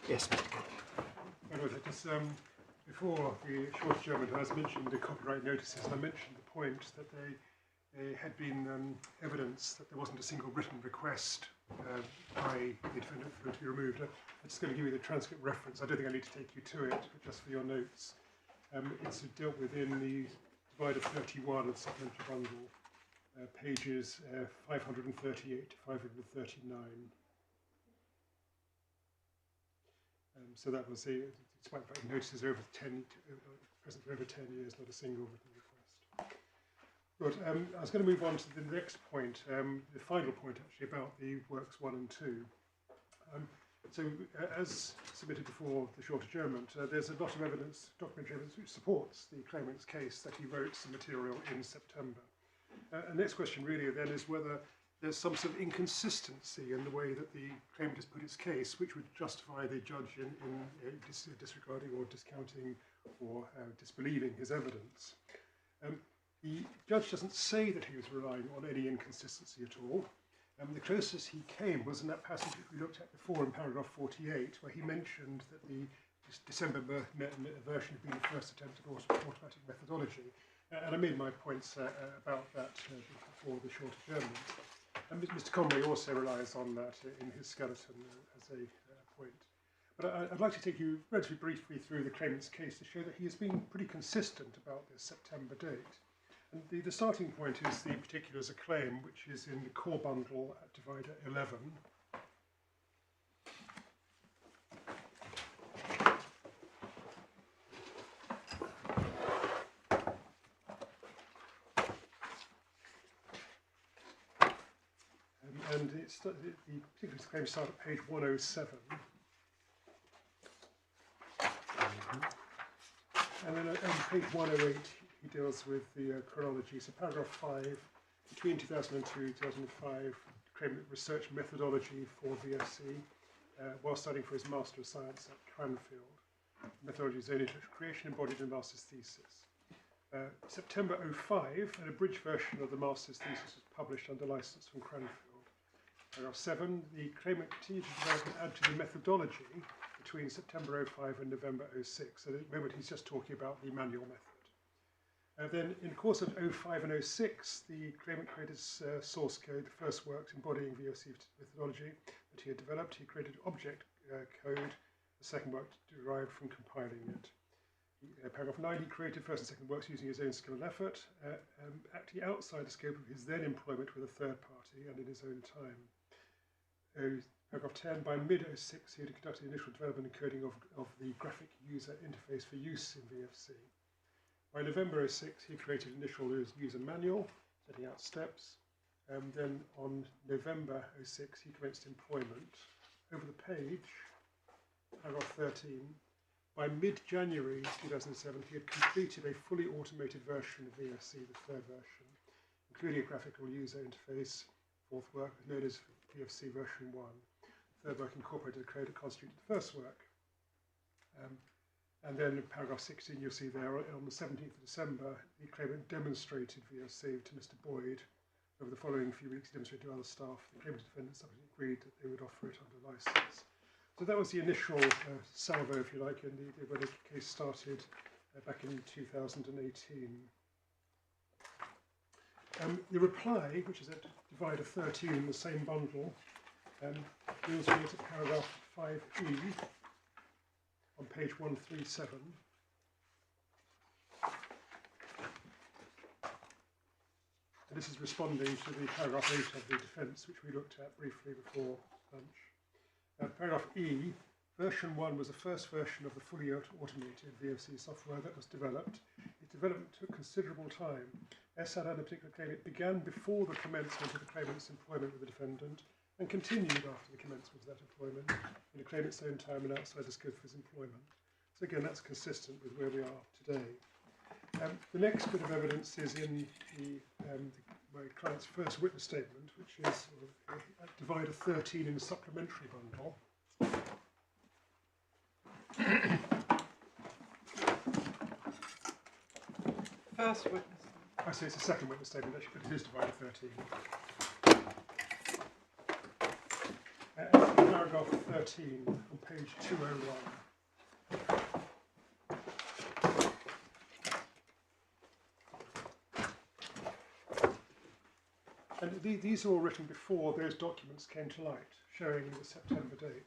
Yes, Mr. Before the short adjournment, I was mentioning the copyright notices, and I mentioned the point that they had been evidence that there wasn't a single written request by the defendant for it to be removed. I'm just going to give you the transcript reference. I don't think I need to take you to it, but just for your notes. It's dealt with in the divider 31 of the supplementary bundle, pages 538 to 539. So that was despite the fact that notices are present for over 10 years, not a single written request. Good. I was going to move on to the next point, the final point actually about the works 1 and 2. As submitted before the short adjournment, there's a lot of evidence, documentary evidence, which supports the claimant's case that he wrote some material in September. The next question really then is whether there's some sort of inconsistency in the way that the claimant has put its case, which would justify the judge in disregarding or discounting or disbelieving his evidence. The judge doesn't say that he was relying on any inconsistency at all. The closest he came was in that passage that we looked at before in paragraph 48, where he mentioned that the December version had been the first attempt at automatic methodology. And I made my points about that before the short adjournment. And Mr. Conway also relies on that in his skeleton as a point. But I'd like to take you relatively briefly through the claimant's case to show that he has been pretty consistent about this September date. And the starting point is the particulars of claim, which is in the core bundle at divider 11. And the particulars claim start at page 107. And then on page 108, he deals with the chronology. So paragraph 5, between 2002 and 2005, claimant research methodology for VFC while studying for his Master of Science at Cranfield. Methodology is only creation embodied in Master's thesis. September 05, an abridged version of the Master's thesis was published under license from Cranfield. Paragraph 7, the claimant continued to develop and add to the methodology between September 05 and November 06. So at the moment he's just talking about the manual method. Then in the course of 05 and 06, the claimant created source code, the first works embodying VOC methodology that he had developed. He created object code, the second work derived from compiling it. Paragraph 9, he created first and second works using his own skill and effort, acting outside the scope of his then employment with a third party and in his own time. Paragraph 10, by mid-06, he had conducted initial development and coding of the graphic user interface for use in VFC. By November 06, he created initial user manual, setting out steps. Then on November 06, he commenced employment. Over the page, paragraph 13, by mid-January 2007, he had completed a fully automated version of VFC, the third version, including a graphical user interface, fourth work, known as VFC version 1. Third work incorporated the code that constituted the first work. And then in paragraph 16, you'll see there, on the 17th of December, the claimant demonstrated VFC to Mr. Boyd. Over the following few weeks, he demonstrated to other staff. The claimant defendant subsequently agreed that they would offer it under license. So that was the initial salvo, if you like, and when the case started back in 2018. The reply, which is at divider 13 in the same bundle, deals with it at paragraph 5E on page 137. And this is responding to the paragraph 8 of the defence, which we looked at briefly before lunch. Paragraph E, version 1 was the first version of the fully automated VFC software that was developed. Its development took considerable time. SAD and a particular claimant began before the commencement of the claimant's employment with the defendant and continued after the commencement of that employment in the claimant's own time and outside the scope of his employment. So again, that's consistent with where we are today. The next bit of evidence is in my client's first witness statement, which is at divider 13 in the supplementary bundle. First witness. I say it's a second witness statement, actually, but it is divider 13. paragraph 13 on page 201. And these are all written before those documents came to light, showing the September date.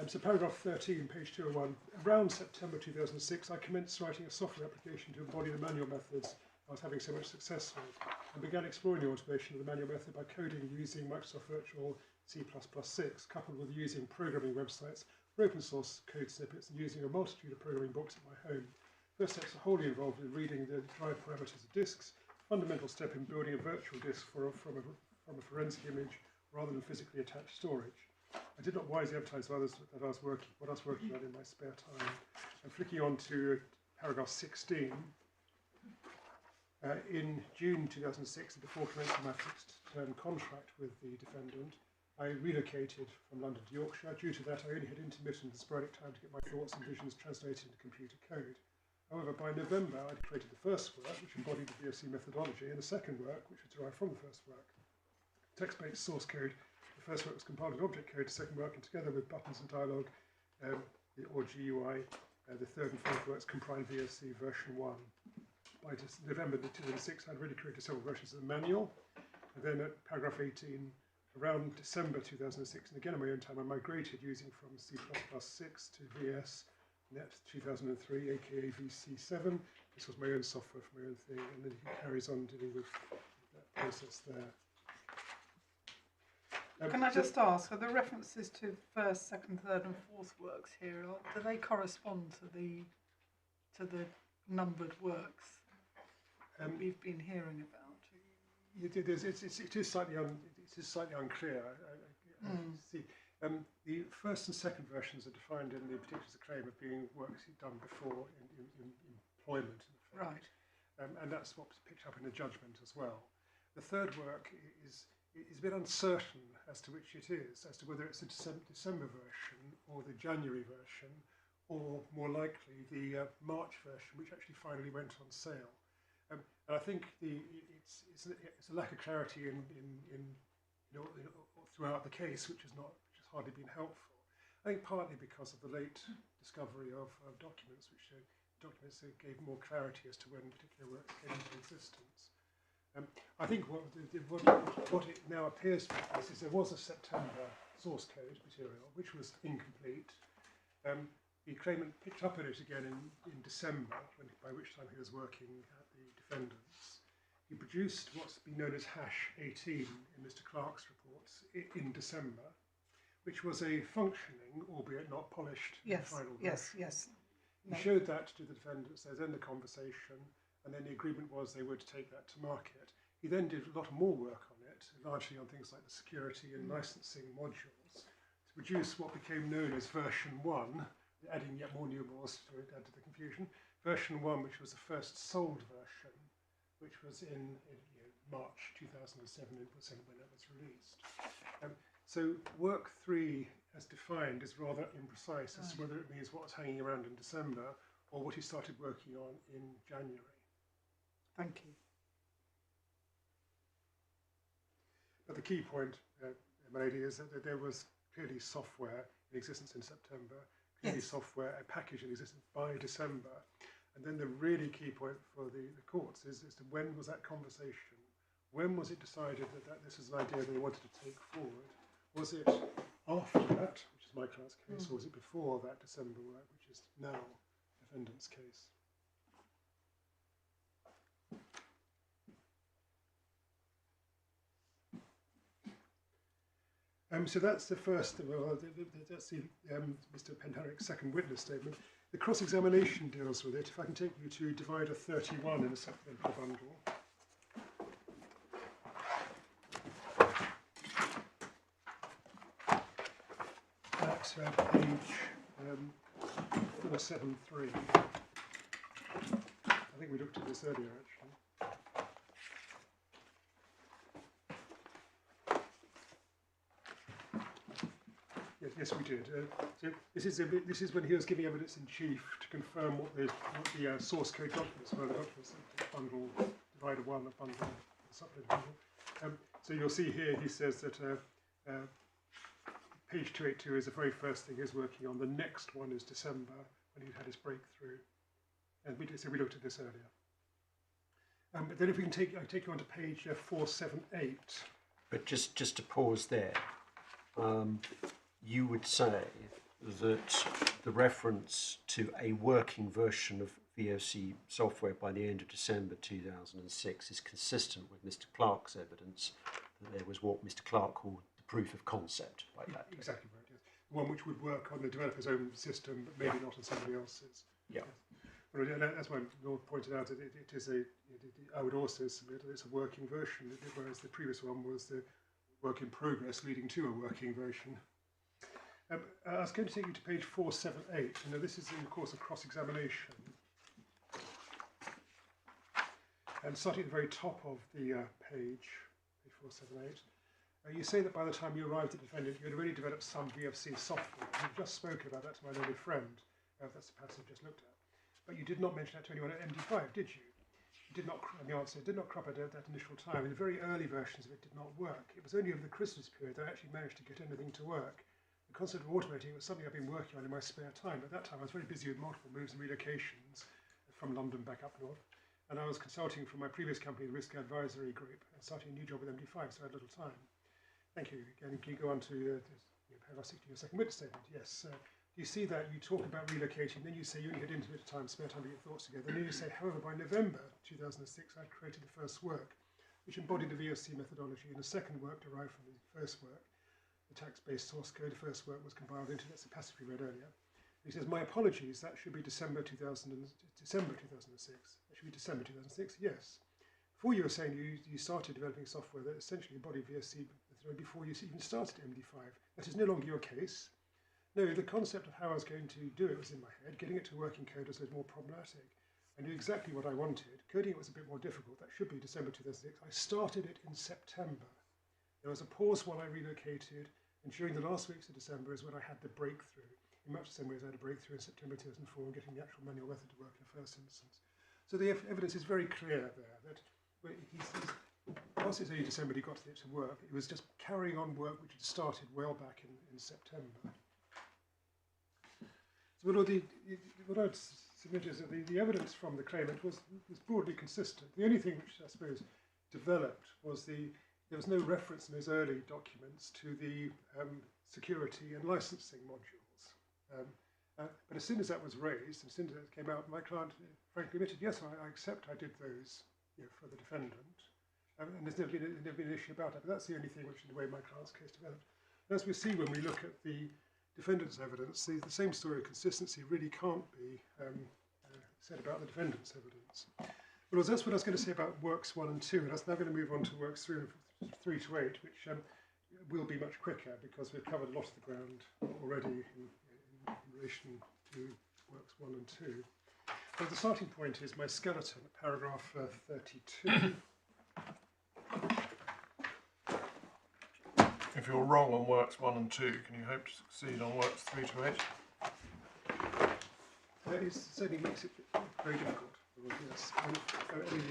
So paragraph 13, page 201, around September 2006, I commenced writing a software application to embody the manual methods I was having so much success with, and began exploring the automation of the manual method by coding using Microsoft Virtual C++6, coupled with using programming websites for open source code snippets and using a multitude of programming books at my home. First steps are wholly involved in reading the drive parameters of disks, fundamental step in building a virtual disk from a forensic image rather than physically attached storage. I did not wisely advertise to others that what I was working on in my spare time. And flicking on to paragraph 16, in June 2006, and before commencing my fixed-term contract with the defendant, I relocated from London to Yorkshire. Due to that, I only had intermittent and sporadic time to get my thoughts and visions translated into computer code. However, by November, I'd created the first work, which embodied the VOC methodology, and the second work, which was derived from the first work. Text-based source code. The first work was compiled in object code, the second work, and together with buttons and dialogue, or GUI, the third and fourth works comprised VOC version 1. By November 2006, I'd already created several versions of the manual. And then at paragraph 18, around December 2006, and again on my own time, I migrated using from C++6 to VS Net 2003, aka VC7. This was my own software for my own thing, and then he carries on dealing with that process there. Can I just ask, are the references to first, second, third, and fourth works here? Do they correspond to the numbered works that we've been hearing about? It is slightly unclear. See, the first and second versions are defined in the particulars of claim of being works done before in employment, in effect. Right. And that's what's picked up in the judgment as well. The third work is a bit uncertain as to which it is, as to whether it's the December version or the January version, or more likely the March version, which actually finally went on sale. And I think it's a lack of clarity throughout the case, which has hardly been helpful. I think partly because of the late discovery of documents, which gave more clarity as to when particular works came into existence. I think what it now appears to be is there was a September source code material which was incomplete. The claimant picked up on it again in December, by which time he was working at the defendants. He produced what's been known as hash 18 in Mr. Clark's reports in December, which was a functioning, albeit not polished, final version. Yes. He showed that to the defendants. They then the conversation, and then the agreement was they would take that to market. He then did a lot more work on it, largely on things like the security and licensing modules, to produce what became known as version 1, adding yet more numerals to add to the confusion. Version 1, which was the first sold version, which was in March 2007, when it was released. So work 3, as defined, is rather imprecise as to whether it means what was hanging around in December or what he started working on in January. Thank you. But the key point, my lady, is that there was clearly software in existence in September, clearly software, a package in existence by December. And then the really key point for the courts is to when was that conversation? When was it decided that this is an idea they wanted to take forward? Was it after that, which is my client's case, or was it before that December work, which is now defendant's case? So that's the first, that's Mr. Penhallurick's second witness statement. The cross-examination deals with it. If I can take you to divider 31 in a supplemental bundle. That's page 473. I think we looked at this earlier, actually. Yes, we did. So this is when he was giving evidence in chief to confirm what the source code documents were, the documents bundle, divider 1 of bundle, supplement bundle. So you'll see here he says that page 282 is the very first thing he's working on. The next one is December, when he had his breakthrough. And we looked at this earlier. But then if we can take you on to page 478. But just to pause there, you would say that the reference to a working version of VOC software by the end of December 2006 is consistent with Mr. Clark's evidence that there was what Mr. Clark called the proof of concept by that date. Exactly right, yes. One which would work on the developer's own system, but maybe not on somebody else's. Yeah. Yes. Well, as my Lord pointed out, I would also submit that it's a working version, whereas the previous one was the work in progress leading to a working version. I was going to take you to page 478. Now, this is, of course, a cross-examination. And starting at the very top of the page 478, you say that by the time you arrived at the defendant, you had already developed some VFC software. You just spoke about that to my learned friend. That's the passage I just looked at. But you did not mention that to anyone at MD5, did you? It did not, the answer, it did not crop at that initial time. In the very early versions of it did not work. It was only over the Christmas period that I actually managed to get anything to work. The concept of automating was something I've been working on in my spare time. At that time, I was very busy with multiple moves and relocations from London back up north. And I was consulting from my previous company, the Risk Advisory Group, and starting a new job with MD5, so I had little time. Thank you. Again, can you go on to paragraph 60, your second witness statement? Yes. You see that you talk about relocating, then you say you only had intimate time, spare time to get thoughts together. Then you say, however, by November 2006, I created the first work, which embodied the VOC methodology, and the second work derived from the first work, the tax-based source code. The first work was compiled into, that's the passage we read earlier. He says, my apologies, that should be December 2006. That should be December 2006, yes. Before you were saying you started developing software that essentially embodied VOC before you even started MD5. That is no longer your case. No, the concept of how I was going to do it was in my head. Getting it to work in code was more problematic. I knew exactly what I wanted. Coding it was a bit more difficult. That should be December 2006. I started it in September. There was a pause while I relocated, and during the last weeks of December is when I had the breakthrough. In much the same way as I had a breakthrough in September 2004 and getting the actual manual method to work in the first instance. So the evidence is very clear there that once it's only December he got it to work, it was just carrying on work which had started well back in September. So what I'd submit is that the evidence from the claimant was broadly consistent. The only thing which I suppose developed was there was no reference in those early documents to the security and licensing modules. But as soon as that was raised, and as soon as it came out, my client frankly admitted, yes, I accept I did those for the defendant. And there's never been an issue about it. But that's the only thing which, in the way my client's case developed. And as we see when we look at the defendant's evidence, the same story of consistency really can't be said about the defendant's evidence. Well, that's what I was going to say about works 1 and 2, and I was now going to move on to works 3 to 8, which will be much quicker because we've covered a lot of the ground already in relation to works 1 and 2. But the starting point is my skeleton, paragraph 32. If you're wrong on works 1 and 2, can you hope to succeed on works 3 to 8? It certainly makes it very difficult. Yes.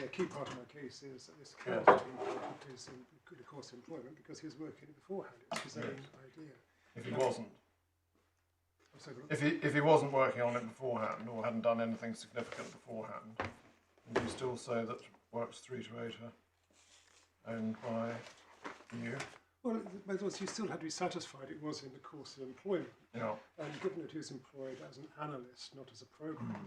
A key part of my case is that this cannot be important is in the course of employment because he was working it beforehand. It was his own idea. If he wasn't. If he wasn't working on it beforehand or hadn't done anything significant beforehand, would you still say that works 3 to 8 are owned by you? Well, you still had to be satisfied it was in the course of employment. Yeah. And given that he was employed as an analyst, not as a programmer,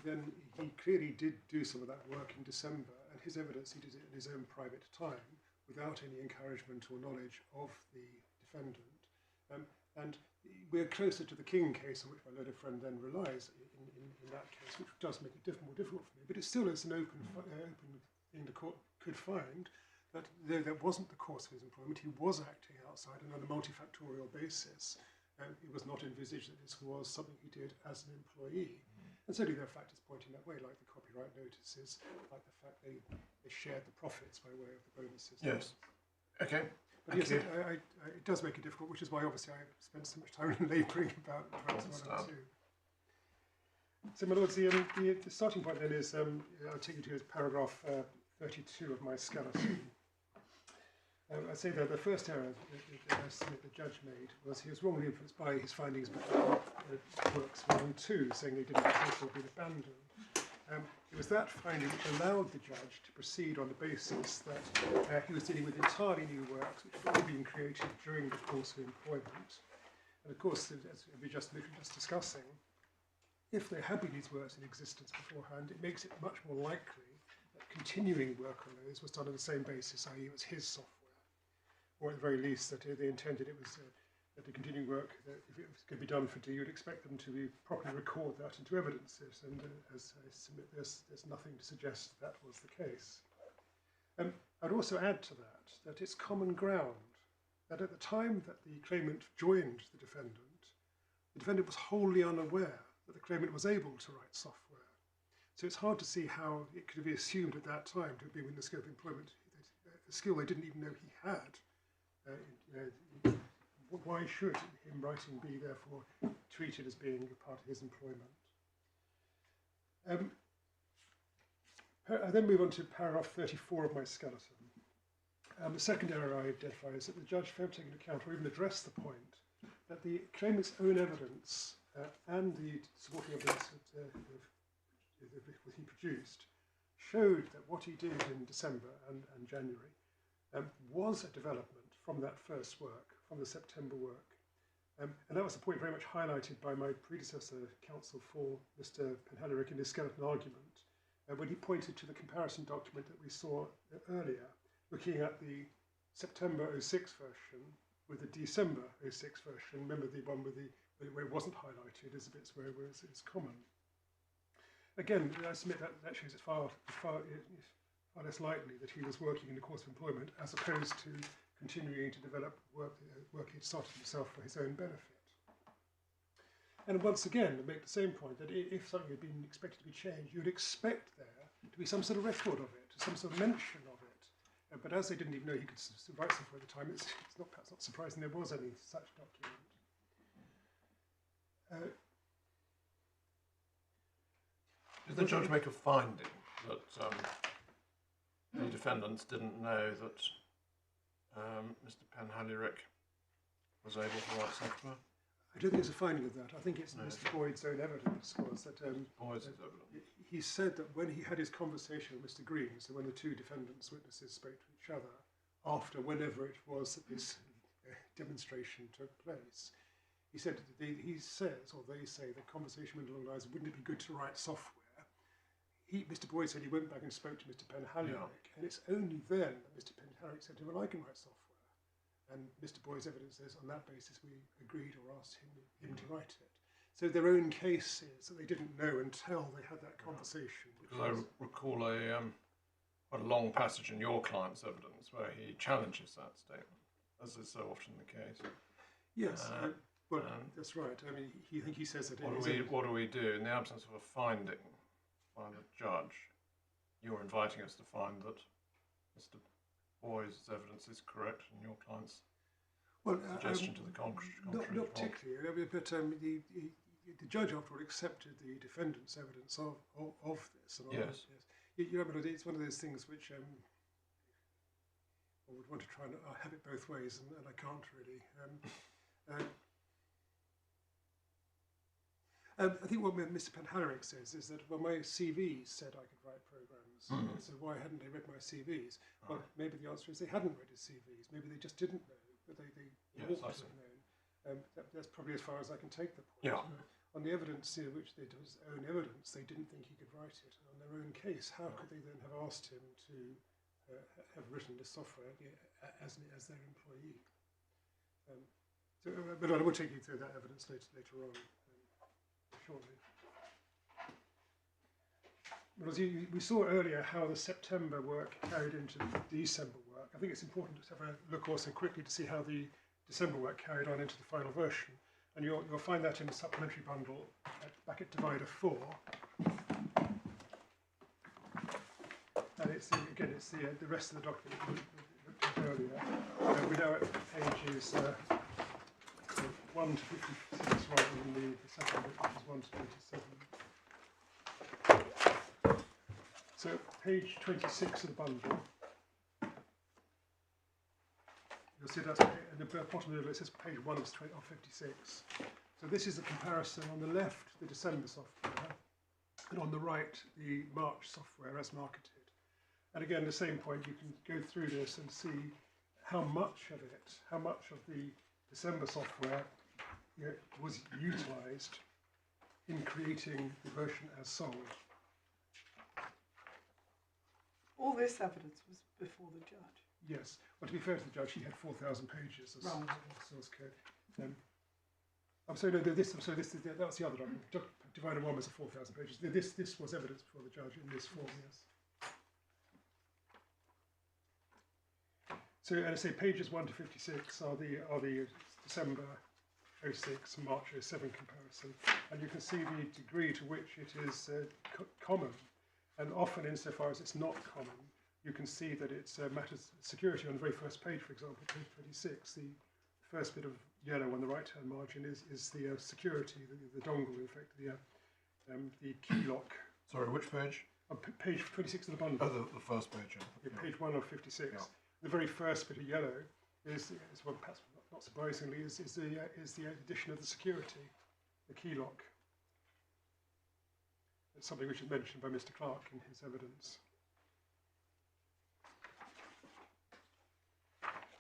then he clearly did do some of that work in December, and his evidence he did it in his own private time without any encouragement or knowledge of the defendant. And we're closer to the King case on which my learned friend then relies in that case, which does make it more difficult for me. But it still is an open thing the court could find that though that wasn't the course of his employment, he was acting outside and on a multifactorial basis. It was not envisaged that this was something he did as an employee. And certainly there are factors pointing that way, like the copyright notices, like the fact they shared the profits by way of the bonuses. Yes. Okay. But yes, it does make it difficult, which is why obviously I spent so much time labouring about works 1 and 2. So my lords, the starting point then is, I'll take you to paragraph 32 of my skeleton. I'd say that the first error that I submit the judge made was he was wrongly influenced by his findings about works 1 and 2, saying they didn't exist or been abandoned. It was that finding which allowed the judge to proceed on the basis that he was dealing with entirely new works which had all been created during the course of employment. And of course, as we were just discussing, if there had been these works in existence beforehand, it makes it much more likely that continuing work on those was done on the same basis, i.e. it was his software. Or at the very least that they intended it was that the continuing work, that if it was going to be done for D, you'd expect them to be properly record that and to evidence it. And as I submit this, there's nothing to suggest that was the case. I'd also add to that it's common ground that at the time that the claimant joined the defendant was wholly unaware that the claimant was able to write software. So it's hard to see how it could be assumed at that time to have been within the scope of employment, a skill they didn't even know he had. Why should him writing be therefore treated as being a part of his employment? I then move on to paragraph 34 of my skeleton. The second error I identify is that the judge failed to take into account or even address the point that the claimant's own evidence and the supporting evidence that he produced showed that what he did in December and January was a development from that first work, from the September work. And that was the point very much highlighted by my predecessor, counsel for Mr. Penhallurick in his skeleton argument, when he pointed to the comparison document that we saw earlier, looking at the September 06 version with the December 06 version. Remember the one with where it wasn't highlighted is the bits where it's common. Again, I submit that shows it's far less likely that he was working in the course of employment as opposed to continuing to develop work he'd started himself for his own benefit. And once again, to make the same point, that if something had been expected to be changed, you'd expect there to be some sort of record of it, some sort of mention of it. But as they didn't even know he could write something at the time, it's perhaps not surprising there was any such document. Did the judge make a finding that the defendants didn't know that Mr. Penhallurick was able to write software? I don't think it's a finding of that. I think it's Mr. Boyd's own evidence was that he said that when he had his conversation with Mr. Green, so when the two defendants' witnesses spoke to each other after whenever it was that this demonstration took place, he said they say the conversation went along the lines of, wouldn't it be good to write software? Mr. Boyd said he went back and spoke to Mr. Penhallurick, and it's only then that Mr. Penhallurick said to him, well, I can write software. And Mr. Boyd's evidence says on that basis we agreed or asked him to write it. So their own case is that they didn't know until they had that conversation. Because I recall quite a long passage in your client's evidence where he challenges that statement, as is so often the case. Yes, that's right. I mean, he says that. What do we do in the absence of a finding by the judge? You're inviting us to find that Mr. Boyd's evidence is correct and your client's suggestion to the contrary. Not particularly, but the judge after all accepted the defendant's evidence of this. And yes. You remember, it's one of those things which I would want to try and have it both ways, and I can't really. I think what Mr. Penhallurick says is that, well, my CVs said I could write programs, so why hadn't they read my CVs? Well, maybe the answer is they hadn't read his CVs. Maybe they just didn't know, but they ought to have known. That's probably as far as I can take the point. Yeah. On the evidence, which they did his own evidence, they didn't think he could write it. And on their own case, how could they then have asked him to have written this software as their employee? But I will take you through that evidence later on. Shortly. Well, as we saw earlier how the September work carried into the December work. I think it's important to have a look also quickly to see how the December work carried on into the final version. And you'll find that in the supplementary bundle back at divider 4. And it's the rest of the document we looked at earlier. We're now at pages 1 to 56 rather than the second bit, which is 1 to 27. So page 26 of the bundle. So that's at the bottom of it says page 1 of 56. So this is a comparison on the left, the December software, and on the right, the March software as marketed. And again, the same point, you can go through this and see how much of it, how much of the December software was utilised in creating the version as sold. All this evidence was before the judge. Yes. Well, to be fair to the judge, he had 4,000 pages of Right. source code. I'm sorry, no, that's the other document. Divider 1 was 4,000 pages. This was evidence before the judge in this form, yes. So, and I say pages 1 to 56 are the December 06 March 07 comparison, and you can see the degree to which it is common, and often insofar as it's not common, you can see that it's matters security on the very first page, for example, page 26. The first bit of yellow on the right-hand margin is the security, the dongle, in fact, the key lock. Sorry, which page? On page 26 of the bundle. Oh, the first page. Yeah, page 1 of 56. Yeah. The very first bit of yellow is well, perhaps not surprisingly, is the addition of the security, the key lock. It's something which is mentioned by Mr. Clark in his evidence.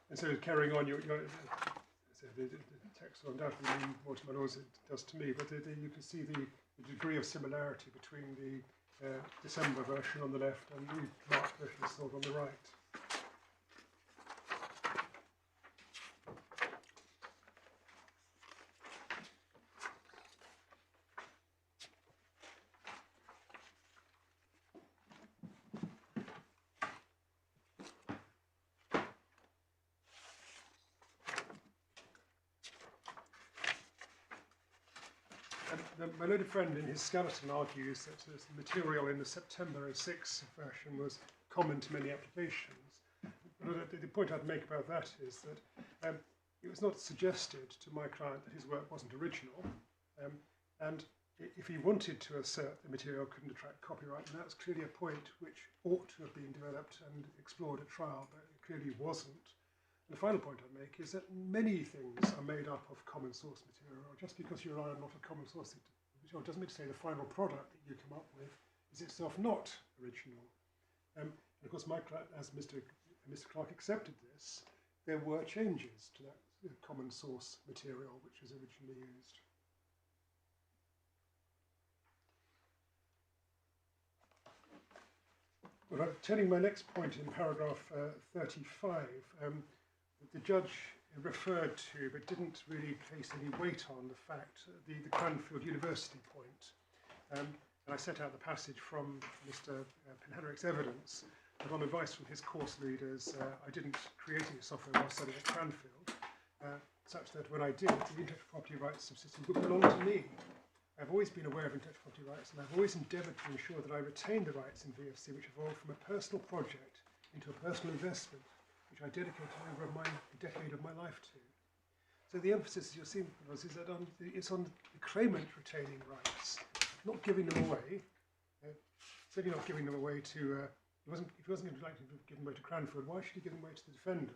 And so carrying on, the text will undoubtedly mean more to my laws it does to me, but you can see the degree of similarity between the December version on the left and the March version sold on the right. My learned friend in his skeleton argues that the material in the September 06 version was common to many applications. But the point I'd make about that is that it was not suggested to my client that his work wasn't original, and if he wanted to assert the material couldn't attract copyright, then that's clearly a point which ought to have been developed and explored at trial, but it clearly wasn't. And the final point I'd make is that many things are made up of common source material. Just because you rely on not a common source material doesn't mean to say the final product that you come up with is itself not original. And of course, my client, as Mr. Clark accepted this, there were changes to that common source material which was originally used. Well, turning my next point in paragraph 35, the judge referred to, but didn't really place any weight on, the fact, the Cranfield University point. And I set out the passage from Mr. Penhallurick's evidence that on advice from his course leaders, I didn't create any software while studying at Cranfield, such that when I did, the intellectual property rights subsystem would belong to me. I've always been aware of intellectual property rights, and I've always endeavoured to ensure that I retain the rights in VFC which evolved from a personal project into a personal investment, which I dedicated over a decade of my life to. So the emphasis you're seeing is that it's on the claimant retaining rights, not giving them away. Certainly not giving them away to. If he wasn't going to like to give them away to Cranfield, why should he give them away to the defendant?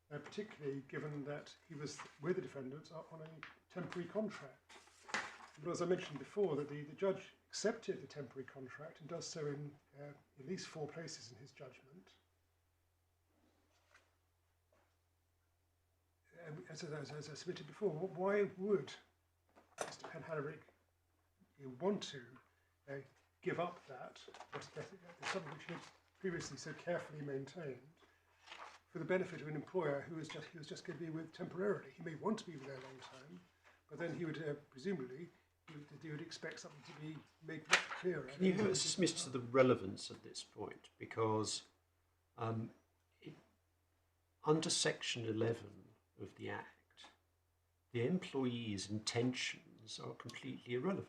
Particularly given that he was with the defendant on a temporary contract. But as I mentioned before, that the judge accepted the temporary contract and does so in at least 4 places in his judgment. As I submitted before, why would Mr. Penhallurick want to give up that, something which he had previously so carefully maintained, for the benefit of an employer who was just going to be with temporarily? He may want to be with there a long time, but then he would presumably he would expect something to be made much clearer. Can you dismiss to the relevance of this point? Because under Section 11 of the Act, the employee's intentions are completely irrelevant.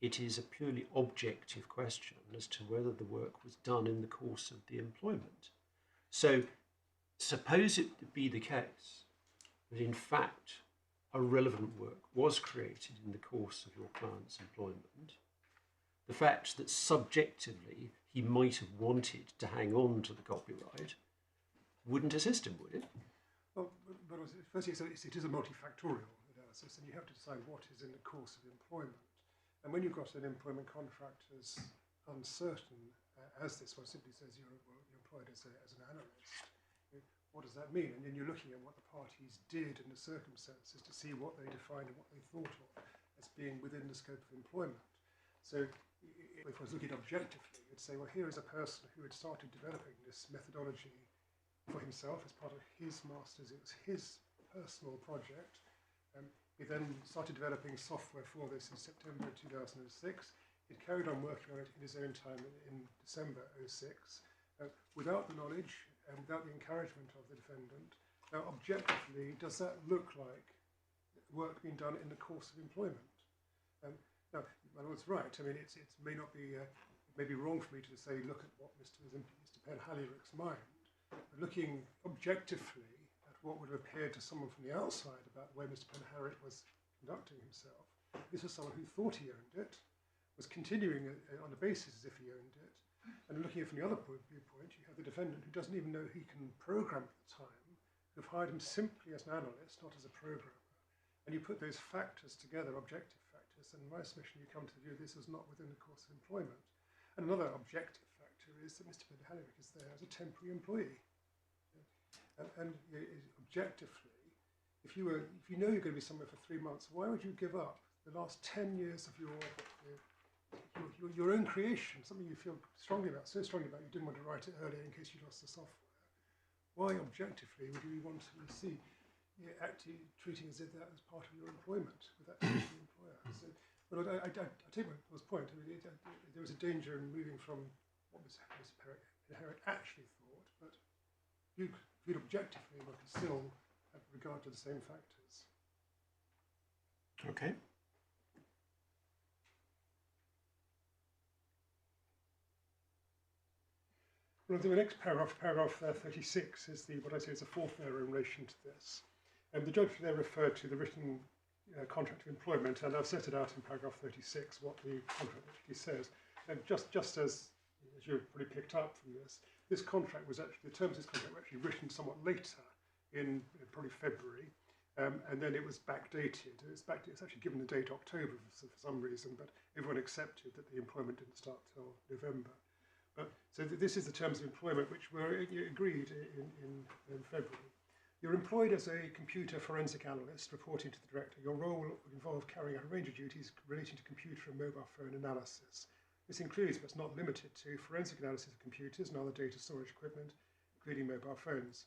It is a purely objective question as to whether the work was done in the course of the employment. So suppose it to be the case that in fact a relevant work was created in the course of your client's employment. The fact that subjectively he might have wanted to hang on to the copyright wouldn't assist him, would it? Well, but firstly, it is a multifactorial analysis, and you have to decide what is in the course of employment. And when you've got an employment contract as uncertain as this one, simply says you're employed as an analyst, what does that mean? And then you're looking at what the parties did in the circumstances to see what they defined and what they thought of as being within the scope of employment. So if I was looking objectively, you'd say, well, here is a person who had started developing this methodology for himself as part of his master's. It was his personal project. He then started developing software for this in September 2006. He'd carried on working on it in his own time in December 2006, without the knowledge and without the encouragement of the defendant. Now, objectively, does that look like work being done in the course of employment? Now, my lord's right. I mean, it may not be, it may be wrong for me to say, look at what Mr. Penhallurick's mind, but looking objectively at what would have appeared to someone from the outside about the way Mr. Penhallurick was conducting himself, this was someone who thought he owned it, was continuing on the basis as if he owned it, and looking at it from the other viewpoint, you have the defendant who doesn't even know he can program at the time, who've hired him simply as an analyst, not as a programmer, and you put those factors together, objective factors, and in my submission you come to the view this is not within the course of employment. And another objective factor is that Mr. Penhallurick is there as a temporary employee. And objectively, if you know you're going to be somewhere for 3 months, why would you give up the last 10 years of your own creation, something you feel strongly about, so strongly about you didn't want to write it earlier in case you lost the software? Why objectively would you want to see actually treating as if that was part of your employment with that particular employer? So, but I take my point. I mean, there was a danger in moving from what Mr. Penhallurick actually thought, but viewed objectively, one can still have regard to the same factors. Okay. Well, the next paragraph, paragraph 36, is what I say is a fourth error in relation to this. The judge there referred to the written contract of employment, and I've set it out in paragraph 36 what the contract actually says. And just as you've probably picked up from this contract was actually, the terms of this contract were actually written somewhat later, in probably February, and then it was backdated. It's actually given the date October for some reason, but everyone accepted that the employment didn't start till November. So this is the terms of employment which were agreed in February. You're employed as a computer forensic analyst reporting to the director. Your role would involve carrying out a range of duties relating to computer and mobile phone analysis. This includes, but is not limited to, forensic analysis of computers and other data storage equipment, including mobile phones.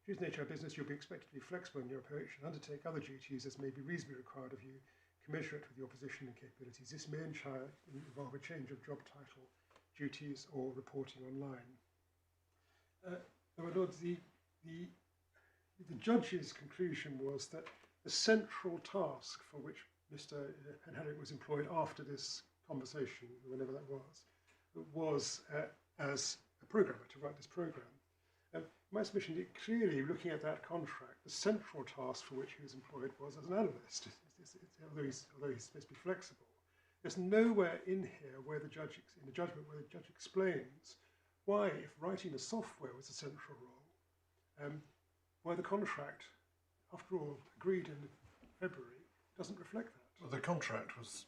Due to the nature of business, you'll be expected to be flexible in your approach and undertake other duties as may be reasonably required of you, commensurate with your position and capabilities. This may involve a change of job title, duties, or reporting online. My lords, the judge's conclusion was that the central task for which Mr. Penhallurick was employed after this conversation, whenever that was as a programmer, to write this program. My submission, clearly looking at that contract, the central task for which he was employed was as an analyst, although he's supposed to be flexible. There's nowhere in here where the judge, in the judgment, where the judge explains why, if writing the software was a central role, why the contract, after all, agreed in February, doesn't reflect that. Well, the contract was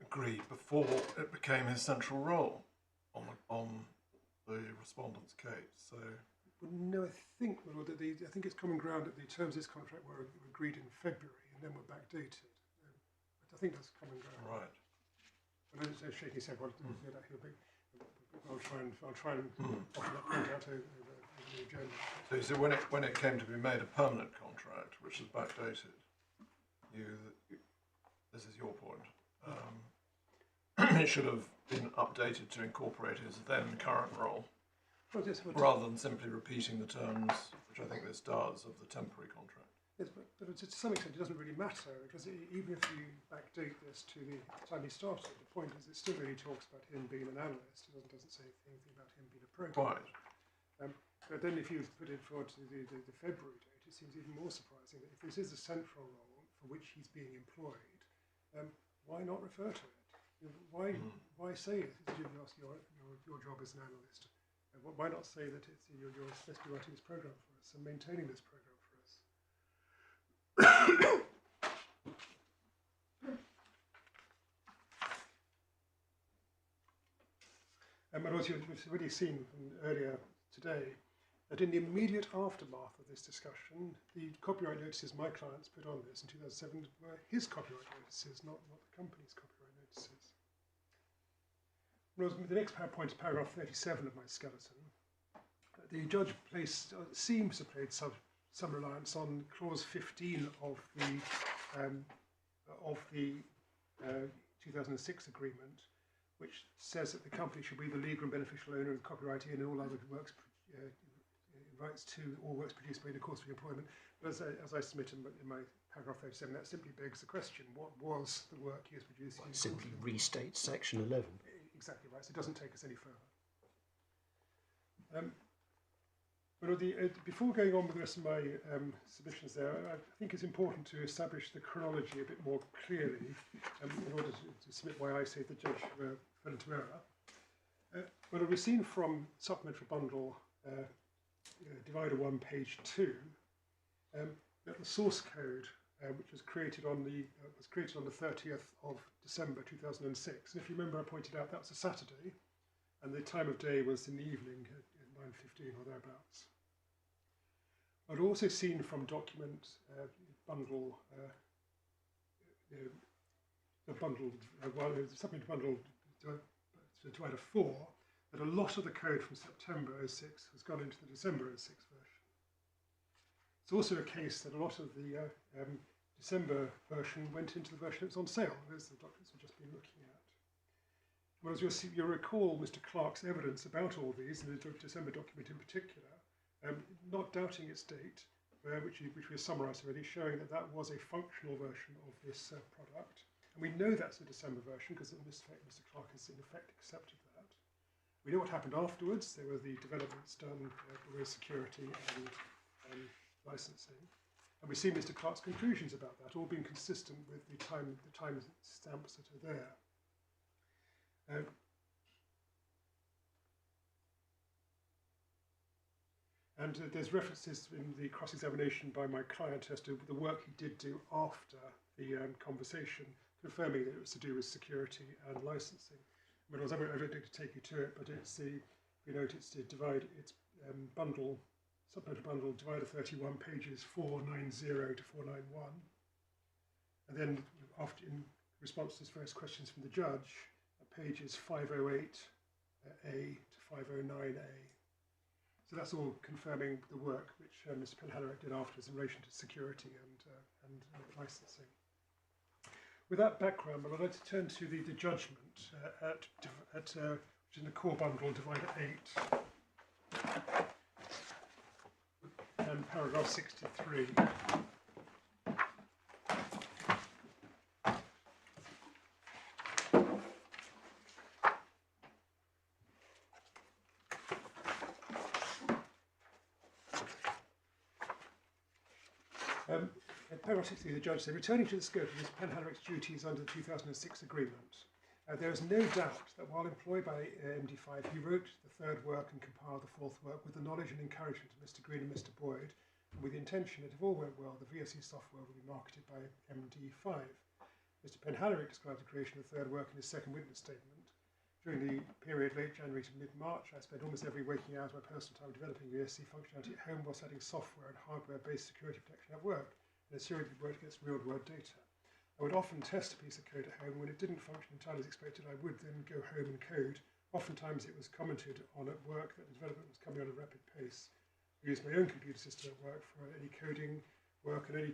agreed before it became his central role on the respondent's case. So, well, no, I think it's common ground that the terms of this contract were agreed in February and then were backdated. I think that's common ground. Right. I don't say shaking his head. I'll try and offer that point out over the agenda. So when it came to be made a permanent contract, which is backdated, this is your point. It should have been updated to incorporate his then current role, rather than simply repeating the terms, which I think this does, of the temporary contract. Yes, but to some extent it doesn't really matter, because even if you backdate this to the time he started, the point is it still really talks about him being an analyst. It doesn't say anything about him being a programmer. Right. But then if you put it forward to the February date, it seems even more surprising that if this is a central role for which he's being employed, why not refer to it? Why say it? Your job as an analyst. Why not say that you're supposed to be writing this program for us and maintaining this program for us? And also, we've already seen from earlier today that in the immediate aftermath of this discussion, the copyright notices my clients put on this in 2007 were his copyright notices, not the company's copyright notices. Whereas the next point is paragraph 37 of my skeleton. The judge seems to have placed some reliance on clause 15 of the 2006 agreement, which says that the company should be the legal and beneficial owner and copyright in all other works, rights to all works produced by the course of employment. But as I submit in my paragraph 37, that simply begs the question: what was the work he was producing? Well, it simply restates section 11. Exactly right. So it doesn't take us any further. Before going on with the rest of my submissions there, I think it's important to establish the chronology a bit more clearly in order to submit why I say the judge fell into error. Well, we've seen from supplementary bundle divider 1, page 2, that the source code, which was created on the 30th of December 2006. And if you remember, I pointed out that was a Saturday, and the time of day was in the evening at 9:15 or thereabouts. I'd also seen from document bundle, supplement bundle divider 4, that a lot of the code from September 06 has gone into the December 06 version. It's also a case that a lot of the December version went into the version that's on sale. Those are the documents we've just been looking at. Whereas you'll recall Mr. Clark's evidence about all these, in the December document in particular, not doubting its date, which we summarised already, showing that that was a functional version of this product. And we know that's the December version because Mr. Clark has in effect accepted that. We know what happened afterwards. There were the developments done with security and licensing. And we see Mr. Clark's conclusions about that, all being consistent with the time stamps that are there. And there's references in the cross-examination by my client as to the work he did do after the conversation, confirming that it was to do with security and licensing. But I don't need to take you to it, but it's the supplementary bundle, divider 31, pages 490 to 491. And then, in response to his first questions from the judge, pages 508A to 509A. So that's all confirming the work which Mr. Penhallurick did afterwards in relation to security and licensing. With that background, I'd like to turn to the judgment which is in the core bundle, divider 8, and paragraph 63. In paragraph 63, the judge said, returning to the scope of Mr. Penhallurick's duties under the 2006 agreement, there is no doubt that while employed by MD5, he wrote the third work and compiled the fourth work with the knowledge and encouragement of Mr. Green and Mr. Boyd, and with the intention that if all went well, the VOC software will be marketed by MD5. Mr. Penhallurick described the creation of the third work in his second witness statement. During the period late January to mid-March, I spent almost every waking hour of my personal time developing VOC functionality at home while setting software and hardware-based security protection at work, and assuring it worked against real-world data. I would often test a piece of code at home. When it didn't function entirely as expected, I would then go home and code. Oftentimes it was commented on at work that the development was coming at a rapid pace. I used my own computer system at work for any coding work and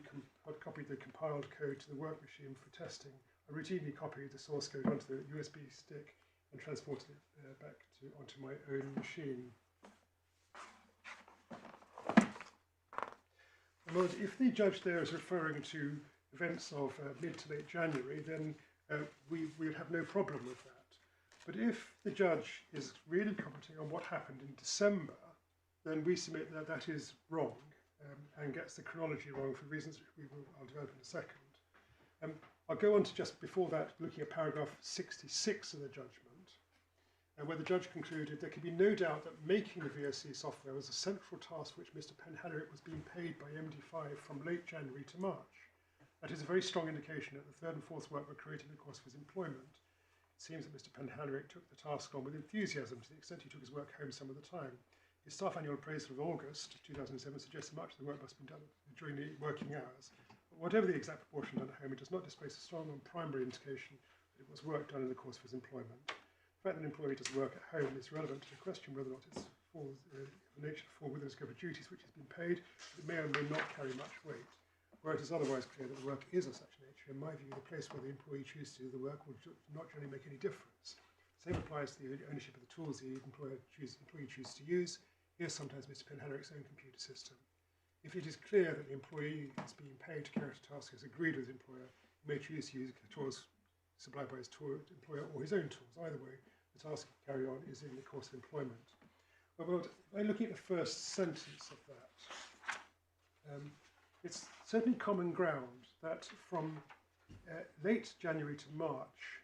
copied the compiled code to the work machine for testing. I routinely copied the source code onto the USB stick and transported it back onto my own machine. And if the judge there is referring to events of mid to late January, then we would have no problem with that. But if the judge is really commenting on what happened in December, then we submit that that is wrong and gets the chronology wrong for reasons which I'll develop in a second. I'll go on to just before that, looking at paragraph 66 of the judgment, where the judge concluded there can be no doubt that making the VOC software was a central task for which Mr. Penhallurick was being paid by MD5 from late January to March. That is a very strong indication that the third and fourth work were created in the course of his employment. It seems that Mr. Penhallurick took the task on with enthusiasm to the extent he took his work home some of the time. His staff annual appraisal of August 2007 suggests that much of the work must have been done during the working hours. But whatever the exact proportion done at home, it does not displace a strong and primary indication that it was work done in the course of his employment. The fact that an employee does work at home is relevant to the question whether or not it's the nature to fall within the scope of duties which has been paid. It may or may not carry much weight. Where it is otherwise clear that the work is of such nature, in my view, the place where the employee chooses to do the work will not generally make any difference. The same applies to the ownership of the tools the employee chooses to use. Here's sometimes Mr. Penhallurick's own computer system. If it is clear that the employee is being paid to carry out a task as agreed with his employer, he may choose to use the tools supplied by his employer or his own tools. Either way, the task to carry on is in the course of employment. Well, by looking at the first sentence of that, it's certainly common ground that from late January to March,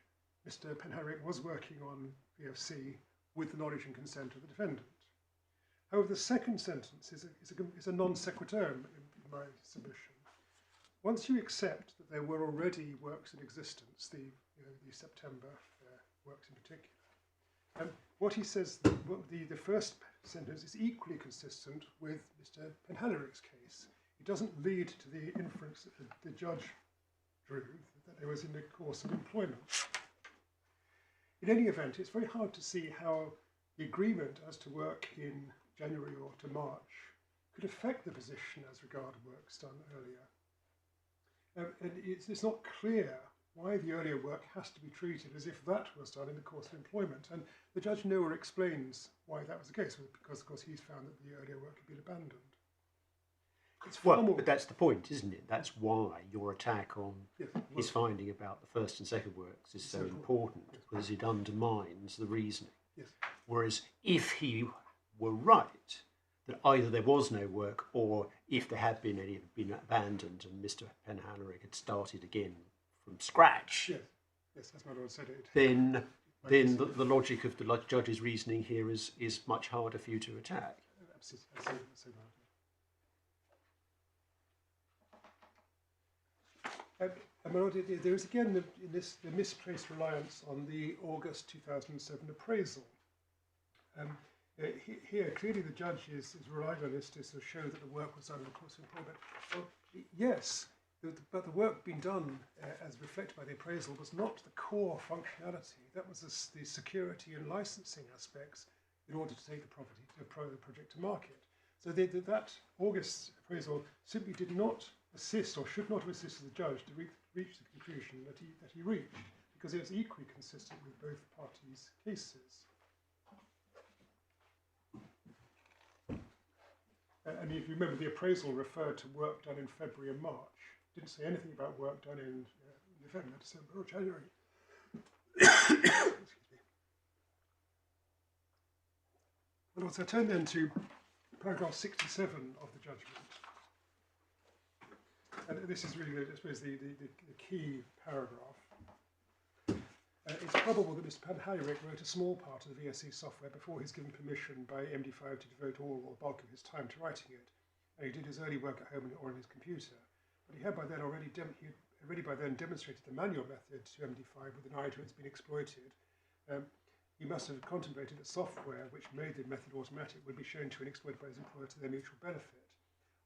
Mr. Penhallurick was working on VFC with the knowledge and consent of the defendant. However, the second sentence is a non sequitur in my submission. Once you accept that there were already works in existence, the September works in particular, what he says, the first sentence is equally consistent with Mr. Penhallurick's case. It doesn't lead to the inference that the judge drew that it was in the course of employment. In any event, it's very hard to see how the agreement as to work in January or to March could affect the position as regarded works done earlier. And it's not clear why the earlier work has to be treated as if that was done in the course of employment. And the judge nowhere explains why that was the case, because of course he's found that the earlier work had been abandoned. Well, but that's the point, isn't it? That's why your attack on his finding about the first and second works is so important, because it undermines the reasoning. Yes. Whereas if he were right, that either there was no work, or if there had been any, it had been abandoned and Mr. Penhallurick had started again from scratch, yes, that's my Lord said it. then the logic of the judge's reasoning here is much harder for you to attack. Absolutely. My Lord, there is again the misplaced reliance on the August 2007 appraisal. Here, clearly the judge is relying on this to sort of show that the work was done in the course of employment. Well, yes, but the work being done, as reflected by the appraisal, was not the core functionality. That was the security and licensing aspects in order to take the project to market. So that August appraisal simply did not assist, or should not have assisted the judge to reach the conclusion that he reached, because it was equally consistent with both parties' cases. And if you remember, the appraisal referred to work done in February and March. Didn't say anything about work done in November, December, or January. Excuse me. Well, so I turn then to paragraph 67 of the judgment. And this is really, I suppose, the key paragraph. It's probable that Mr. Penhallurick wrote a small part of the VSC software before he's given permission by MD5 to devote all or bulk of his time to writing it. And he did his early work at home or on his computer. But he had by then already demonstrated the manual method to MD5 with an eye to its being exploited. He must have contemplated that software which made the method automatic would be shown to and exploited by his employer to their mutual benefit.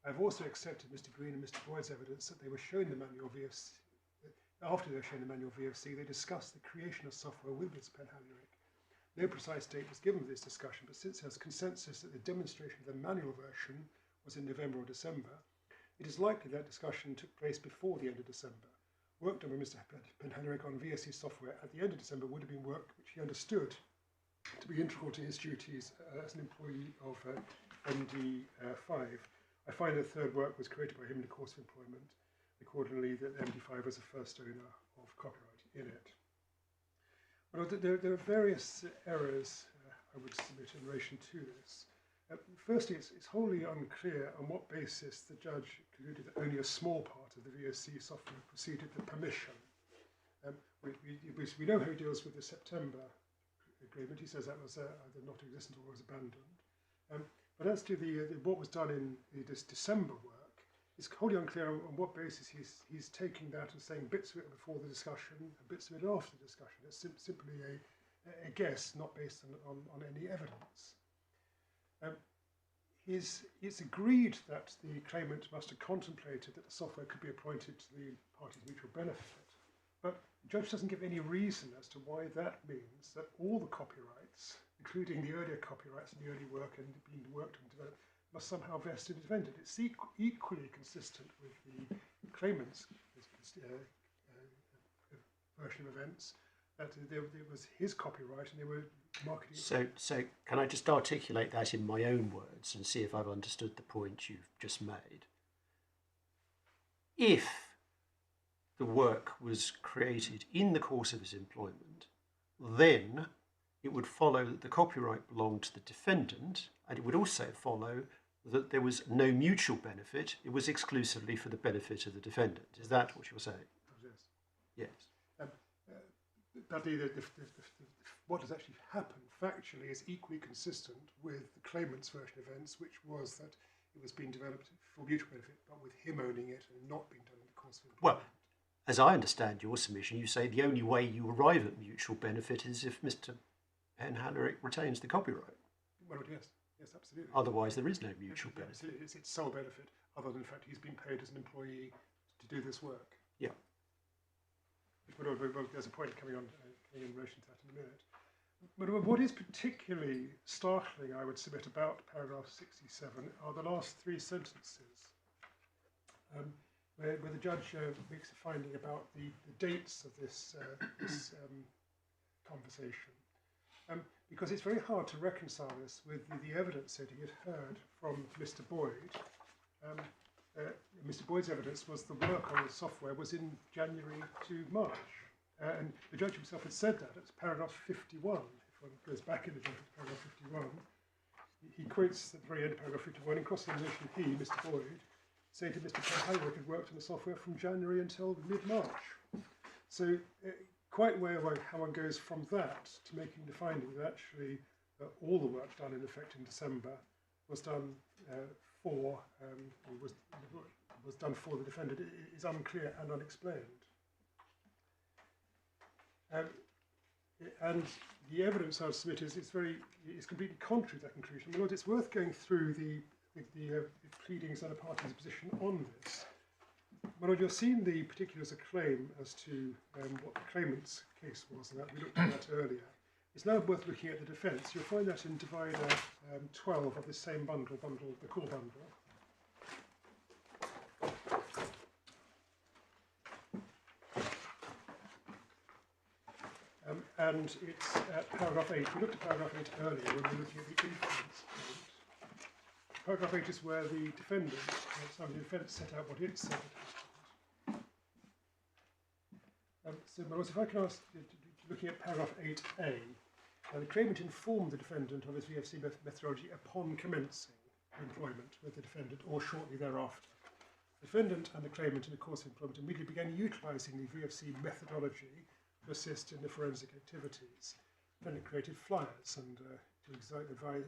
I've also accepted Mr. Green and Mr. Boyd's evidence that they were shown the manual VFC. After they were shown the manual VFC, they discussed the creation of software with Mr. Penhallurick. No precise date was given for this discussion, but since there's consensus that the demonstration of the manual version was in November or December, it is likely that discussion took place before the end of December. Work done by Mr. Penhallurick on VSC software at the end of December would have been work which he understood to be integral to his duties as an employee of MD5. I find that third work was created by him in the course of employment. Accordingly, that MD5 was the first owner of copyright in it. Well, there are various errors I would submit in relation to this. Firstly, it's wholly unclear on what basis the judge concluded that only a small part of the VSC software proceeded to permission. We know how he deals with the September agreement. He says that was either not existent or was abandoned. But as to what was done in this December work, it's wholly unclear on what basis he's taking that and saying bits of it before the discussion and bits of it after the discussion. It's simply a guess, not based on any evidence. It's agreed that the claimant must have contemplated that the software could be appointed to the party's mutual benefit, but the judge doesn't give any reason as to why that means that all the copyrights, including the earlier copyrights and the early work and being worked and developed, must somehow vest in the defendant. It's equally consistent with the claimant's version of events, that it was his copyright and they were marketing it. So can I just articulate that in my own words and see if I've understood the point you've just made? If the work was created in the course of his employment, then it would follow that the copyright belonged to the defendant, and it would also follow that there was no mutual benefit, it was exclusively for the benefit of the defendant. Is that what you're saying? Yes. Yes. But what has actually happened factually is equally consistent with the claimant's version of events, which was that it was being developed for mutual benefit, but with him owning it and not being done in the course of employment. Well, as I understand your submission, you say the only way you arrive at mutual benefit is if Mr. Penhallurick retains the copyright. Well, yes, absolutely. Otherwise, there is no mutual benefit. Absolutely. It's sole benefit, other than the fact he's been paid as an employee to do this work. Yeah. Well, there's a point coming in relation to that in a minute. But what is particularly startling, I would submit, about paragraph 67 are the last three sentences, where the judge makes a finding about the dates of this conversation. Because it's very hard to reconcile this with the evidence that he had heard from Mr. Boyd. Mr. Boyd's evidence was the work on the software was in January to March. And the judge himself had said that. It's paragraph 51. If one goes back in the judgment to paragraph 51, he quotes at the very end of paragraph 51, in cross-examination, he, Mr. Boyd, saying to Mr. Penhallurick had worked on the software from January until mid-March. So quite aware of how one goes from that to making the finding that actually all the work done in effect in December was done was done for the defendant is unclear and unexplained. And the evidence I'll submit is completely contrary to that conclusion. In other words, it's worth going through the pleadings and the parties' position on this. Well, you're seeing the particulars of claim as to what the claimant's case was, and that we looked at that earlier. It's now worth looking at the defence. You'll find that in divider 12 of the same bundle, the core bundle. And it's at paragraph 8. We looked at paragraph 8 earlier when we were looking at the influence point. Paragraph 8 is where the defendant, the defence set out what it said. So, if I can ask, looking at paragraph 8a, the claimant informed the defendant of his VFC methodology upon commencing employment with the defendant or shortly thereafter. The defendant and the claimant in the course of employment immediately began utilising the VFC methodology to assist in the forensic activities. The defendant created flyers and to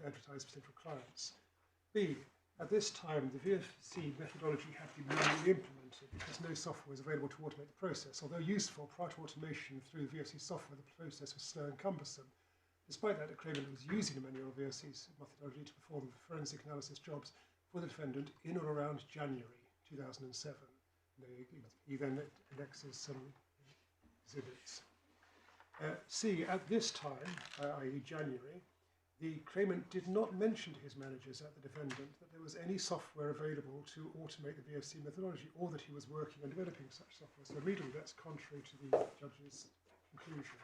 advertise potential clients. B. At this time, the VFC methodology had been manually implemented because no software was available to automate the process. Although useful prior to automation through the VFC software, the process was slow and cumbersome. Despite that, the claimant was using the manual VFC methodology to perform forensic analysis jobs for the defendant in or around January 2007. He then annexes some exhibits. C. At this time, i.e. January, the claimant did not mention to his managers at the defendant that there was any software available to automate the VFC methodology or that he was working on developing such software. So immediately that's contrary to the judge's conclusion.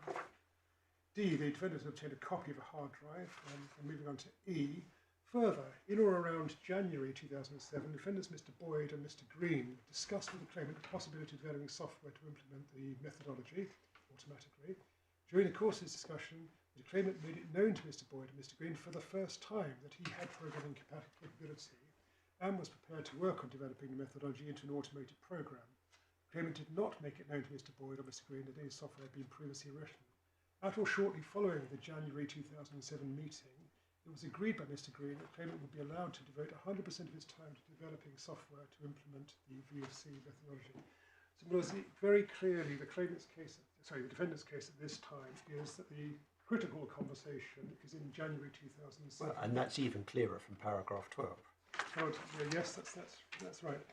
D, the defendant obtained a copy of a hard drive. And moving on to E, further, in or around January 2007, defendants Mr. Boyd and Mr. Green discussed with the claimant the possibility of developing software to implement the methodology automatically. During the course of this discussion, the claimant made it known to Mr. Boyd and Mr. Green for the first time that he had programming capability and was prepared to work on developing the methodology into an automated program. The claimant did not make it known to Mr. Boyd or Mr. Green that any software had been previously written. At or shortly following the January 2007 meeting, it was agreed by Mr. Green that Claimant would be allowed to devote 100% of his time to developing software to implement the VFC methodology. So it was very clearly the defendant's case at this time is that the critical conversation is in January 2007. Well, and that's even clearer from paragraph 12. Oh, yes, that's right.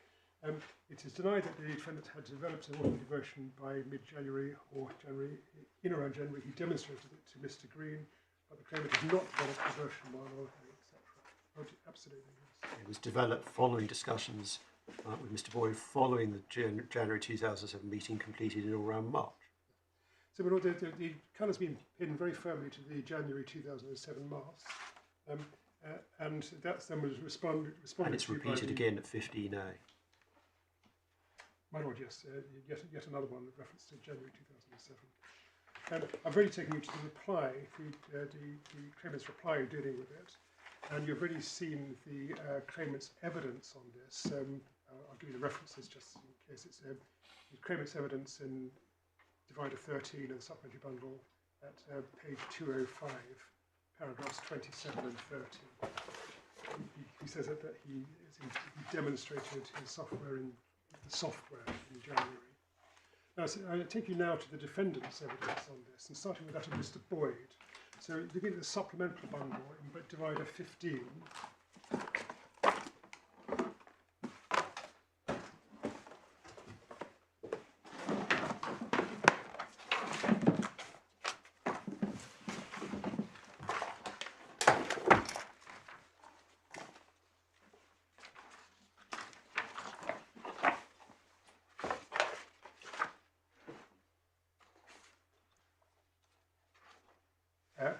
It is denied that the defendant had developed an automated version by mid-January or January. In around January, he demonstrated it to Mr. Green, but the claimant did not develop the version manual, etc. Oh, absolutely, yes. It was developed following discussions with Mr. Boyd following the January 2007 meeting completed in around March. So the colour's been pinned very firmly to the January 2007 mask, and that's then was responded and it's repeated again at 15A. My lord, yes, yet another one with reference to January 2007. I've already taken you to the reply, the claimant's reply dealing with it, and you've already seen the claimant's evidence on this. I'll give you the references just in case. It's the claimant's evidence in Divider 13 of the supplementary bundle at page 205, paragraphs 27 and 30. He says that he demonstrated his software in January. Now, so I take you now to the defendant's evidence on this, and starting with that of Mr. Boyd. So looking at the supplemental bundle in Divider 15,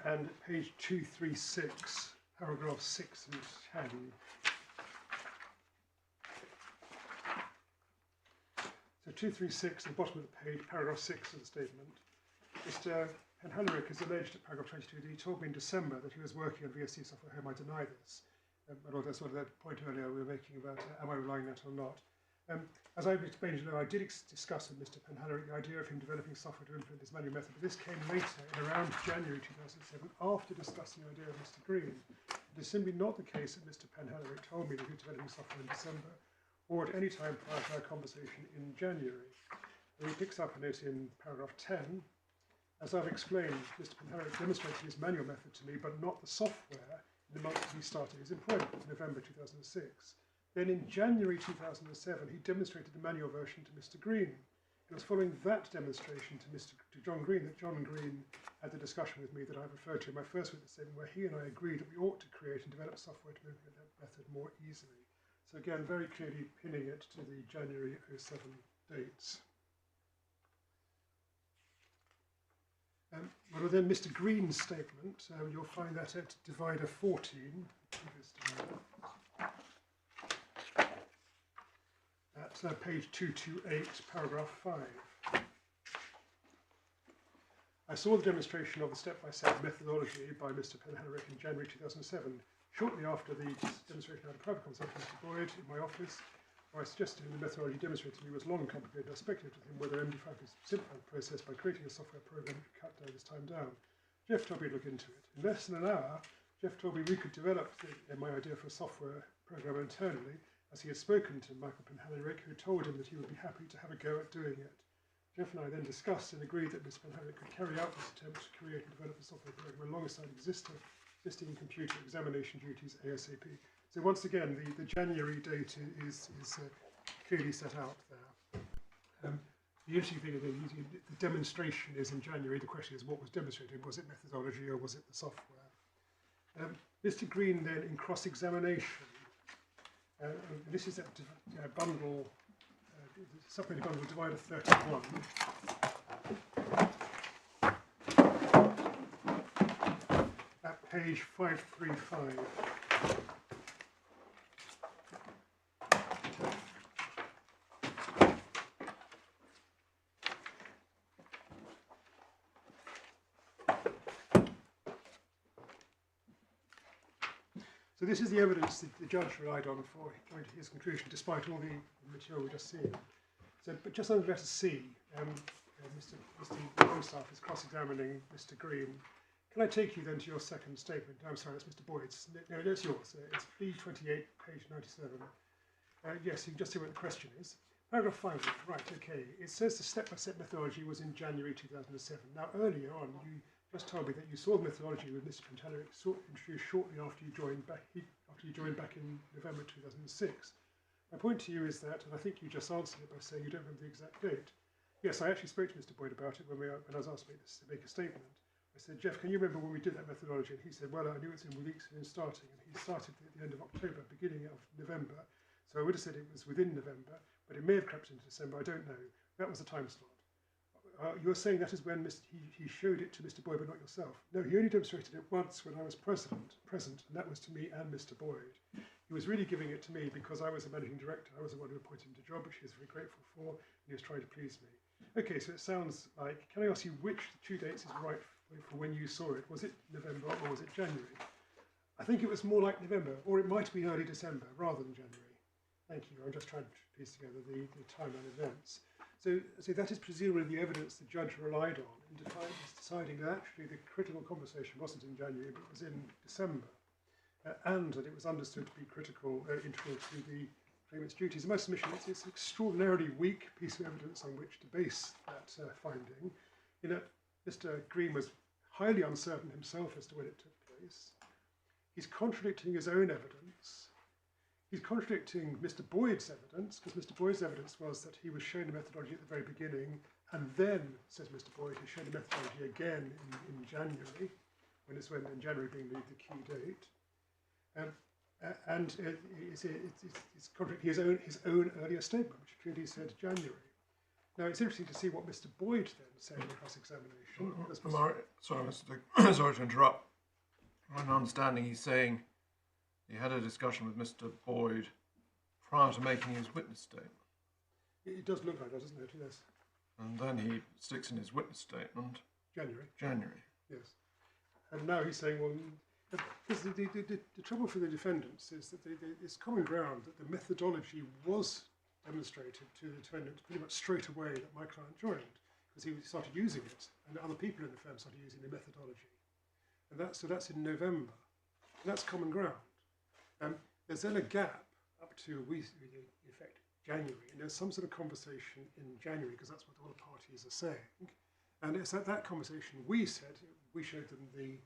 and page 236, paragraphs 6 and 10. So 236, at the bottom of the page, paragraph 6 of the statement. Mr. Penhallurick has alleged at paragraph 22 that he told me in December that he was working on VSC software. How am I deny this? That's sort of that point earlier we were making about am I relying on that or not. As I've explained, I did discuss with Mr. Penhallurick the idea of him developing software to implement his manual method, but this came later, in around January 2007, after discussing the idea of Mr. Green. It is simply not the case that Mr. Penhallurick told me that he was developing software in December, or at any time prior to our conversation in January. And he picks up on it in paragraph 10. As I've explained, Mr. Penhallurick demonstrated his manual method to me, but not the software, in the month that he started his employment, November 2006. Then in January 2007, he demonstrated the manual version to Mr. Green. It was following that demonstration to John Green that John Green had the discussion with me that I referred to in my first witness statement, where he and I agreed that we ought to create and develop software to implement that method more easily. So again, very clearly pinning it to the January 07 dates. Well, then Mr. Green's statement, you'll find that at Divider 14. At page 228, paragraph 5. I saw the demonstration of the step-by-step methodology by Mr. Penhallurick in January 2007. Shortly after the demonstration, I had a private conversation with Mr. Boyd in my office, where I suggested the methodology demonstrated to me was long and complicated. I speculated with him whether MD5 could simplify the process by creating a software program to cut down his time down. Jeff told me to look into it. In less than an hour, Jeff told me we could develop my idea for a software program internally, as he had spoken to Michael Penhallurick, who told him that he would be happy to have a go at doing it. Jeff and I then discussed and agreed that Mr. Penhallurick could carry out this attempt to create and develop a software program alongside existing computer examination duties ASAP. So once again, the January date is clearly set out there. The interesting thing is that the demonstration is in January. The question is what was demonstrated? Was it methodology or was it the software? Mr. Green then in cross-examination, this is at bundle, supplementary bundle Divider 31. At page 535. So this is the evidence that the judge relied on for coming to his conclusion, despite all the material we've just seen. So, but just under letter C, Mr. Longstaff is cross-examining Mr. Green Can I take you then to your second statement? I'm sorry, that's Mr. Boyd's. No, it's yours. It's B28, page 97. Yes, you can just see what the question is. Paragraph 5, right, okay. It says the step-by-step methodology was in January 2007. Now, earlier on, you just told me that you saw the methodology with Mr. Penhallurick introduced shortly after you joined back in November 2006. My point to you is that, and I think you just answered it by saying you don't remember the exact date. Yes, I actually spoke to Mr. Boyd about it when I was asked to make a statement. I said, Jeff, can you remember when we did that methodology? And he said, well, I knew it's in weeks in starting, and he started at the end of October, beginning of November. So I would have said it was within November, but it may have crept into December, I don't know. That was the time slot. You're saying that is when he showed it to Mr. Boyd, but not yourself. No, he only demonstrated it once when I was present, and that was to me and Mr. Boyd. He was really giving it to me because I was the managing director. I was the one who appointed him to the job, which he was very grateful for, and he was trying to please me. Okay, so it sounds like, can I ask you which two dates is right for when you saw it? Was it November or was it January? I think it was more like November, or it might have been early December rather than January. Thank you. I'm just trying to piece together the timeline events. So that is presumably the evidence the judge relied on in deciding that actually the critical conversation wasn't in January, but it was in December, and that it was understood to be critical, integral to the claimant's duties. In my submission, it's an extraordinarily weak piece of evidence on which to base that finding, in that Mr. Green was highly uncertain himself as to when it took place. He's contradicting his own evidence. He's contradicting Mr. Boyd's evidence, because Mr. Boyd's evidence was that he was shown the methodology at the very beginning, and then, says Mr. Boyd, he showed the methodology again in January, when January being the key date. And it's contradicting his own earlier statement, which clearly said January. Now, it's interesting to see what Mr. Boyd then said in the cross-examination. Sorry to interrupt. My understanding, he's saying he had a discussion with Mr. Boyd prior to making his witness statement. It does look like that, doesn't it? Yes. And then he sticks in his witness statement. January. Yes. And now he's saying, well, the trouble for the defendants is that it's common ground that the methodology was demonstrated to the defendant pretty much straight away that my client joined, because he started using it, and other people in the firm started using the methodology. And that's in November. And that's common ground. There's then a gap up to, in effect, January, and there's some sort of conversation in January, because that's what all the parties are saying. And it's at that conversation we showed them the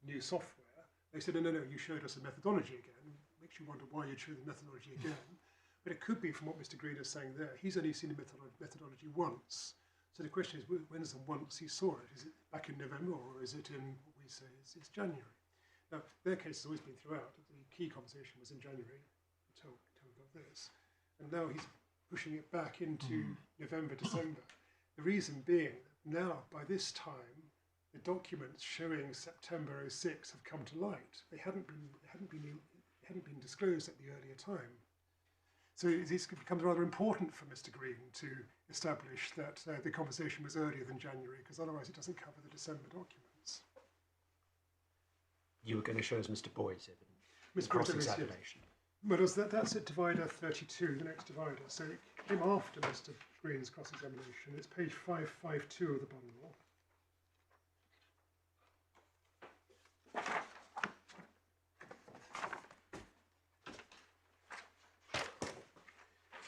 new software. They said, no, you showed us the methodology again. It makes you wonder why you showed the methodology again. But it could be from what Mr. Green is saying there. He's only seen the methodology once. So the question is, when's the once he saw it? Is it back in November, or is it in what we say is January? Now, their case has always been throughout. The key conversation was in January until we got this. And now he's pushing it back into November, December. The reason being that now, by this time, the documents showing September 06 have come to light. They hadn't been disclosed at the earlier time. So this becomes rather important for Mr. Green to establish that the conversation was earlier than January, because otherwise it doesn't cover the December documents. You were going to show us Mr. Boyd's evidence. Mr. Cross-examination. But that's at divider 32, the next divider. So it came after Mr. Green's cross-examination. It's page 552 of the bundle.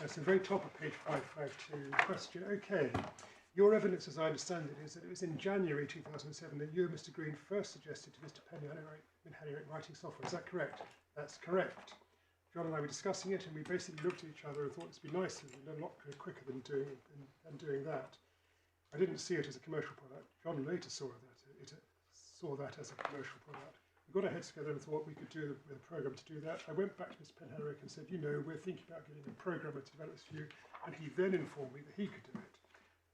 That's the very top of page 552. Question, okay. Your evidence, as I understand it, is that it was in January 2007 that you and Mr. Green first suggested to Mr. Penhallurick writing software. Is that correct? That's correct. John and I were discussing it, and we basically looked at each other and thought it'd be nicer and a lot quicker than doing that. I didn't see it as a commercial product. John later saw that as a commercial product. We got our heads together and thought we could do a program to do that. I went back to Mr. Penhallurick and said, we're thinking about getting a programmer to develop this for you, and he then informed me that he could do it.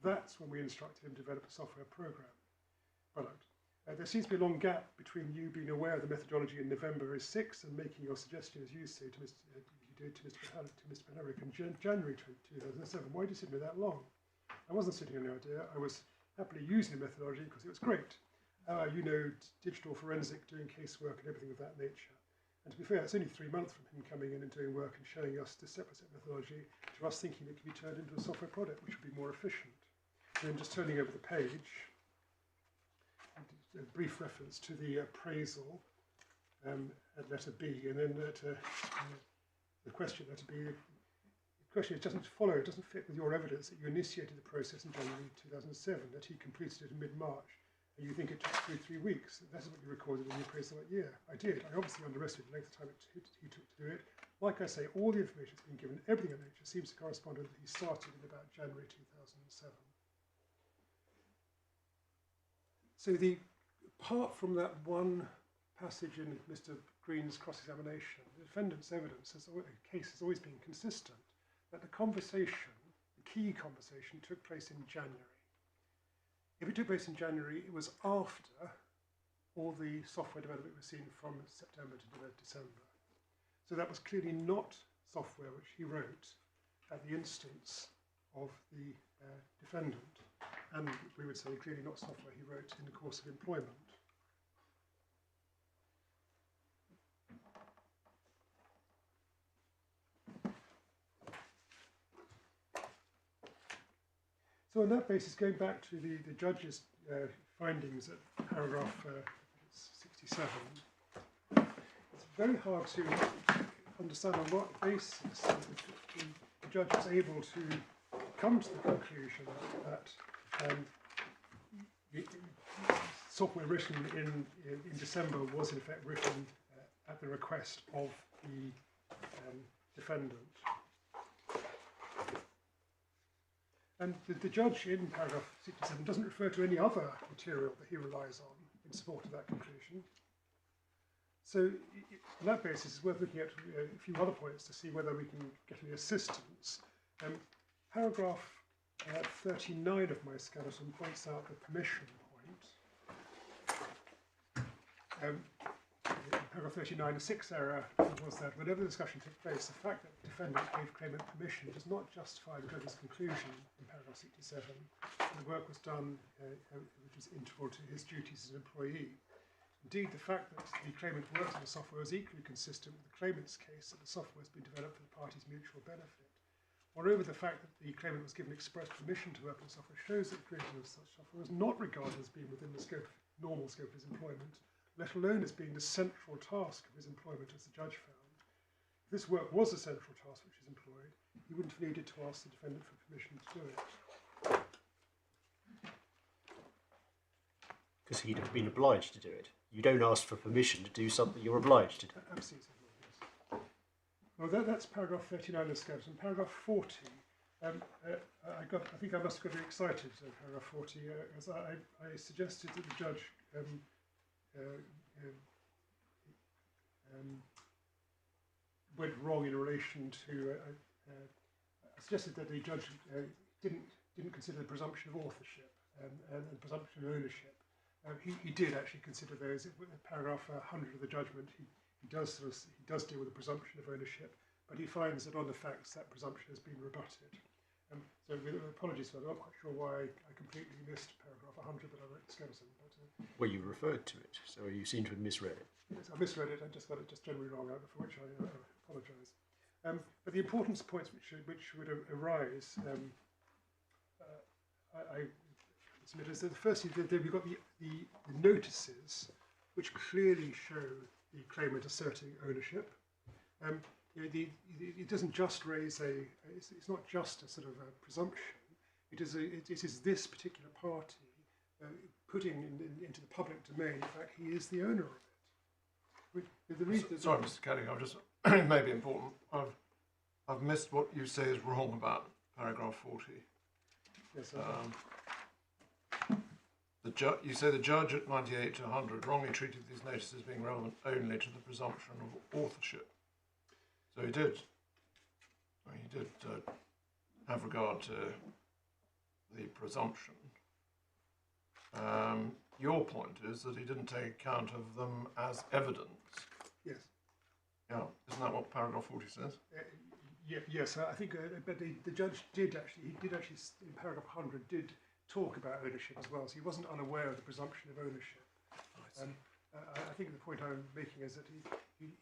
That's when we instructed him to develop a software product. There seems to be a long gap between you being aware of the methodology in November 06 and making your suggestion, as you say, to Mr. Penhallurick in January 2007. Why did you sit me that long? I wasn't sitting on the idea. I was happily using the methodology because it was great. Digital forensic, doing casework and everything of that nature. And to be fair, it's only 3 months from him coming in and doing work and showing us the step-by-step methodology to us thinking it could be turned into a software product which would be more efficient. And then just turning over the page, a brief reference to the appraisal at letter B, and then the question letter B. The question doesn't follow, it doesn't fit with your evidence that you initiated the process in January 2007, that he completed it in mid-March, and you think it took 3 weeks. That is what you recorded in the appraisal that year. I did. I obviously underestimated the length of time he took to do it. Like I say, all the information that's been given, everything in nature seems to correspond with that he started in about January 2007. So apart from that one passage in Mr. Green's cross-examination, the defendant's case has always been consistent, that the key conversation took place in January. If it took place in January, it was after all the software development was seen from September to December. So that was clearly not software which he wrote at the instance of the defendant, and we would say clearly not software he wrote in the course of employment. So on that basis, going back to the judge's findings at paragraph 67, it's very hard to understand on what basis the judge is able to come to the conclusion that software written in December was in effect written at the request of the defendant. And the judge in paragraph 67 doesn't refer to any other material that he relies on in support of that conclusion. So on that basis, it's worth looking at a few other points to see whether we can get any assistance. Paragraph 39 of my skeleton points out the permission point. Paragraph 39, the sixth error was that whenever the discussion took place, the fact that the defendant gave claimant permission does not justify the judge's conclusion in paragraph 67. The work was done which was integral to his duties as an employee. Indeed, the fact that the claimant worked on the software is equally consistent with the claimant's case that the software has been developed for the parties' mutual benefit. Moreover, the fact that the claimant was given express permission to work on the software shows that the creation of such software was not regarded as being within the normal scope of his employment, let alone as being the central task of his employment, as the judge found. If this work was a central task which is employed, he wouldn't have needed to ask the defendant for permission to do it. Because he'd have been obliged to do it. You don't ask for permission to do something you're obliged to do. Absolutely, yes. Well, that's paragraph 39 of the skeleton. Paragraph 40, I think I must have got very excited at paragraph 40, as I suggested that the judge went wrong in relation to. I suggested that the judge didn't consider the presumption of authorship and the presumption of ownership. He did actually consider those. In paragraph 100 of the judgment, he does deal with the presumption of ownership, but he finds that on the facts that presumption has been rebutted. So with apologies for that, I'm not quite sure why I completely missed paragraph 100 that I wrote in skeleton. But, well, you referred to it, so you seem to have misread it. Yes, I misread it. I just got it just generally wrong, for which I apologise. But the importance points which would arise, I submit is that firstly we've got the notices which clearly show the claimant asserting ownership. It doesn't just raise it's not just a sort of a presumption. It is this particular party putting into the public domain, in fact, he is the owner of it. Sorry, Mr. Kelly, it may be important. I've missed what you say is wrong about paragraph 40. Yes, you say the judge at 98 to 100 wrongly treated these notices being relevant only to the presumption of authorship. So he did have regard to the presumption. Your point is that he didn't take account of them as evidence. Yes. Yeah, isn't that what paragraph 40 says? Yes, I think, but the judge did actually in paragraph 100 did talk about ownership as well, so he wasn't unaware of the presumption of ownership. I think the point I'm making is that he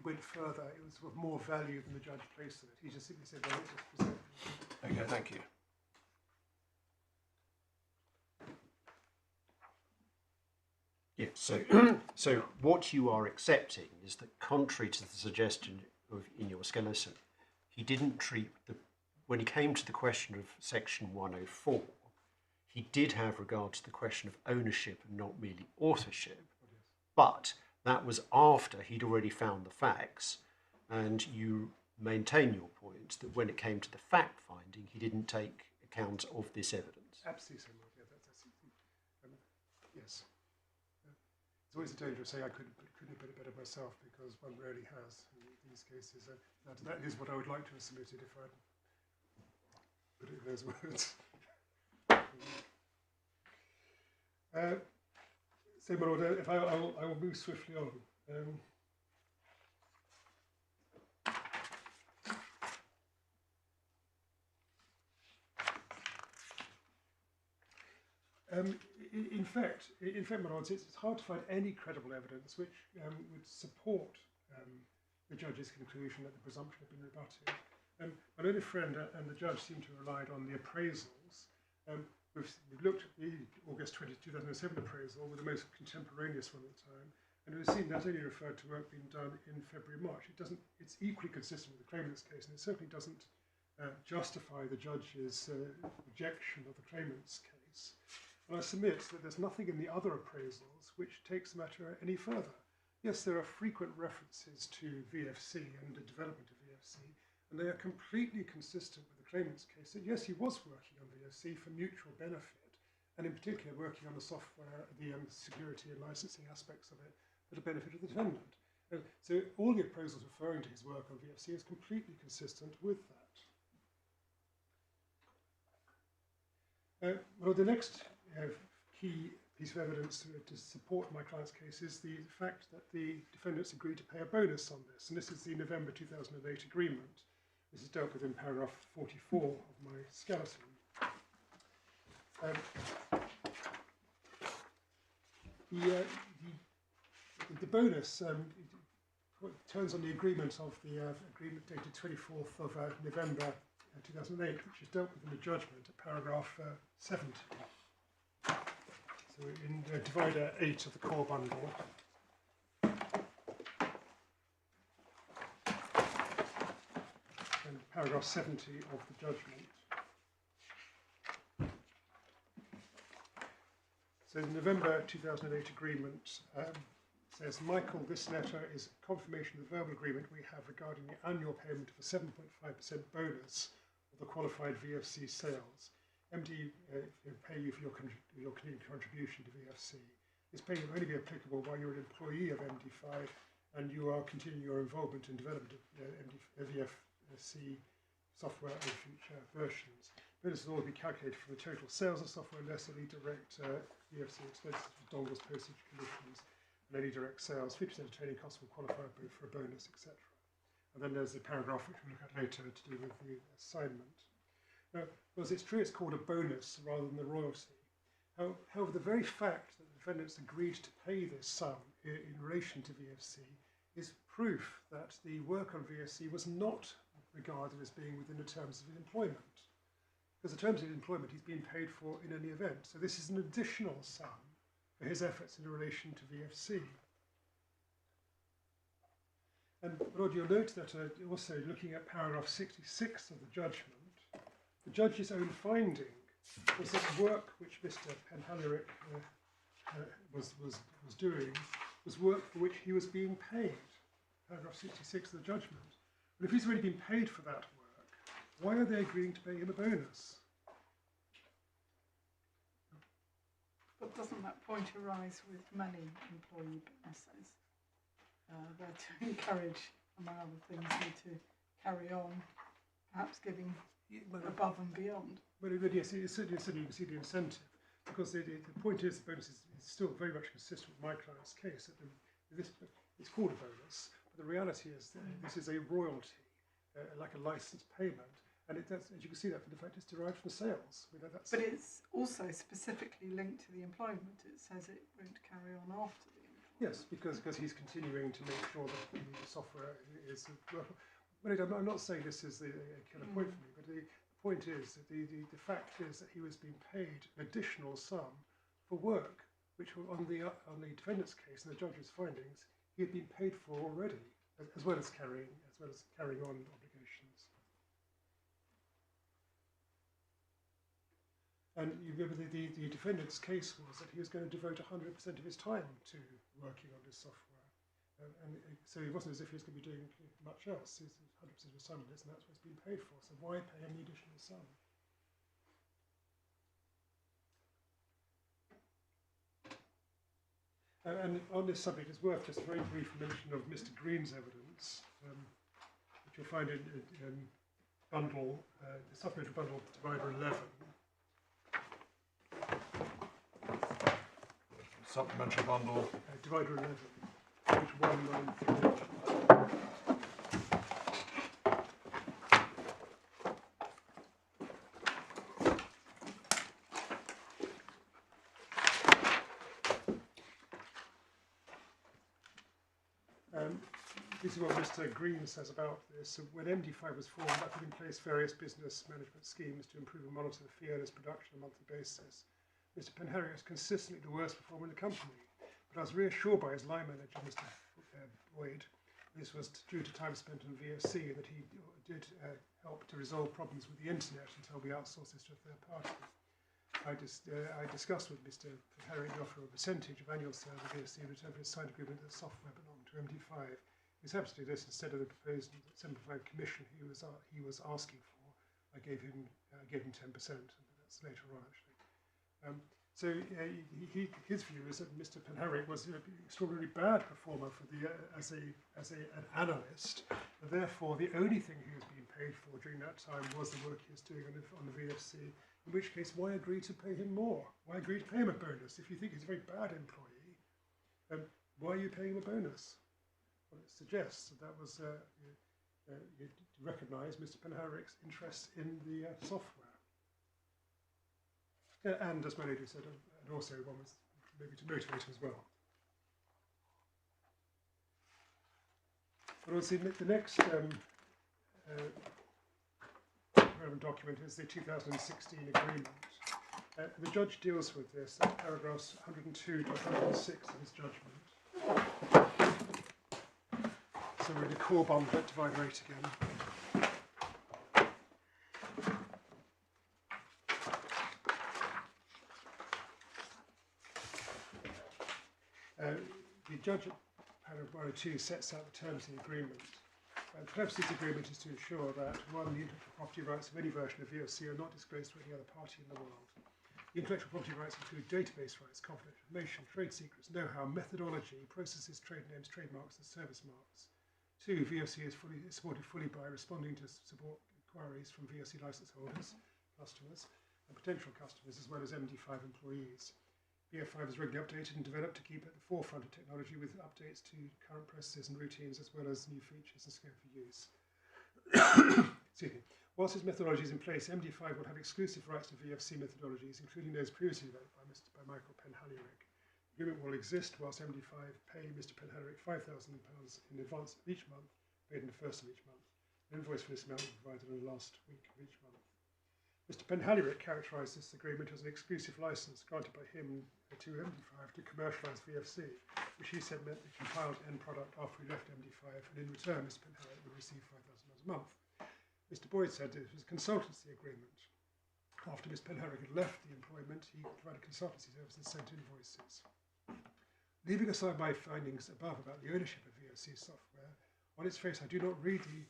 went further. It was of more value than the judge placed on it. He just simply said, well, let's just present it. Okay, thank you. Yeah, so, so what you are accepting is that contrary to the suggestion in your skeleton, he didn't treat when he came to the question of section 104, he did have regard to the question of ownership and not merely authorship, but that was after he'd already found the facts, and you maintain your point that when it came to the fact finding, he didn't take account of this evidence. Absolutely, yeah, that's yes. It's always a danger of saying I could have put it better myself, because one rarely has in these cases. That is what I would like to have submitted if I'd put it in those words. So, my Lord, if I will move swiftly on. In fact, my Lords, it's hard to find any credible evidence which would support the judge's conclusion that the presumption had been rebutted. My learned friend and the judge seem to have relied on the appraisals. We've looked at the August 2007 appraisal, with the most contemporaneous one at the time, and we've seen that only referred to work being done in February, March. It's equally consistent with the claimant's case, and it certainly doesn't justify the judge's rejection of the claimant's case. And I submit that there's nothing in the other appraisals which takes the matter any further. Yes, there are frequent references to VFC and the development of VFC, and they are completely consistent with the claimant's case. That yes, he was working on VFC for mutual benefit, and in particular working on the software, the security and licensing aspects of it for the benefit of the defendant. So all the appraisals referring to his work on VFC is completely consistent with that. Well, the next key piece of evidence to support my client's case is the fact that the defendants agreed to pay a bonus on this, and this is the November 2008 agreement. This is dealt with in paragraph 44 of my skeleton. The bonus turns on the agreement of the agreement dated 24th of November 2008, which is dealt with in the judgment at paragraph 70. So in divider 8 of the core bundle. And paragraph 70 of the judgment. So the November 2008 agreement says, Michael, this letter is confirmation of the verbal agreement we have regarding the annual payment of a 7.5% bonus of the qualified VFC sales. MD pay you for your continued contribution to VFC. This payment will only be applicable while you're an employee of MD5 and you are continuing your involvement in development of VFC software and future versions. Bonuses will all be calculated from the total sales of software less any direct VFC expenses for dongles, postage, commissions, and any direct sales. 50% of training costs will qualify both for a bonus, etc. And then there's the paragraph which we'll look at later to do with the assignment. Now, whereas it's true it's called a bonus rather than the royalty. However, the very fact that the defendants agreed to pay this sum in relation to VFC is proof that the work on VFC was not regarded as being within the terms of his employment. Because the terms of his employment he's been paid for in any event. So this is an additional sum for his efforts in relation to VFC. And Lord, you'll note that also looking at paragraph 66 of the judgment, the judge's own finding was that work which Mr. Penhallurick was doing was work for which he was being paid. Paragraph 66 of the judgment. But if he's already been paid for that work, why are they agreeing to pay him a bonus? But doesn't that point arise with many employee bonuses? They're to encourage, among other things, you to carry on, perhaps giving above and beyond. Well, yes, certainly you can see the incentive, because the point is the bonus is still very much consistent with my client's case. It's called a bonus, but the reality is that this is a royalty, like a license payment, and as you can see that from the fact it's derived from sales. But it's also specifically linked to the employment. It says it won't carry on after the employment. Yes, because he's continuing to make sure that the software is workable. But I'm not saying this is the killer point for me, but the point is that the fact is that he was being paid an additional sum for work which were on the defendant's case and the judge's findings, he had been paid for already, as well as carrying on obligations. And you remember the defendant's case was that he was going to devote 100% of his time to working on this software. And so it wasn't as if he was going to be doing much else. He was 100% of his time on this, and that's what he's been paid for. So why pay him the additional sum? And on this subject, it's worth just a very brief mention of Mr. Green's evidence, which you'll find in bundle, the supplementary bundle divider 11. Supplementary bundle. Divider 11, page 193. This is what Mr. Green says about this. So when MD5 was formed, I put in place various business management schemes to improve and monitor the fee earners' production on a monthly basis. Mr. Penhallurick was consistently the worst performer in the company, but I was reassured by his line manager, Mr. Boyd. This was due to time spent on VOC, and that he did help to resolve problems with the internet until we outsourced this to a third party. I discussed with Mr. Penhallurick the offer of a percentage of annual sales of VOC in return for his signed agreement that the software belonged to MD5. He was happy to do this instead of the proposed 75 commission he was asking for. I gave him 10%, and that's later on actually. His view is that Mr. Penhallurick was an extraordinarily bad performer for as an analyst, and therefore the only thing he was being paid for during that time was the work he was doing on the VFC. In which case, why agree to pay him more? Why agree to pay him a bonus? If you think he's a very bad employee, why are you paying him a bonus? Well, it suggests that was you recognise Mr. Penhallurick's interest in the software. And as Melody said, and also one was maybe to motivate him as well. But also the next relevant document is the 2016 agreement. The judge deals with this at paragraphs 102 to 106 of his judgment. So we're in the core bundle at divider 8 again. The judge at paragraph 102 sets out the terms of the agreement. The purpose of this agreement is to ensure that, one, the intellectual property rights of any version of VOC are not disclosed to any other party in the world. The intellectual property rights include database rights, confidential information, trade secrets, know-how, methodology, processes, trade names, trademarks, and service marks. Two, VOC is supported fully by responding to support inquiries from VOC license holders, customers, and potential customers, as well as MD5 employees. VF5 is regularly updated and developed to keep at the forefront of technology with updates to current processes and routines, as well as new features and scope for use. Excuse me. Whilst this methodology is in place, MD5 will have exclusive rights to VFC methodologies, including those previously developed by Michael Penhallurick. The agreement will exist whilst MD5 pay Mr. Penhallurick £5,000 in advance of each month, paid on the first of each month. An invoice for this amount will be provided on the last week of each month. Mr. Penhallurick characterised this agreement as an exclusive licence granted by him to MD5 to commercialise VFC, which he said meant the compiled end product after he left MD5, and in return Mr. Penhallurick would receive £5,000 a month. Mr. Boyd said it was a consultancy agreement. After Mr. Penhallurick had left the employment, he provided consultancy services and sent invoices. Leaving aside my findings above about the ownership of VFC software, on its face I do not read the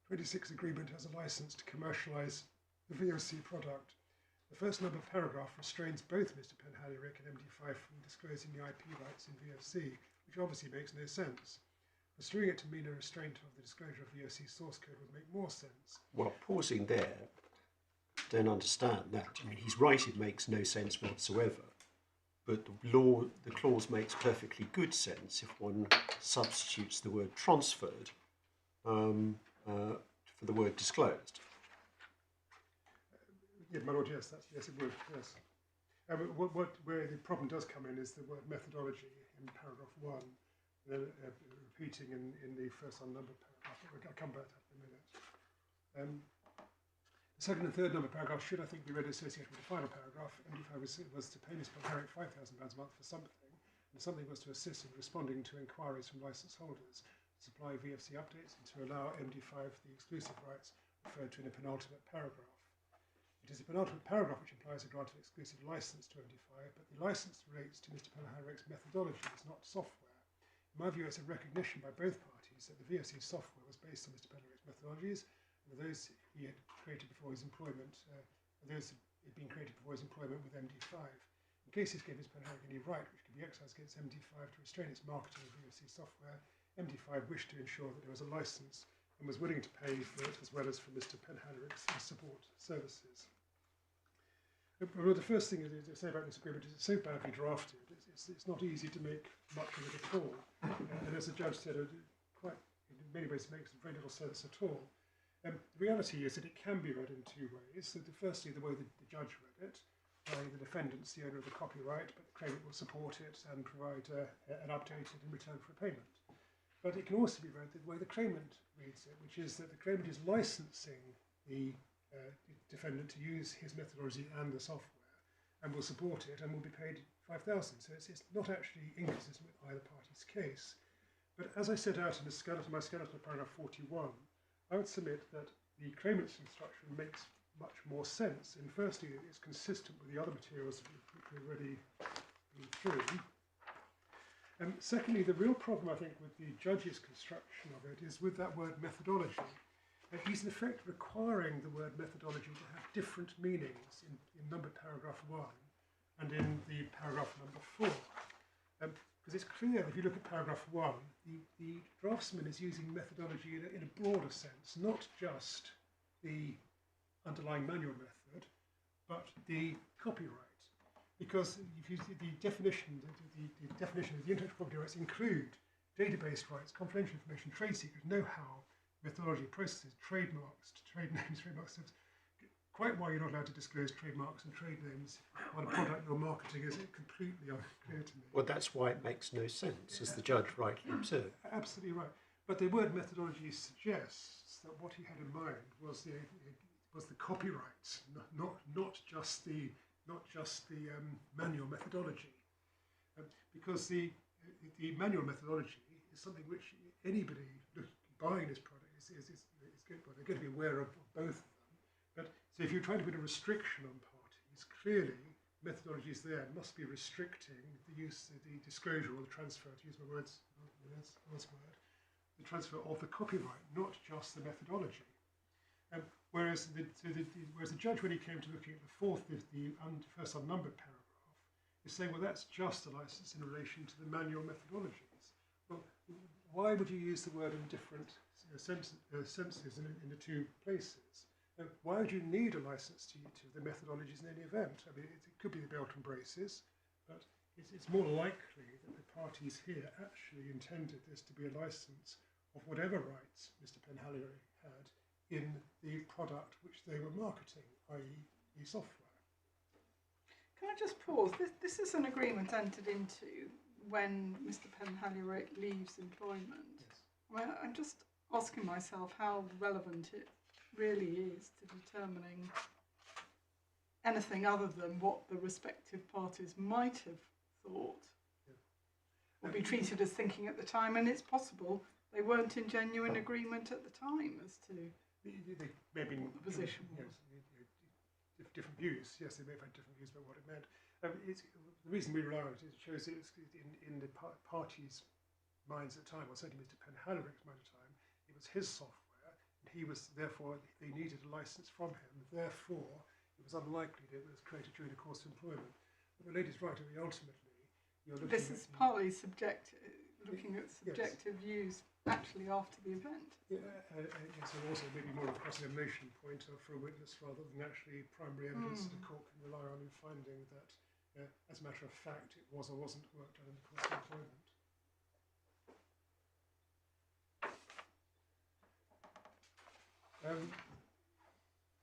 26 agreement as a licence to commercialise the VOC product. The first number paragraph restrains both Mr. Penhallurick and MD5 from disclosing the IP rights in VOC, which obviously makes no sense. Construing it to mean a restraint of the disclosure of VOC source code would make more sense. Well, pausing there, don't understand that. I mean, he's right, it makes no sense whatsoever. But the clause makes perfectly good sense if one substitutes the word transferred for the word disclosed. Yeah, my lord, yes, yes, it would, yes. Where the problem does come in is the word methodology in paragraph 1, then repeating in the first unnumbered paragraph. I'll come back to that in a minute. The second and third number paragraph should, I think, be read associated with the final paragraph. MD5 was to pay Mr. Penhallurick £5,000 a month for something, and something was to assist in responding to inquiries from licence holders, supply VFC updates, and to allow MD5 the exclusive rights referred to in the penultimate paragraph. It is the penultimate paragraph which implies a grant of exclusive licence to MD5, but the licence relates to Mr. Penhallurick's methodologies, not software. In my view, it's a recognition by both parties that the VFC software was based on Mr. Penhallurick's methodologies, and those he had created before his employment, those had been created before his employment with MD5. In case this gave Mr. Penhallurick any right which could be exercised against MD5 to restrain its marketing of VFC software, MD5 wished to ensure that there was a licence and was willing to pay for it as well as for Mr. Penhallurick's support services. Well, the first thing to say about this agreement is it's so badly drafted, it's not easy to make much of it at all. And as the judge said, quite in many ways it makes very little sense at all. The reality is that it can be read in two ways. So firstly, the way the judge read it, the defendant's the owner of the copyright, but the claimant will support it and provide an update in return for a payment. But it can also be read the way the claimant reads it, which is that the claimant is licensing the defendant to use his methodology and the software, and will support it and will be paid £5,000. So it's not actually inconsistent with either party's case. But as I set out in my skeleton of paragraph 41, I would submit that the claimant's instruction makes much more sense. And firstly, it's consistent with the other materials that we've already been through. And secondly, the real problem, I think, with the judge's construction of it is with that word methodology. He's in effect requiring the word methodology to have different meanings in numbered paragraph 1 and in the paragraph number 4. Because it's clear, if you look at paragraph 1, the draftsman is using methodology in a broader sense, not just the underlying manual method, but the copyright. Because if you see the definition of the intellectual property rights include database rights, confidential information, trade secrets, know-how, methodology, processes, trademarks, trade names, trademarks. Quite why you're not allowed to disclose trademarks and trade names on a product you're marketing is completely unclear to me. Well, that's why it makes no sense, as the judge rightly observed. Absolutely right. But the word methodology suggests that what he had in mind was the copyright, not just the manual methodology, because the manual methodology is something which anybody buying this product is good. Well, they're going to be aware of both of them. But so if you're trying to put a restriction on parties, clearly methodologies there must be restricting the use, the disclosure or the transfer, to use my words, the transfer of the copyright, not just the methodology. Whereas the judge, when he came to looking at the first unnumbered paragraph, is saying, well, that's just a license in relation to the manual methodologies. Well, why would you use the word in different senses in the two places? Why would you need a license to the methodologies in any event? I mean, it could be the belt and braces, but it's more likely that the parties here actually intended this to be a license of whatever rights Mr. Penhallurick had in the product which they were marketing, i.e. the software. Can I just pause? This is an agreement entered into when Mr. Penhallurick leaves employment. Yes. Well, I'm just asking myself how relevant it really is to determining anything other than what the respective parties might have thought or be treated as thinking at the time, and it's possible they weren't in genuine agreement at the time as to They may have been what the position was. Yes, different views. Yes, they may have had different views about what it meant. The reason we rely on it is it shows it's in the parties' minds at the time, or certainly Mr. Penhallurick's mind at the time, it was his software, and he was, therefore, they needed a license from him. Therefore, it was unlikely that it was created during the course of employment. But the lady's right, I mean, ultimately, you're looking This is partly subjective, looking at subjective views actually after the event. Yeah, yes, and also maybe more of a cross-examination point for a witness rather than actually primary evidence that the court can rely on in finding that, as a matter of fact, it was or wasn't work done in the course of employment.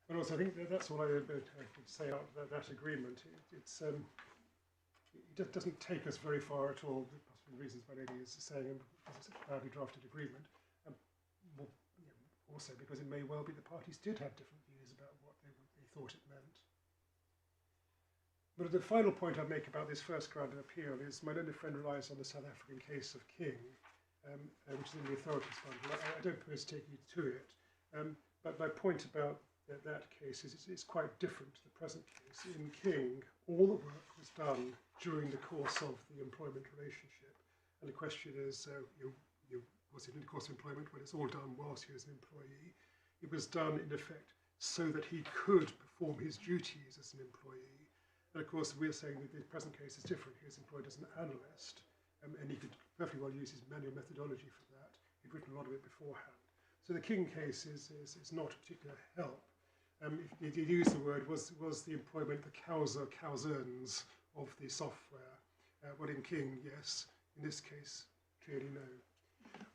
But also, I think that's all I would say about that agreement. It doesn't take us very far at all, possibly the reasons my lady is saying, because it's a badly drafted agreement. Also because it may well be the parties did have different views about what they thought it meant. But the final point I make about this first ground of appeal is my learned friend relies on the South African case of King, which is in the authorities bundle. I don't propose to take you to it, but my point about that case is it's quite different to the present case. In King, all the work was done during the course of the employment relationship, and the question is, was it in the course of employment? Well, it's all done whilst he was an employee. It was done, in effect, so that he could perform his duties as an employee. And of course, we're saying that the present case is different. He was employed as an analyst, and he could perfectly well use his manual methodology for that. He'd written a lot of it beforehand. So the King case is not a particular help. If you use the word, was the employment the cowsers of the software? Well, in King, yes. In this case, clearly no.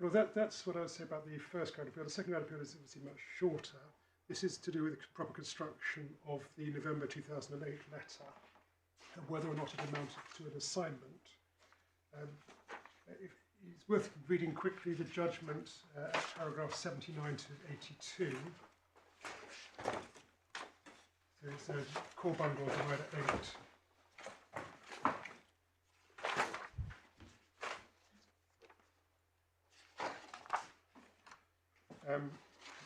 Well, that's what I would say about the first ground appeal. The second ground appeal is obviously much shorter. This is to do with the proper construction of the November 2008 letter, and whether or not it amounted to an assignment. It's worth reading quickly the judgment at paragraph 79 to 82. So it's a core bundle divided 8.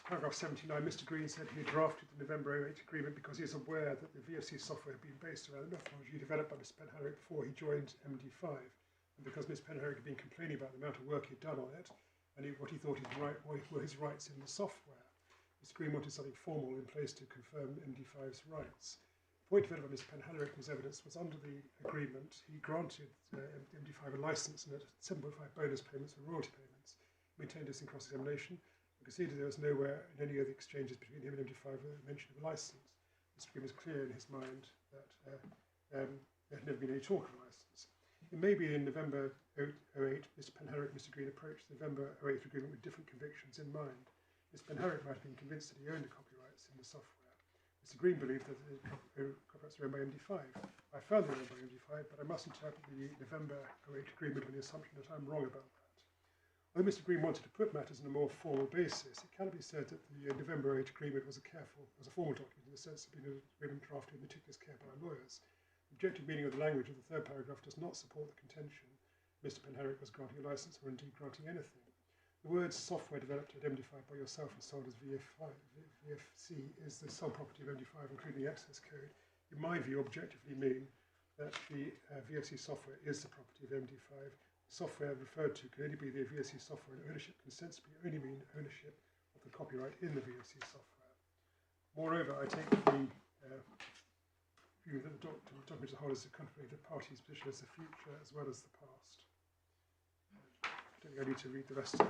Paragraph 79, Mr. Green said he drafted the November 08 agreement because he is aware that the VFC software had been based around the methodology developed by Mr. Penhallurick before he joined MD5, and because Mr. Penhallurick had been complaining about the amount of work he'd done on it, and what he thought were his rights in the software. Mr. Green wanted something formal in place to confirm MD5's rights. The point developed by Mr. Penhallurick in his evidence was under the agreement, he granted MD5 a license and 7.5 bonus payments and royalty payments. He maintained this in cross-examination. Conceded there was nowhere in any of the exchanges between him and MD5 a mention of a license. Mr. Green was clear in his mind that there had never been any talk of a license. It may be in November 08, Mr. Penhallurick and Mr. Green approached the November 08 agreement with different convictions in mind. Mr. Penhallurick might have been convinced that he owned the copyrights in the software. Mr. Green believed that the copyrights were owned by MD5. I found they were owned by MD5, but I must interpret the November 08 agreement on the assumption that I'm wrong about that. Although Mr. Green wanted to put matters on a more formal basis, it cannot be said that the November 8 agreement was a formal document in the sense of being an agreement drafted with meticulous care by lawyers. The objective meaning of the language of the third paragraph does not support the contention Mr. Penhallurick was granting a license or indeed granting anything. The words software developed at MD5 by yourself and sold as VFC is the sole property of MD5, including the access code. In my view, objectively mean that the VFC software is the property of MD5. Software referred to can only be the VSC software, and ownership can sensibly only mean ownership of the copyright in the VSC software. Moreover, I take the view that the document as a whole is a contrary the party's position as the future as well as the past. I don't think I need to read the rest of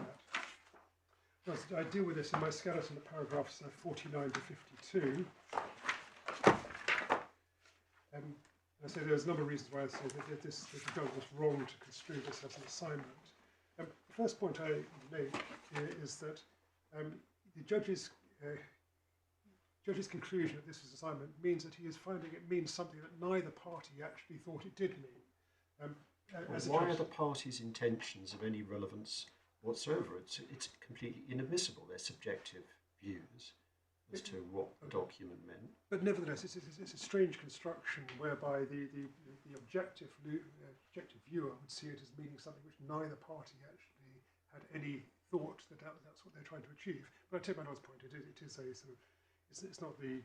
that. I deal with this in my skeleton at paragraphs 49 to 52. I say there's a number of reasons why I say that the judge was wrong to construe this as an assignment. The first point I make is that the judge's conclusion that this is assignment means that he is finding it means something that neither party actually thought it did mean. Why are the parties' intentions of any relevance whatsoever? It's completely inadmissible, their subjective views as to what the document meant. But nevertheless, it's a strange construction whereby the objective viewer would see it as meaning something which neither party actually had any thought that's what they're trying to achieve. But I take my last point. It is a sort of it's not the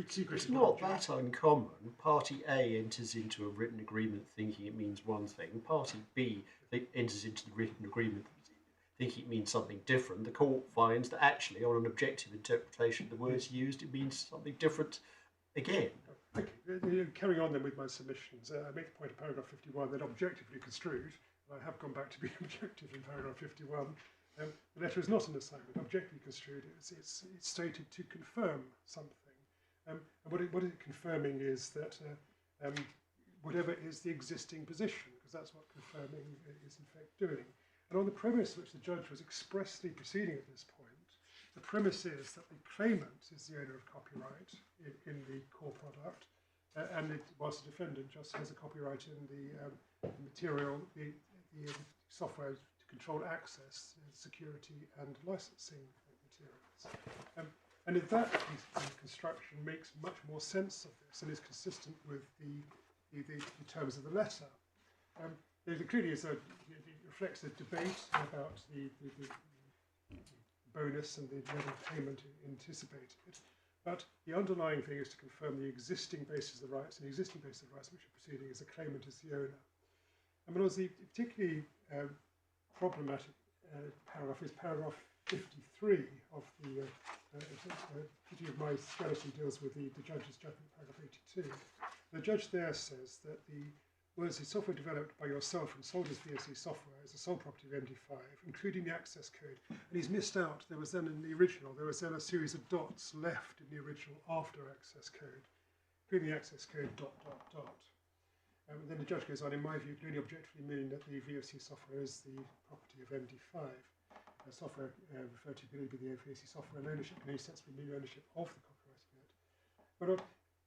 secret. It's not that uncommon. Party A enters into a written agreement thinking it means one thing. Party B enters into the written agreement thinking it means something different. The court finds that actually, on an objective interpretation of the words used, it means something different again. Okay. Carrying on then with my submissions, I make the point in paragraph 51 that objectively construed, and I have gone back to being objective in paragraph 51, the letter is not an assignment. Objectively construed, it's stated to confirm something. And what it confirming is that whatever is the existing position, because that's what confirming is in fact doing. And on the premise which the judge was expressly proceeding at this point, the premise is that the claimant is the owner of copyright in the core product, and whilst the defendant just has a copyright in the material, the software to control access, security, and licensing materials. And if that construction makes much more sense of this and is consistent with the terms of the letter. There clearly is it reflects a debate about the bonus and the level of payment anticipated. But the underlying thing is to confirm the existing basis of the rights, and the existing basis of the rights which are proceeding is the claimant as the owner. And one of the particularly problematic paragraph is paragraph 53 of the Pity of My Skeleton deals with the judge's judgment, paragraph 82. The judge there says that the words "the software developed by yourself and sold as VSE software is the sole property of MD5, including the access code." And he's missed out. There was then in the original, there was then a series of dots left in the original after access code, including the access code ... And then the judge goes on, in my view, clearly objectively meaning that the VOC software is the property of MD5. Software referred to could be the VOC software, and ownership can only sensibly mean ownership of the copyrighting it. But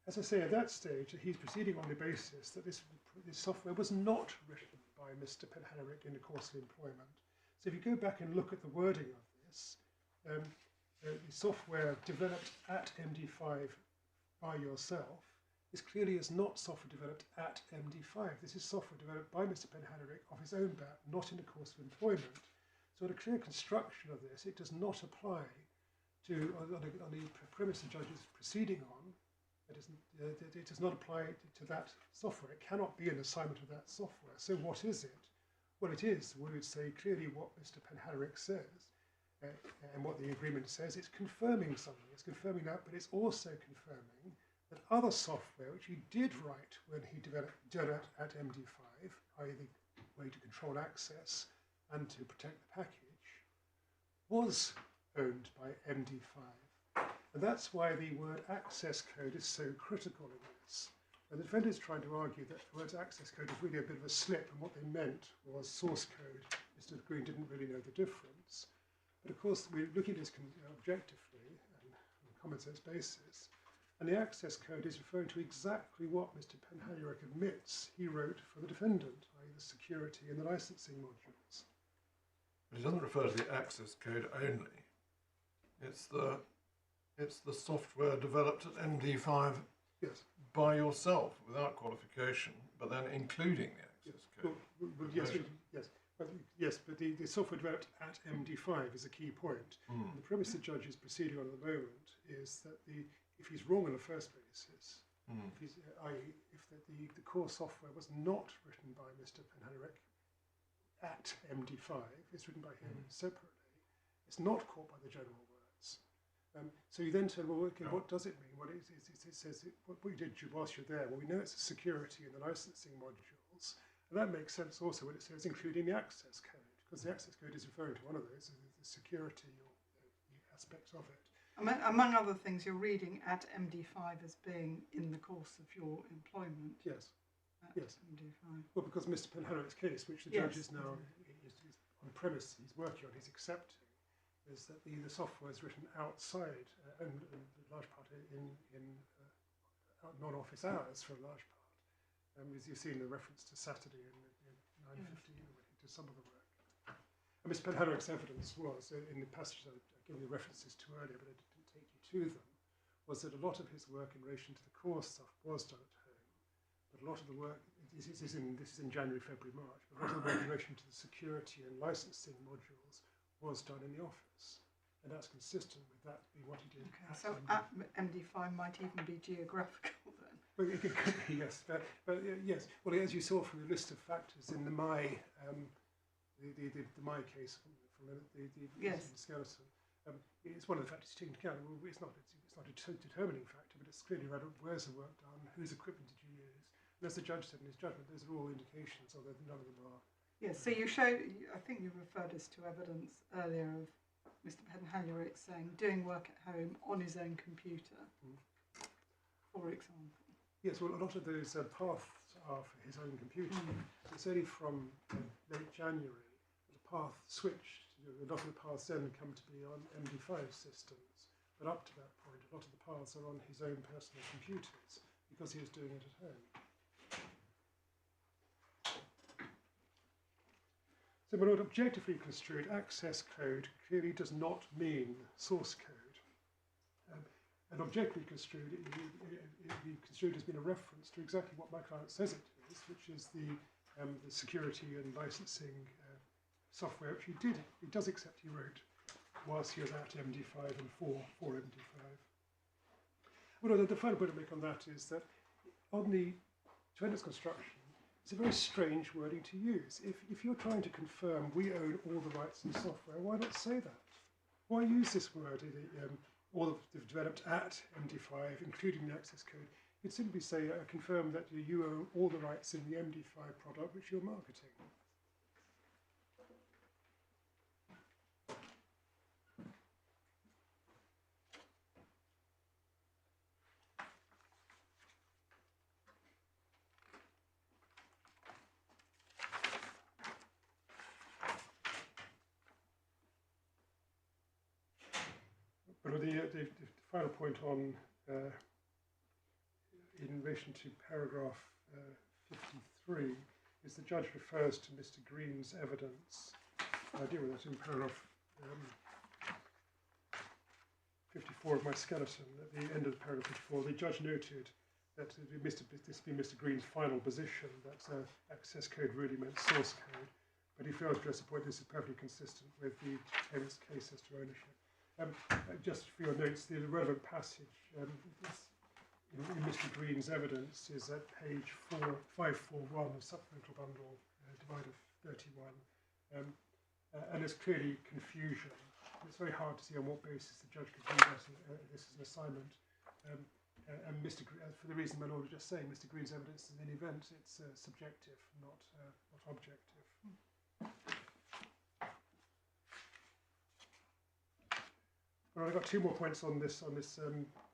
as I say, at that stage, he's proceeding on the basis that this software was not written by Mr. Penhallurick in the course of employment. So if you go back and look at the wording of this, the software developed at MD5 by yourself, this clearly is not software developed at MD5. This is software developed by Mr. Penhallurick of his own bat, not in the course of employment. So in a clear construction of this, it does not apply to, on the premise the judge is proceeding on, it does not apply to that software. It cannot be an assignment of that software. So what is it? Well, it is, we would say, clearly what Mr. Penhallurick says, and what the agreement says. It's confirming something. It's confirming that, but it's also confirming that other software, which he did write when he developed at MD5, i.e. the way to control access and to protect the package, was owned by MD5. And that's why the word access code is so critical in this. And the defendant is trying to argue that the word access code is really a bit of a slip, and what they meant was source code. Mr. Green didn't really know the difference. But of course, we're looking at this objectively and on a common sense basis. And the access code is referring to exactly what Mr. Penhallurick admits he wrote for the defendant, i.e. the security and the licensing modules. But it doesn't refer to the access code only. It's the software developed at MD5 by yourself without qualification, but then including the access code. Yes, but the software developed at MD5 is a key point. And the premise the judge is proceeding on at the moment is that if he's wrong on the first basis, i.e. if the core software was not written by Mr. Penhallurick at MD5, it's written by him separately, it's not caught by the general words. So you then say, well, okay, what does it mean? Well, it says, what you did whilst you're there, well, we know it's the security and the licensing modules, and that makes sense also when it says including the access code, because the access code is referring to one of those, the security or the aspects of it. Among other things, you're reading at MD5 as being in the course of your employment. Yes. Yes. MD5. Well, because Mr. Penhallurick's case, which the judge is now is on the premise he's working on, he's accepting, is that the software is written outside, and in large part in non-office hours for a large part. As you've seen the reference to Saturday in 9:15 when he did some of the work. And Mr. Penhallurick's evidence was, in the passage I've given you references to earlier, but I didn't take you to them, was that a lot of his work in relation to the core stuff was done at home. But a lot of the work, this is in January, February, March, but a lot of the work in relation to the security and licensing modules was done in the office. And that's consistent with that being what he did. Okay, so at MD5 might even be geographical then. Well, it could be, yes. But yes. Well, as you saw from the list of factors in the my case from the skeleton, it's one of the factors to take into account. Well, it's not a determining factor, but it's clearly about where's the work done, whose equipment did you use. And as the judge said in his judgment, those are all indications, although none of them are. Yes, so you showed, I think you referred us to evidence earlier of Mr. Penhallurick saying doing work at home on his own computer, for example. Yes, well, a lot of those paths are for his own computer. It's only from late January that the path switched. A lot of the paths then come to be on MD5 systems. But up to that point, a lot of the paths are on his own personal computers because he was doing it at home. So, when objectively construed, access code clearly does not mean source code. and objectively construed, it be construed as being a reference to exactly what my client says it is, which is the security and licensing software, which he does accept he wrote whilst he was at MD5 and for MD5. Well, the final point I make on that is that on the defendant's construction, it's a very strange wording to use. If you're trying to confirm we own all the rights in software, why not say that? Why use this word, all of developed at MD5, including the access code? You'd simply say, confirm that you own all the rights in the MD5 product which you're marketing. But the final point on, in relation to paragraph 53, is the judge refers to Mr. Green's evidence. I deal with that in paragraph 54 of my skeleton. At the end of paragraph 54, the judge noted that this being Mr. Green's final position, that access code really meant source code, but he failed to address the point this is perfectly consistent with the claimant's case as to ownership. Just for your notes, the relevant passage in Mr. Green's evidence is at page 541 of Supplemental Bundle, divide of 31, and there's clearly confusion. It's very hard to see on what basis the judge could view this as an assignment. And for the reason my Lord was just saying, Mr. Green's evidence in any event, it's subjective, not objective. Well, I've got two more points on this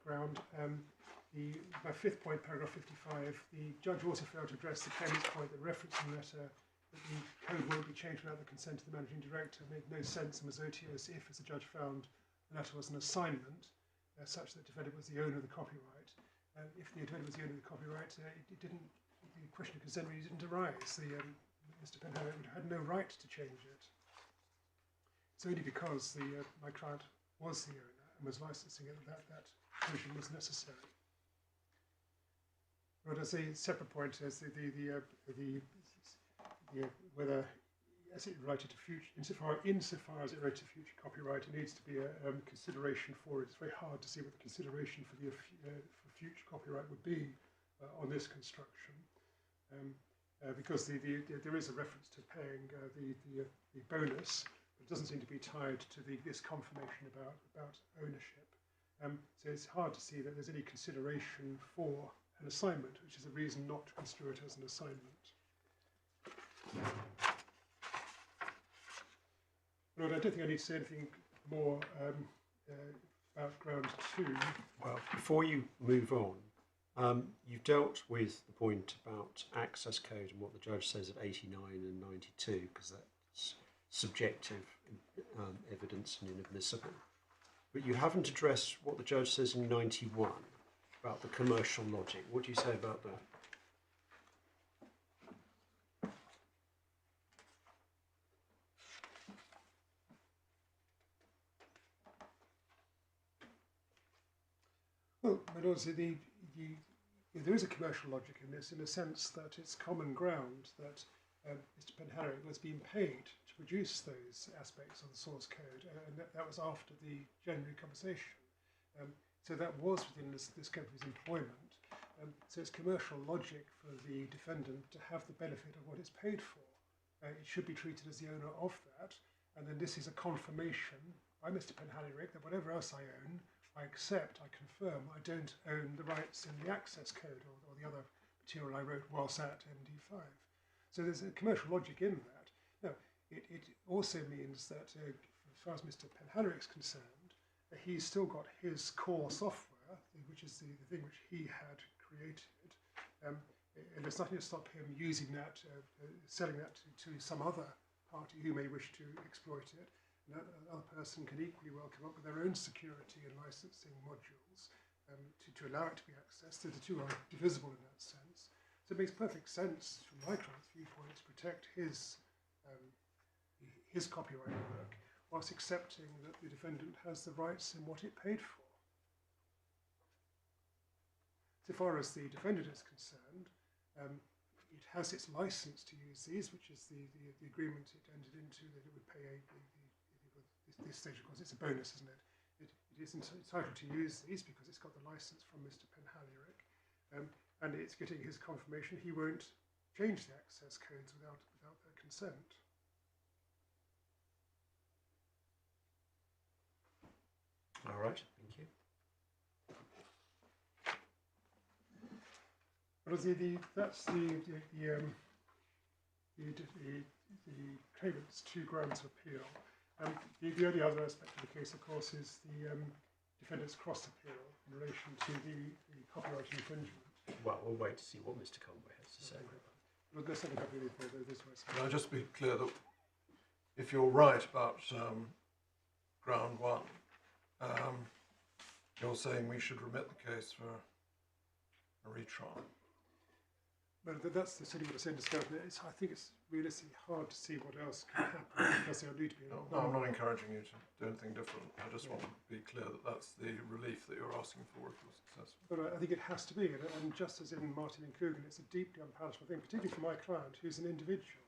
ground. My fifth point, paragraph 55, the judge also failed to address the claimant's point that referencing letter that the code won't be changed without the consent of the managing director made no sense and was odious if, as the judge found, the letter was an assignment such that the defendant was the owner of the copyright. If the defendant was the owner of the copyright, the question of consent really didn't arise. Mr. Penhallurick had no right to change it. It's only because my client was the owner and was licensing it that provision was necessary. But as a separate point, as whether as it related to future, insofar as it related to future copyright, it needs to be a consideration for it. It's very hard to see what the consideration for for future copyright would be on this construction, because there is a reference to paying the bonus. It doesn't seem to be tied to this confirmation about ownership. So it's hard to see that there's any consideration for an assignment, which is a reason not to construe it as an assignment. Lord, I don't think I need to say anything more about ground 2. Well, before you move on, you've dealt with the point about access code and what the judge says at 89 and 92, because that's subjective evidence and inadmissible. But you haven't addressed what the judge says in 91 about the commercial logic. What do you say about that? Well, my lords, there is a commercial logic in this, in the sense that it's common ground that Mr. Penhallurick was being paid to produce those aspects of the source code, and that was after the January conversation. So that was within this company's employment. So it's commercial logic for the defendant to have the benefit of what it's paid for. It should be treated as the owner of that, and then this is a confirmation by Mr. Penhallurick that whatever else I own, I accept, I confirm, I don't own the rights in the access code or the other material I wrote whilst at MD5. So there's a commercial logic in that. Now, it also means that as far as Mr. Penhallurick's concerned, he's still got his core software, which is the thing which he had created, and there's nothing to stop him using that, selling that to some other party who may wish to exploit it. And that other person can equally well come up with their own security and licensing modules to allow it to be accessed. So the two are divisible in that sense. So it makes perfect sense from my client's viewpoint to protect his copyright work whilst accepting that the defendant has the rights in what it paid for. so far as the defendant is concerned, it has its license to use these, which is the agreement it entered into that it would pay this stage, of course, it's a bonus, isn't it? It is entitled to use these because it's got the license from Mr. Penhallurick, and it's getting his confirmation he won't change the access codes without their consent. All right, thank you. But that's the claimant's 2 grounds of appeal. The only other aspect of the case, of course, is the defendant's cross appeal in relation to the copyright infringement. Well, we'll wait to see what Mr. Conway has to say. Well, let's have a couple of this way. Can I just be clear that if you're right about ground 1, you're saying we should remit the case for a retrial? But that's the sitting with the same discussion. I think it's realistically hard to see what else can happen because there need to be. No, I'm not encouraging you to do anything different. I just want to be clear that that's the relief that you're asking for if you're successful. But I think it has to be, and just as in Martin and Coogan, it's a deeply unpalatable thing, particularly for my client, who's an individual,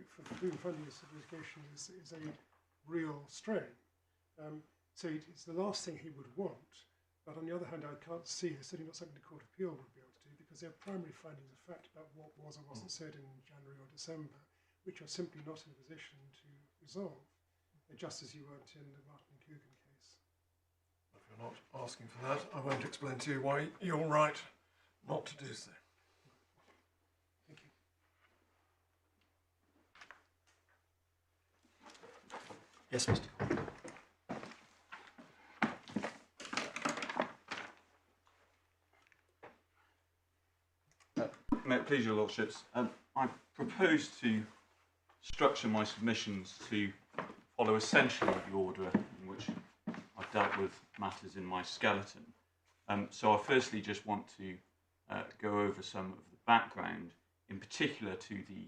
for whom funding this litigation is a real strain. So it's the last thing he would want. But on the other hand, I can't see, it's certainly not something the Court of Appeal would be able to do, because their primary findings of fact about what was or wasn't said in January or December, which are simply not in a position to resolve, just as you weren't in the Martin and Coogan case. If you're not asking for that, I won't explain to you why you're right not to do so. Thank you. Yes, Mr. Conway. May it please your lordships, I propose to structure my submissions to follow essentially the order in which I've dealt with matters in my skeleton. So I firstly just want to go over some of the background, in particular to the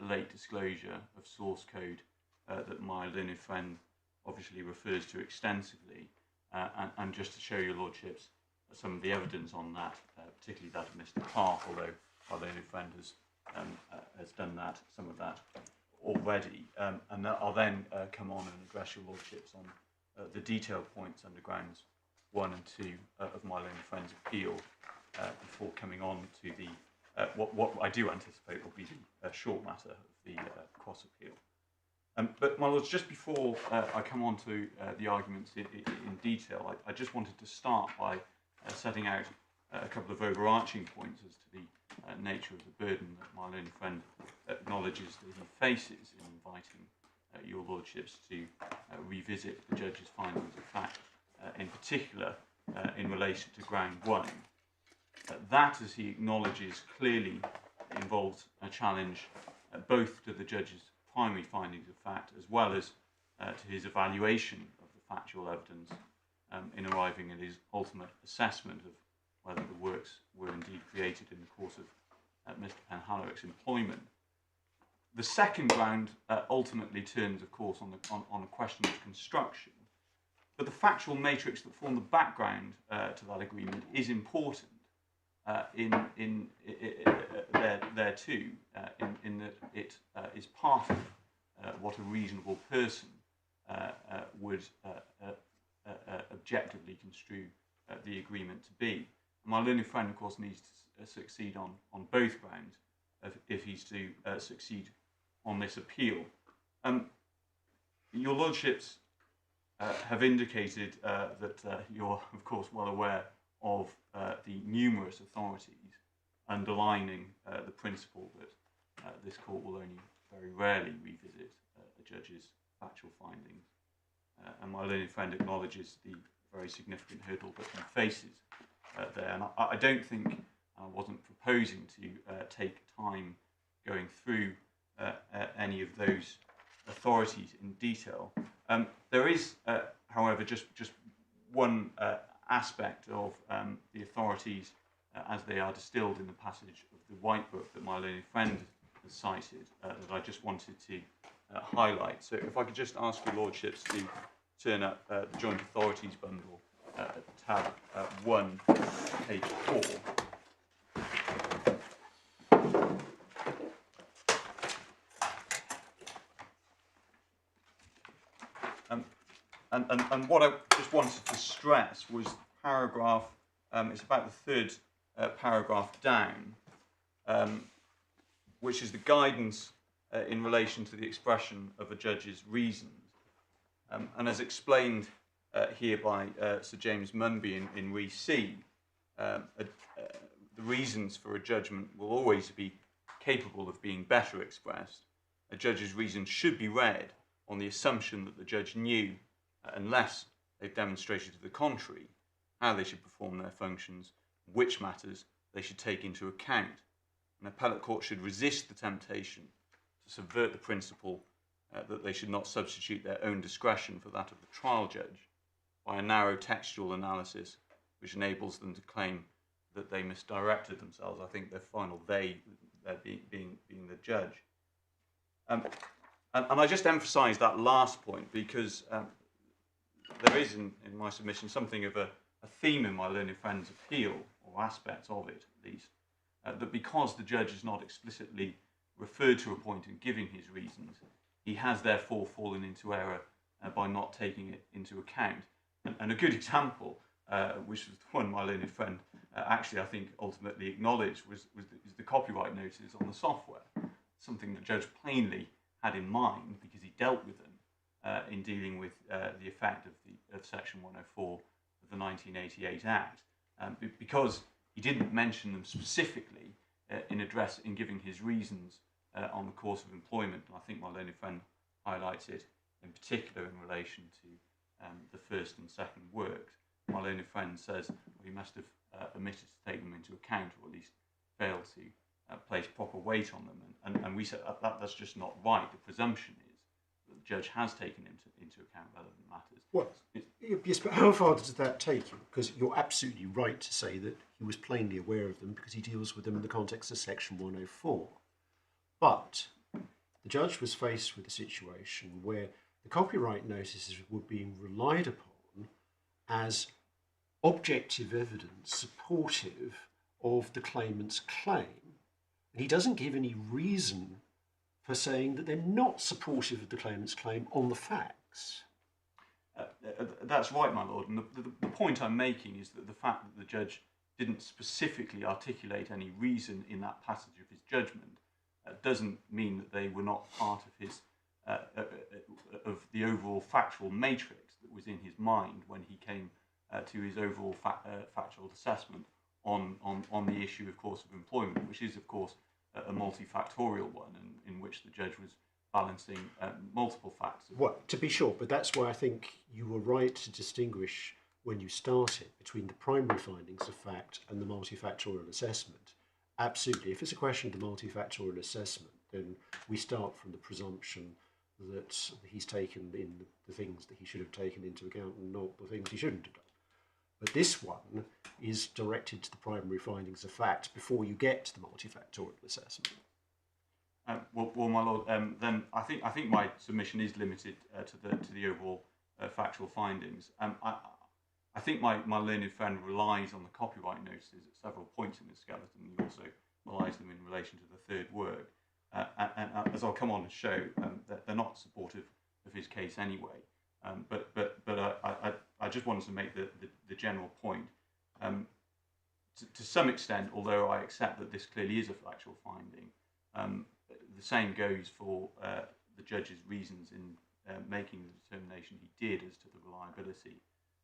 late disclosure of source code that my learned friend obviously refers to extensively, and just to show your lordships some of the evidence on that, particularly that of Mr. Clark, although our learned friend has done that, some of that already, and I'll then come on and address your lordships on the detailed points under grounds 1 and 2 of my learned friend's appeal, before coming on to the what I do anticipate will be the short matter of the cross appeal. But my lords, just before I come on to the arguments in detail, I just wanted to start by setting out a couple of overarching points as to the nature of the burden that my learned friend acknowledges that he faces in inviting your lordships to revisit the judge's findings of fact, in particular in relation to ground 1. That, as he acknowledges, clearly involves a challenge both to the judge's primary findings of fact as well as to his evaluation of the factual evidence in arriving at his ultimate assessment of whether the works were indeed created in the course of Mr. Penhallurick's employment. The second ground ultimately turns, of course, on a question of construction, but the factual matrix that formed the background to that agreement is important there too, in that it is part of what a reasonable person would objectively construe the agreement to be. My learned friend, of course, needs to succeed on both grounds if he's to succeed on this appeal. Your lordships have indicated that you're, of course, well aware of the numerous authorities underlining the principle that this court will only very rarely revisit a judge's factual findings. And my learned friend acknowledges the very significant hurdle that he faces there. And I don't think, I wasn't proposing to take time going through any of those authorities in detail. There is, however, just one aspect of the authorities as they are distilled in the passage of the White Book that my learned friend has cited that I just wanted to highlight. So if I could just ask your lordships to turn up the Joint Authorities bundle tab 1, page 4. And what I just wanted to stress was paragraph, it's about the third paragraph down, which is the guidance in relation to the expression of a judge's reasons. And as explained here by Sir James Munby in Re C, the reasons for a judgment will always be capable of being better expressed. A judge's reasons should be read on the assumption that the judge knew, unless they've demonstrated to the contrary, how they should perform their functions, which matters they should take into account. An appellate court should resist the temptation to subvert the principle that they should not substitute their own discretion for that of the trial judge by a narrow textual analysis which enables them to claim that they misdirected themselves. I think their final they being the judge. And I just emphasise that last point because there is in my submission something of a theme in my learned friend's appeal, or aspects of it at least, that because the judge is not explicitly referred to a point in giving his reasons, he has therefore fallen into error by not taking it into account. And a good example, which was the one my learned friend actually I think ultimately acknowledged, is the copyright notices on the software, something the judge plainly had in mind because he dealt with them in dealing with the effect of Section 104 of the 1988 Act, because he didn't mention them specifically in giving his reasons on the course of employment. And I think my learned friend highlights it in particular in relation to the first and second works. My learned friend says we must have omitted to take them into account, or at least failed to place proper weight on them. And we said that's just not right. The presumption is that the judge has taken into account relevant matters. Well, yes, but how far does that take you? Because you're absolutely right to say that he was plainly aware of them because he deals with them in the context of Section 104. But the judge was faced with a situation where the copyright notices were being relied upon as objective evidence supportive of the claimant's claim. And he doesn't give any reason for saying that they're not supportive of the claimant's claim on the facts. That's right, my lord. And the point I'm making is that the fact that the judge didn't specifically articulate any reason in that passage of his judgment doesn't mean that they were not part of his of the overall factual matrix that was in his mind when he came to his overall factual assessment on the issue, of course, of employment, which is, of course, a multifactorial one, in which the judge was balancing multiple factors. Well, to be sure, but that's why I think you were right to distinguish when you started between the primary findings of fact and the multifactorial assessment. Absolutely. If it's a question of the multifactorial assessment, then we start from the presumption that he's taken in the things that he should have taken into account and not the things he shouldn't have done. But this one is directed to the primary findings of fact before you get to the multifactorial assessment. Well, my lord, then I think my submission is limited to the overall factual findings. I think my learned friend relies on the copyright notices at several points in the skeleton. He also relies them in relation to the third work. And as I'll come on and show, they're not supportive of his case anyway. But I just wanted to make the general point. To some extent, although I accept that this clearly is a factual finding, the same goes for the judge's reasons in making the determination he did as to the reliability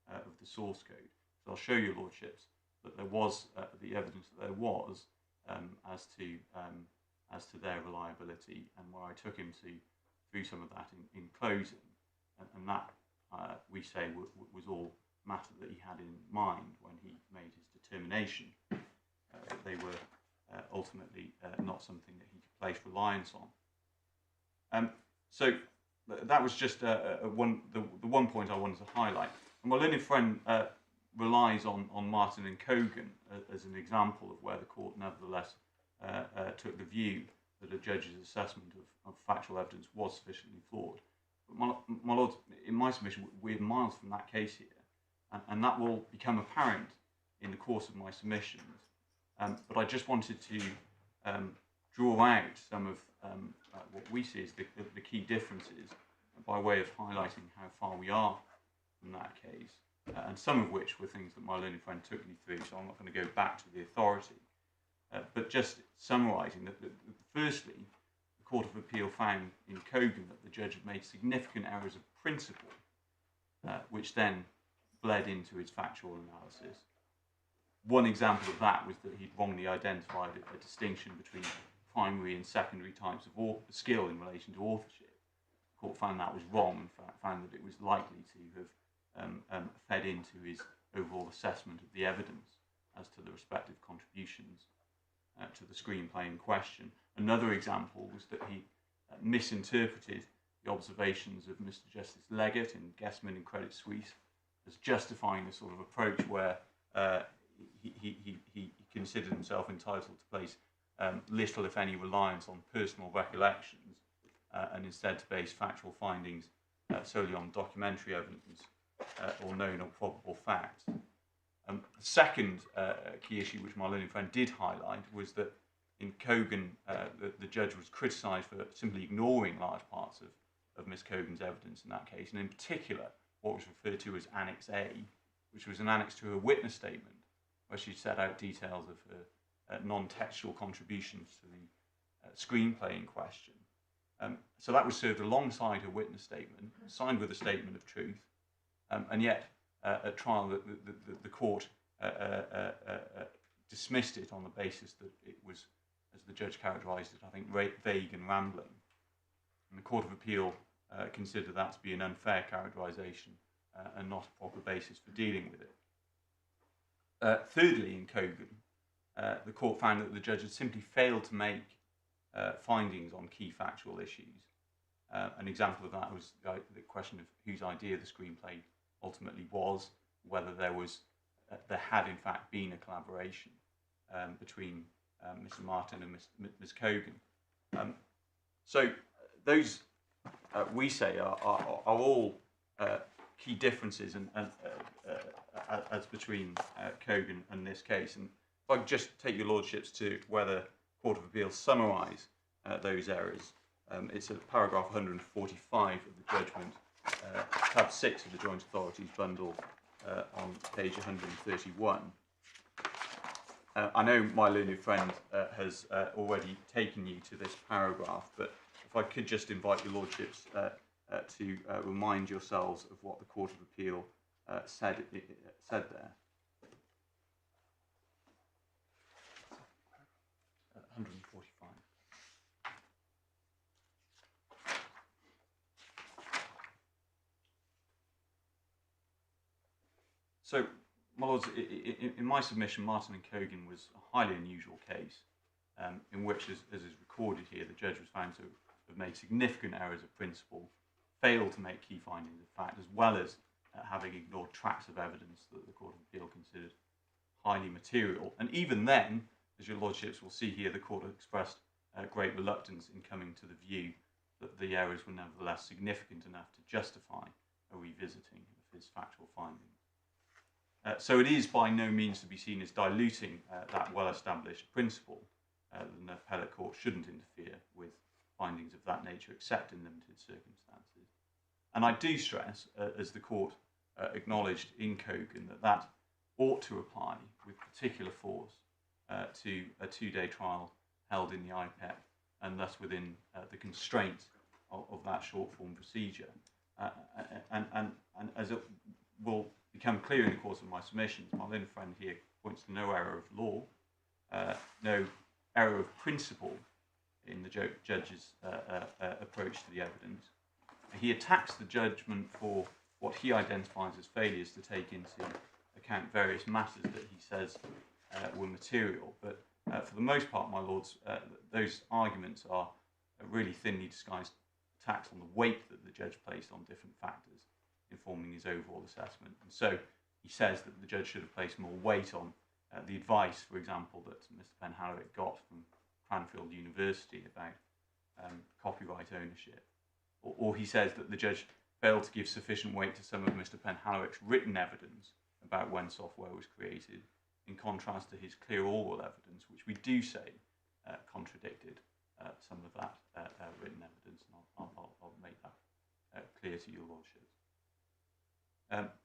of the source code. So I'll show your lordships that there was the evidence that there was as to their reliability, and where I took him through some of that in closing, and that we say was all matter that he had in mind when he made his determination that they were ultimately not something that he could place reliance on. So that was just the one point I wanted to highlight. And my learned friend relies on Martin and Cogan as an example of where the court nevertheless took the view that a judge's assessment of factual evidence was sufficiently flawed. But my lord, in my submission, we're miles from that case here. and that will become apparent in the course of my submissions. But I just wanted to draw out some of what we see as the key differences by way of highlighting how far we are from that case, and some of which were things that my learned friend took me through, so I'm not going to go back to the authority. But just summarising that, firstly, the Court of Appeal found in Cogan that the judge had made significant errors of principle, which then bled into his factual analysis. One example of that was that he'd wrongly identified a distinction between primary and secondary types of skill in relation to authorship. The court found that was wrong and found that it was likely to have fed into his overall assessment of the evidence as to the respective contributions to the screenplay in question. Another example was that he misinterpreted the observations of Mr. Justice Leggett in Guessman and Credit Suisse as justifying a sort of approach where he considered himself entitled to place little, if any, reliance on personal recollections and instead to base factual findings solely on documentary evidence or known or probable facts. The second key issue which my learned friend did highlight was that in Cogan, the judge was criticised for simply ignoring large parts of Miss Cogan's evidence in that case, and in particular what was referred to as Annex A, which was an annex to her witness statement, where she set out details of her non-textual contributions to the screenplay in question. So that was served alongside her witness statement, signed with a statement of truth, and yet at trial the court dismissed it on the basis that it was, as the judge characterised it, I think, vague and rambling. And the Court of Appeal considered that to be an unfair characterisation and not a proper basis for dealing with it. Thirdly, in Cogan, the court found that the judge had simply failed to make findings on key factual issues. An example of that was the question of whose idea the screenplay ultimately was, whether there had in fact been a collaboration between Mr. Martin and Ms. Cogan. So those, we say, are all key differences as between Cogan and this case. And if I could just take your lordships to where the Court of Appeal summarise those errors. It's at paragraph 145 of the judgment, tab 6 of the Joint Authorities bundle on page 131. I know my learned friend has already taken you to this paragraph, but if I could just invite your lordships to remind yourselves of what the Court of Appeal said there. 145. So, my lords, in my submission, Martin and Cogan was a highly unusual case in which, as is recorded here, the judge was found to have made significant errors of principle, failed to make key findings of fact, as well as having ignored tracts of evidence that the Court of Appeal considered highly material. And even then, as your lordships will see here, the court expressed great reluctance in coming to the view that the errors were nevertheless significant enough to justify a revisiting of his factual findings. So it is by no means to be seen as diluting that well-established principle that an appellate court shouldn't interfere with findings of that nature except in limited circumstances. And I do stress, as the court acknowledged in Cogan, that ought to apply with particular force to a two-day trial held in the IPEC, and thus within the constraint of that short-form procedure. And as it will become clear in the course of my submissions, my learned friend here points to no error of law, no error of principle in the judge's approach to the evidence. He attacks the judgment for what he identifies as failures to take into account various matters that he says were material. But for the most part, my lords, those arguments are really thinly disguised attacks on the weight that the judge placed on different factors in forming his overall assessment. And so he says that the judge should have placed more weight on the advice, for example, that Mr. Penhallurick got from Cranfield University about copyright ownership. Or he says that the judge failed to give sufficient weight to some of Mr. Penhallurick's written evidence about when software was created, in contrast to his clear oral evidence, which we do say contradicted some of that written evidence, and I'll make that clear to your lordships.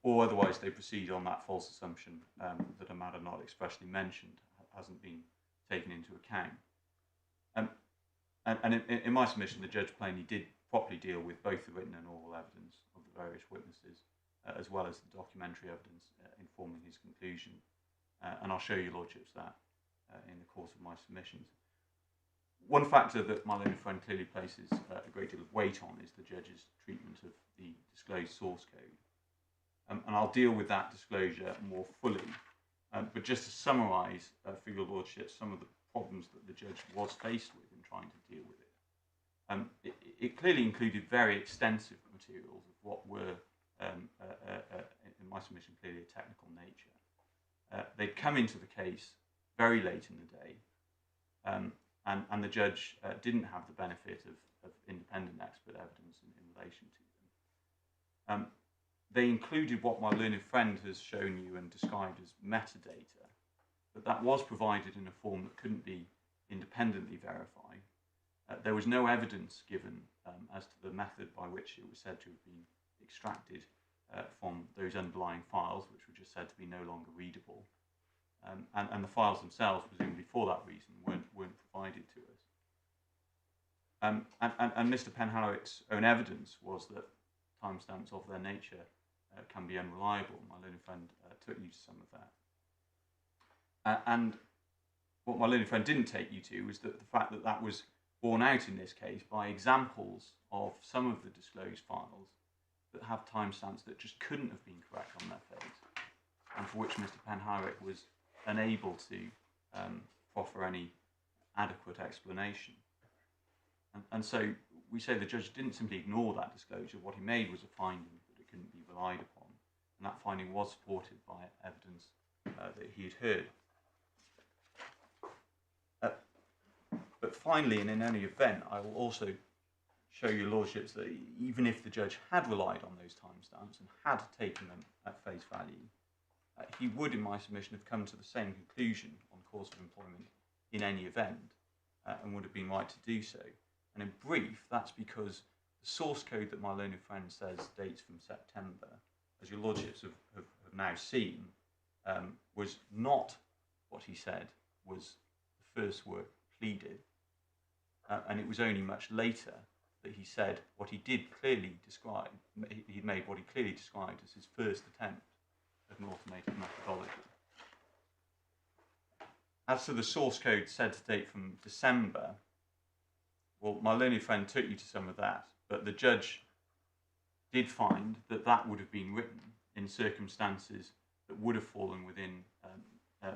Or otherwise they proceed on that false assumption that a matter not expressly mentioned hasn't been taken into account. And in my submission, the judge plainly did properly deal with both the written and oral evidence of the various witnesses, as well as the documentary evidence informing his conclusion. And I'll show you lordships that in the course of my submissions. One factor that my learned friend clearly places a great deal of weight on is the judge's treatment of the disclosed source code. And I'll deal with that disclosure more fully. But just to summarise for your lordship some of the problems that the judge was faced with in trying to deal with it. It clearly included very extensive materials of what were, in my submission, clearly a technical nature. They'd come into the case very late in the day, and the judge didn't have the benefit of independent expert evidence in relation to them. They included what my learned friend has shown you and described as metadata, but that was provided in a form that couldn't be independently verified. There was no evidence given as to the method by which it was said to have been extracted from those underlying files, which were just said to be no longer readable. And the files themselves, presumably for that reason, weren't provided to us. And Mr. Penhallurick's own evidence was that timestamps of their nature can be unreliable. My learned friend took you to some of that. And what my learned friend didn't take you to was that the fact that that was borne out in this case by examples of some of the disclosed files that have timestamps that just couldn't have been correct on their face, and for which Mr. Penhallurick was unable to offer any adequate explanation. And so we say the judge didn't simply ignore that disclosure. What he made was a finding that it couldn't be relied upon, and that finding was supported by evidence that he had heard. But finally, and in any event, I will also show your lordships that even if the judge had relied on those timestamps and had taken them at face value, he would, in my submission, have come to the same conclusion on course of employment in any event, and would have been right to do so. And in brief, that's because the source code that my learned friend says dates from September, as your lordships have now seen, was not what he said was the first work pleaded. And it was only much later that he said what he did clearly describe, he made what he clearly described as his first attempt at an automated methodology. As to the source code said to date from December, well, my learned friend took you to some of that, but the judge did find that that would have been written in circumstances that would have fallen within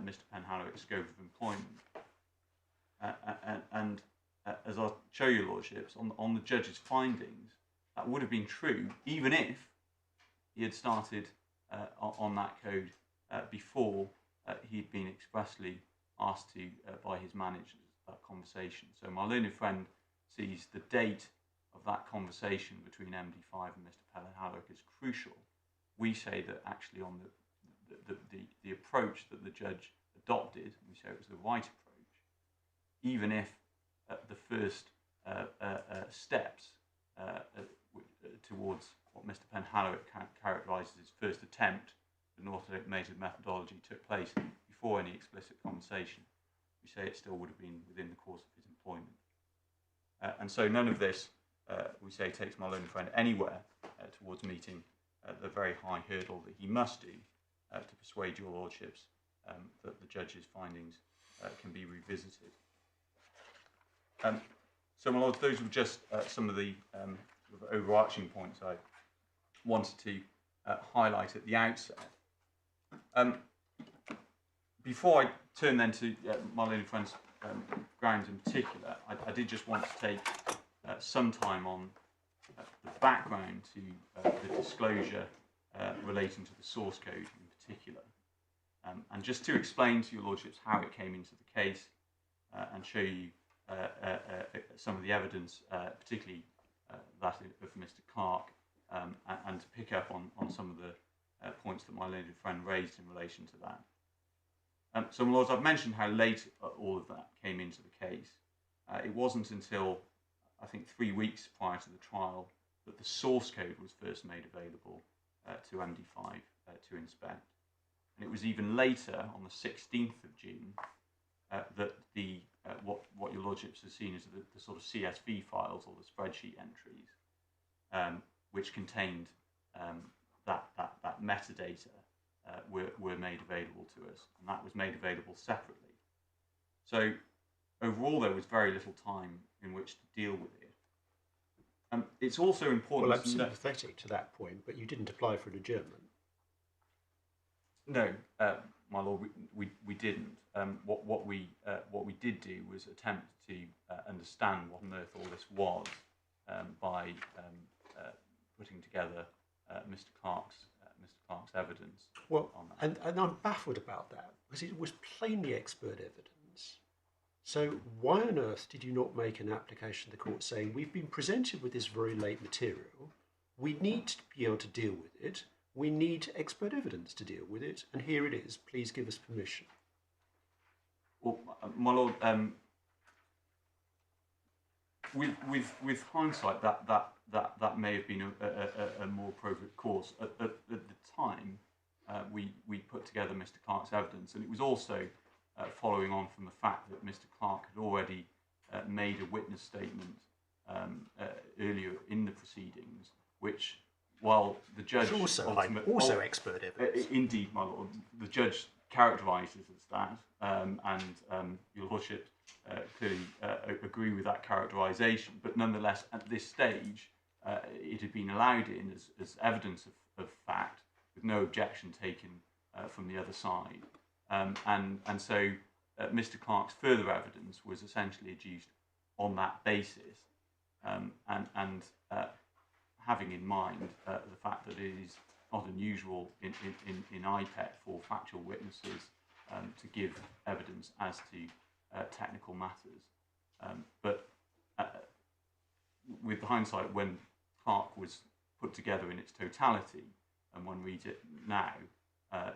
Mr. Penhallurick's scope of employment. And as I'll show you, lordships, on the judge's findings, that would have been true even if he had started on that code before he'd been expressly asked to by his managers that conversation. So my learned friend sees the date of that conversation between MD5 and Mr. Penhallurick as crucial. We say that actually on the approach that the judge adopted, we say it was the right approach, even if the first steps towards what Mr. Penhallurick characterises as first attempt at an automated methodology took place before any explicit conversation, we say it still would have been within the course of his employment. And so none of this, we say, takes my learned friend anywhere towards meeting the very high hurdle that he must do to persuade your lordships that the judge's findings can be revisited. So, my lords, those were just some of the sort of overarching points I wanted to highlight at the outset. Before I turn then to my learned friend's grounds in particular, I did just want to take some time on the background to the disclosure relating to the source code in particular, and just to explain to your lordships how it came into the case and show you some of the evidence, particularly that of Mr. Clark, and to pick up on some of the points that my learned friend raised in relation to that. So, my lords, I've mentioned how late all of that came into the case. It wasn't until, I think, 3 weeks prior to the trial that the source code was first made available to MD5 to inspect. And it was even later, on the 16th of June, that the what your lordships have seen as the sort of CSV files or the spreadsheet entries, which contained that metadata, were made available to us, and that was made available separately. So overall, there was very little time in which to deal with it. It's also important. Well, I'm sympathetic to that point, but you didn't apply for an adjournment. No, my lord, we didn't. What we did do was attempt to understand what on earth all this was by putting together Mr. Clark's evidence. Well, on that. and I'm baffled about that because it was plainly expert evidence. So why on earth did you not make an application to the court saying we've been presented with this very late material, we need to be able to deal with it, we need expert evidence to deal with it, and here it is, please give us permission? Well, my lord, with hindsight, that may have been a more appropriate course. At the time, we put together Mr. Clark's evidence, and it was also following on from the fact that Mr. Clark had already made a witness statement earlier in the proceedings, which, while the judge also expert evidence. Indeed, my lord, the judge characterises as that, and your lordship clearly agree with that characterisation. But nonetheless, at this stage, it had been allowed in as evidence of fact, with no objection taken from the other side, and so Mr. Clark's further evidence was essentially adduced on that basis, and having in mind the fact that it is not unusual in IPEC for factual witnesses to give evidence as to technical matters. But with hindsight, when Clark was put together in its totality, and one reads it now,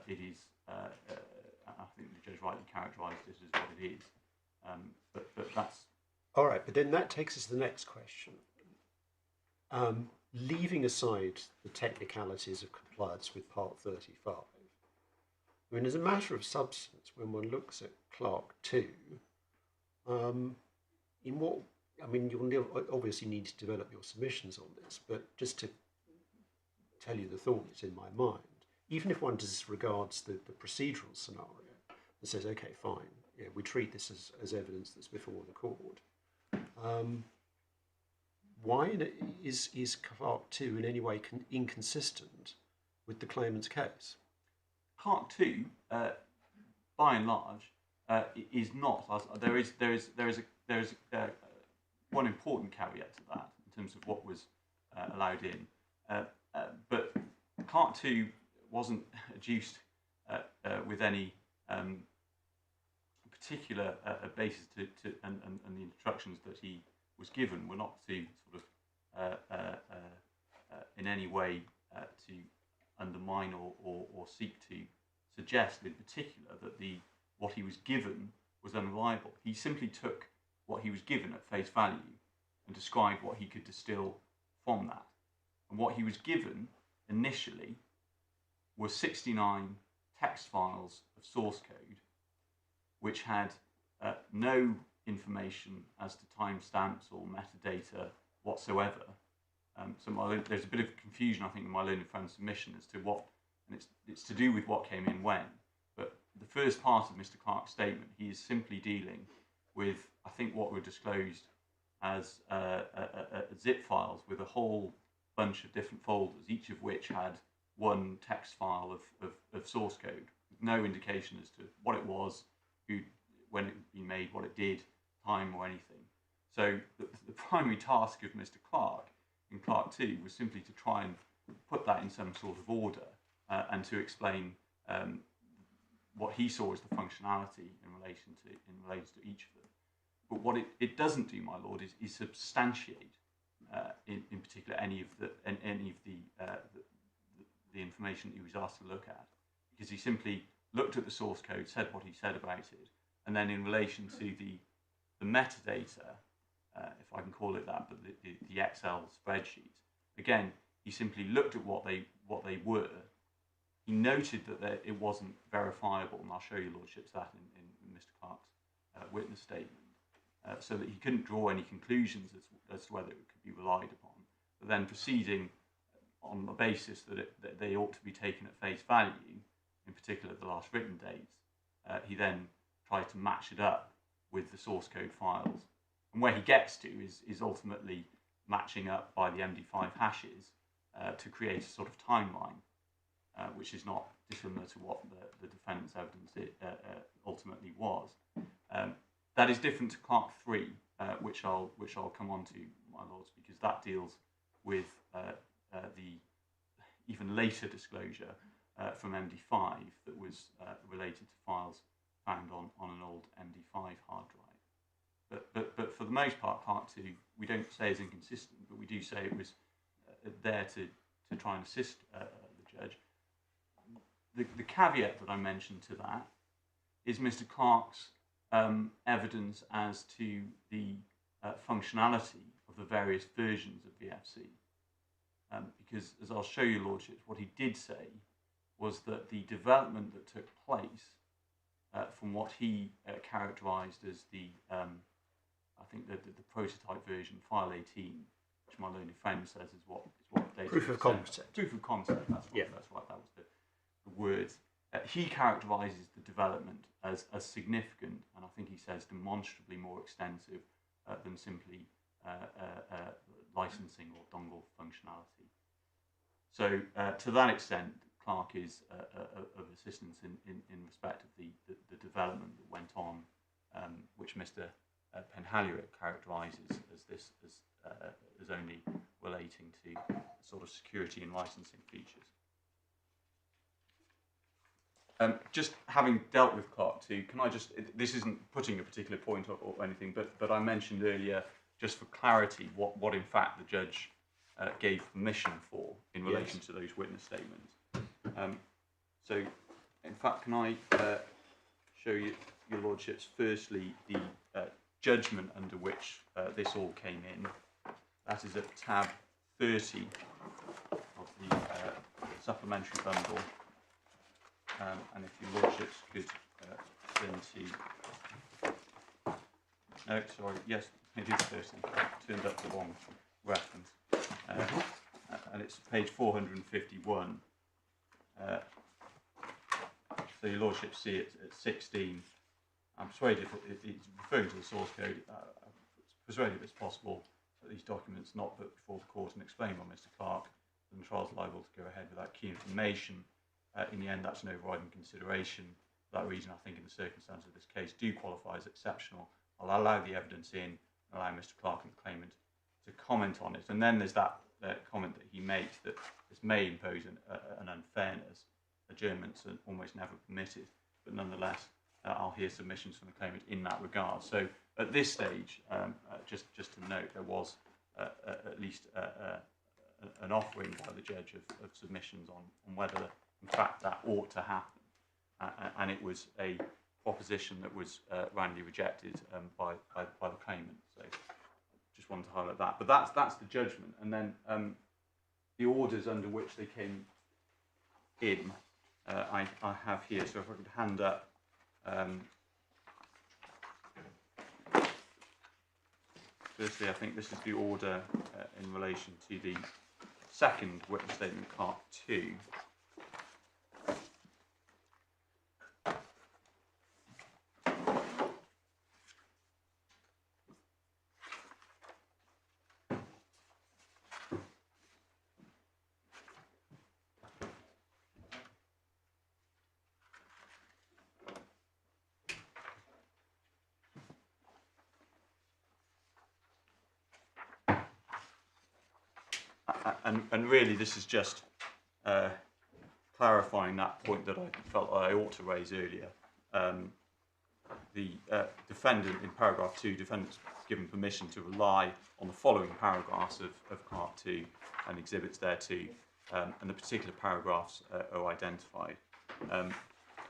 it is, I think the judge rightly characterised it as what it is. But that's... All right, but then that takes us to the next question. Leaving aside the technicalities of compliance with Part 35, I mean, as a matter of substance, when one looks at Clark 2, in what, I mean, you'll obviously need to develop your submissions on this, but just to tell you the thought that's in my mind, even if one disregards the procedural scenario and says, okay, fine, yeah, we treat this as evidence that's before the court, why is Clark 2 in any way inconsistent with the claimant's case? Clark 2, by and large, is not. There is one important caveat to that in terms of what was allowed in, but Clark 2 wasn't adduced with any particular basis and the instructions that he was given were not to sort of in any way to undermine or seek to suggest in particular that what he was given was unreliable. He simply took what he was given at face value and described what he could distill from that. And what he was given initially were 69 text files of source code, which had no information as to timestamps or metadata whatsoever. So there's a bit of confusion, I think, in my learned friend's submission as to what, and it's to do with what came in when. But the first part of Mr. Clark's statement, he is simply dealing with, I think, what were disclosed as zip files with a whole bunch of different folders, each of which had one text file of source code, with no indication as to what it was, when it had been made, what it did, time or anything. So the primary task of Mr. Clark in Clark 2 was simply to try and put that in some sort of order and to explain what he saw as the functionality in relation to each of them. But what it doesn't do, my lord, is substantiate in particular any of the information that he was asked to look at, because he simply looked at the source code, said what he said about it, and then in relation to the metadata, if I can call it that, but the Excel spreadsheet, again, he simply looked at what they were. He noted that it wasn't verifiable, and I'll show you, Lordships, that in Mr. Clark's witness statement, so that he couldn't draw any conclusions as to whether it could be relied upon. But then proceeding on the basis that they ought to be taken at face value, in particular the last written dates, he then tried to match it up with the source code files. And where he gets to is ultimately matching up by the MD5 hashes to create a sort of timeline, which is not dissimilar to what the defendant's evidence ultimately was. That is different to Clark 3, which I'll come on to, my lords, because that deals with the even later disclosure from MD5 that was related to files found on an old MD5 hard drive. But for the most part, Clark 2, we don't say is inconsistent, but we do say it was there to try and assist the judge. The caveat that I mentioned to that is Mr. Clark's evidence as to the functionality of the various versions of VFC. Because, as I'll show you, Lordships, what he did say was that the development that took place from what he characterised as I think the prototype version, file 18, which my learned friend says is what Proof of concept. Proof of concept, that's right, that's right, that was the words. He characterises the development as significant, and I think he says demonstrably more extensive than simply licensing or dongle functionality. So to that extent, Clark is of assistance in respect of the development that went on, which Mr. Penhallurick characterises as only relating to sort of security and licensing features. Just having dealt with Clark 2, can I just, this isn't putting a particular point or anything, but I mentioned earlier, just for clarity, what in fact the judge gave permission for in relation to those witness statements. So, in fact, can I show you, your lordships, firstly, the judgment under which this all came in. That is at tab 30 of the supplementary bundle. And if your lordships could turn to... No, sorry, yes, it is 30. I turned up the wrong reference. And it's page 451. So your lordship see it at 16. I'm persuaded it's referring to the source code. Persuaded it's possible that these documents not put before the court and explained by Mr. Clark, and the trial is liable to go ahead without key information. In the end, that's an overriding consideration. For that reason, I think in the circumstances of this case, do qualify as exceptional. I'll allow the evidence in, and allow Mr. Clark and the claimant to comment on it. And then there's that comment that he makes that this may impose an unfairness. Adjournments are almost never permitted, but nonetheless, I'll hear submissions from the claimant in that regard. So at this stage, just to note, there was at least an offering by the judge of submissions on whether, in fact, that ought to happen. And it was a proposition that was roundly rejected by the claimant. So just wanted to highlight that. But that's the judgment. And then the orders under which they came in, I have here. So if I could hand up. Firstly, I think this is the order in relation to the second witness statement, Clark 2. And really, this is just clarifying that point that I felt I ought to raise earlier. The defendant, in paragraph 2, defendant's given permission to rely on the following paragraphs of Part 2 and exhibits thereto, and the particular paragraphs are identified.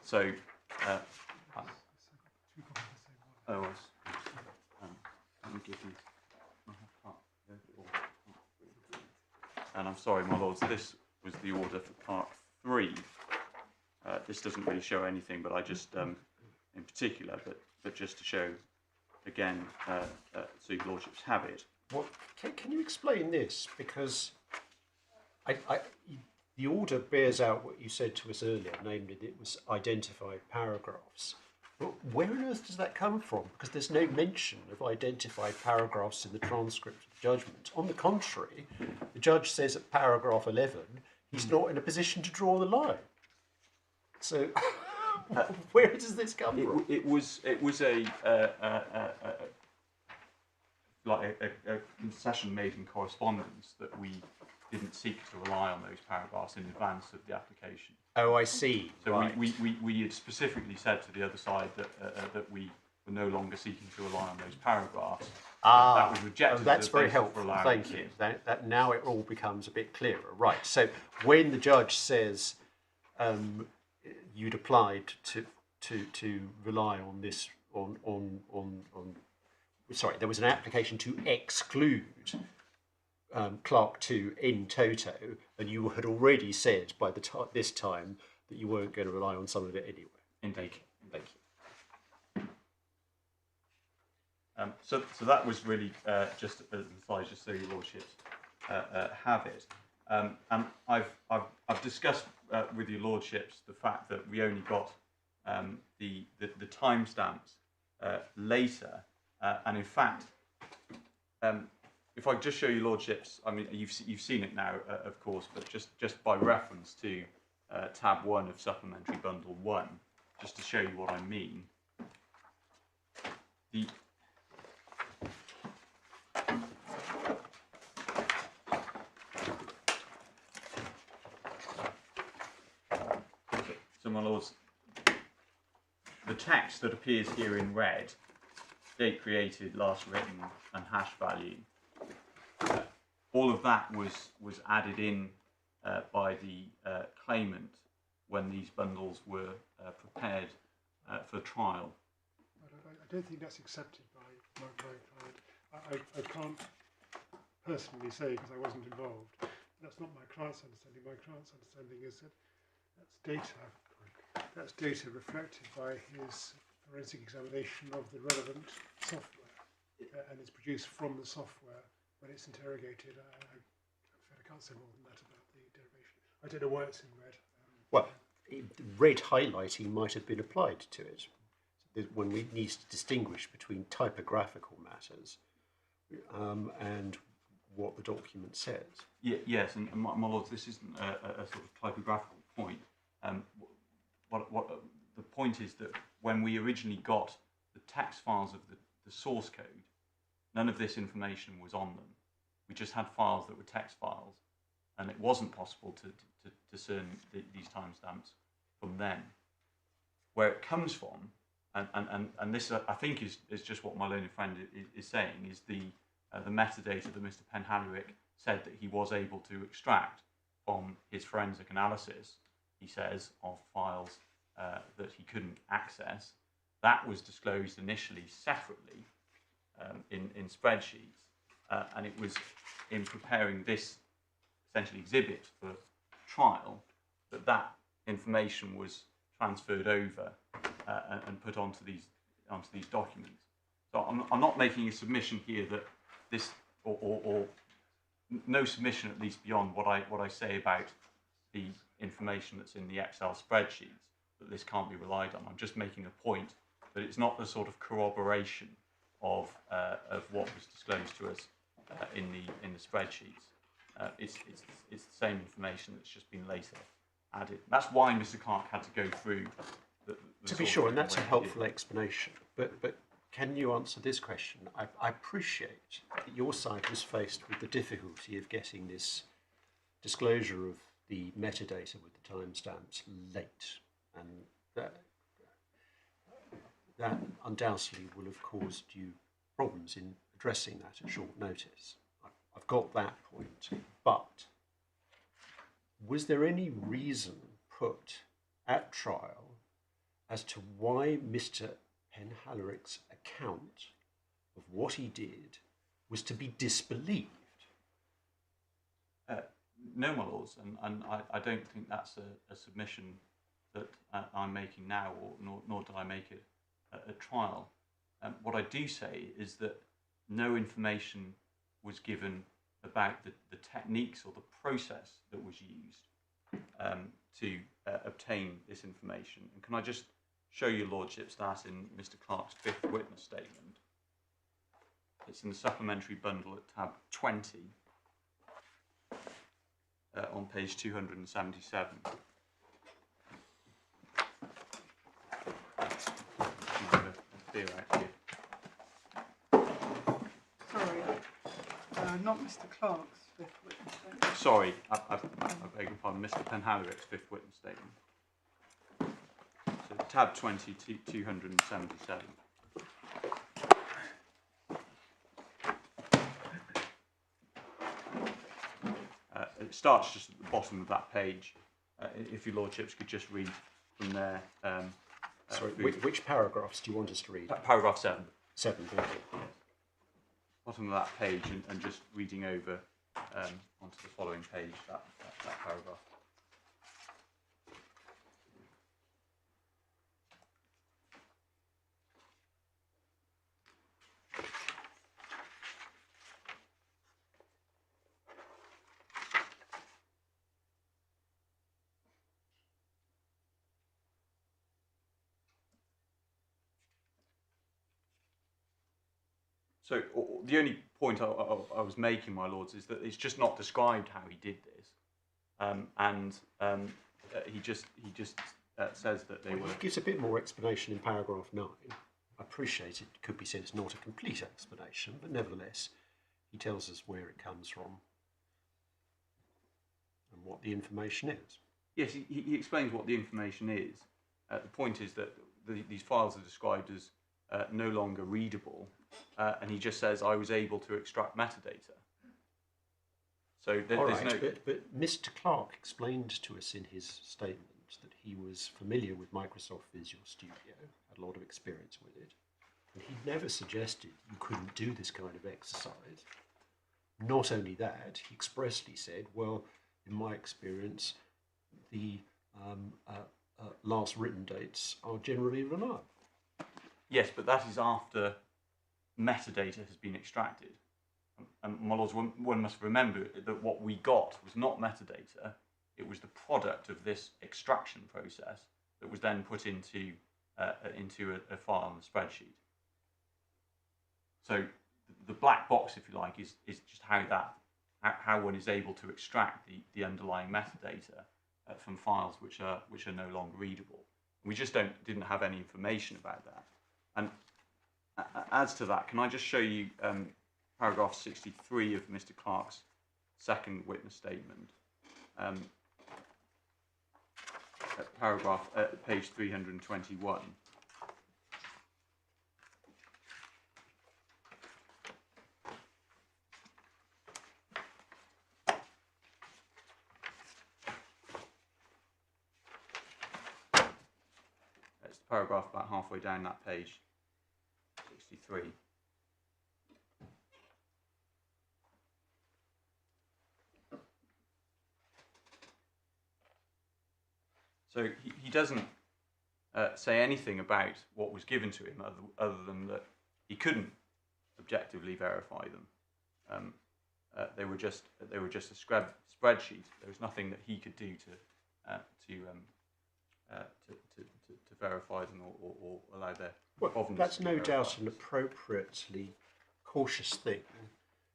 So, let me give you. And I'm sorry, my lords, this was the order for Part 3. This doesn't really show anything, but I just, in particular, but just to show, again, so your lordships have it. Well, can you explain this? Because the order bears out what you said to us earlier, namely that it was identified paragraphs. But where on earth does that come from? Because there's no mention of identified paragraphs in the transcript of the judgment. On the contrary, the judge says at paragraph 11, he's not in a position to draw the line. So, where does this come from? It was a concession made in correspondence that we didn't seek to rely on those paragraphs in advance of the application. Oh, I see. So right. we had specifically said to the other side that we were no longer seeking to rely on those paragraphs. That was rejected. That's very helpful. Thank you. That now it all becomes a bit clearer. Right. So when the judge says you'd applied to rely on this sorry, there was an application to exclude Clerk 2 in toto, and you had already said by this time that you weren't going to rely on some of it anyway. Indeed. Thank you. So that was really just as an aside, just so your lordships have it. And I've discussed with your lordships the fact that we only got the timestamps later, and in fact, if I just show you lordships, I mean you've seen it now, of course, but just by reference to tab 1 of supplementary bundle 1, just to show you what I mean. So my lords, the text that appears here in red, date created, last written, and hash value, all of that was added in by the claimant when these bundles were prepared for trial. I don't think that's accepted by my client. I can't personally say, because I wasn't involved, that's not my client's understanding. My client's understanding is that that's data reflected by his forensic examination of the relevant software, and it's produced from the software when it's interrogated. I can't say more than that about the derivation. I don't know why it's in red. Well, red highlighting might have been applied to it when we need to distinguish between typographical matters and what the document says. Yes, and my lords, this isn't a sort of typographical point. What the point is that when we originally got the text files of the source code, none of this information was on them. We just had files that were text files, and it wasn't possible to discern these timestamps from them. Where it comes from, and this I think is just what my learned friend is saying, is the metadata that Mr. Penhallurick said that he was able to extract from his forensic analysis, he says, of files that he couldn't access. That was disclosed initially separately in spreadsheets, and it was in preparing this essentially exhibit for trial that information was transferred over and put onto these documents. So I'm not making a submission here that this or no submission, at least beyond what I say about the information that's in the Excel spreadsheets, that this can't be relied on. I'm just making a point that it's not the sort of corroboration of what was disclosed to us in the spreadsheets. It's the same information that's just been later added. That's why Mr. Clark had to go through the to be sure, and that's a helpful explanation. But can you answer this question? I appreciate that your side was faced with the difficulty of getting this disclosure of the metadata with the timestamps late, and that undoubtedly will have caused you problems in addressing that at short notice. I've got that point, but was there any reason put at trial as to why Mr. Penhallurick's account of what he did was to be disbelieved? No, my lords, and I don't think that's a submission that I'm making now, nor did I make it at trial. What I do say is that no information was given about the techniques or the process that was used to obtain this information. And can I just show your lordships that in Mr. Clark's fifth witness statement? It's in the supplementary bundle at tab 20 on page 277. Sorry, not Mr. Clark's fifth witness statement. Sorry, I beg your pardon, Mr. Penhallurick's fifth witness statement. So tab 20, 277. It starts just at the bottom of that page. If your lordships could just read from there. Sorry, which paragraphs do you want us to read? Paragraph 7. 7, thank you. Bottom of that page, and just reading over onto the following page, that paragraph. So the only point I was making, my lords, is that it's just not described how he did this, he just says that they were. He gives a bit more explanation in paragraph 9. I appreciate it could be said it's not a complete explanation, but nevertheless, he tells us where it comes from and what the information is. Yes, he explains what the information is. The point is that these files are described as no longer readable, and he just says, I was able to extract metadata. So there's right, no... But Mr. Clark explained to us in his statement that he was familiar with Microsoft Visual Studio, had a lot of experience with it, and he never suggested you couldn't do this kind of exercise. Not only that, he expressly said, well, in my experience, the last written dates are generally reliable. Yes, but that is after metadata has been extracted. And my lords, one must remember that what we got was not metadata, it was the product of this extraction process that was then put into a file on the spreadsheet. So the black box, if you like, is just how one is able to extract the underlying metadata from files which are no longer readable. We just didn't have any information about that. And as to that, can I just show you paragraph 63 of Mr. Clark's second witness statement? Page 321. It's the paragraph about halfway down that page, 63. So he doesn't say anything about what was given to him other than that he couldn't objectively verify them. They were just a spreadsheet. There was nothing that he could do to verify them or allow their provenance. That's no doubt an appropriately cautious thing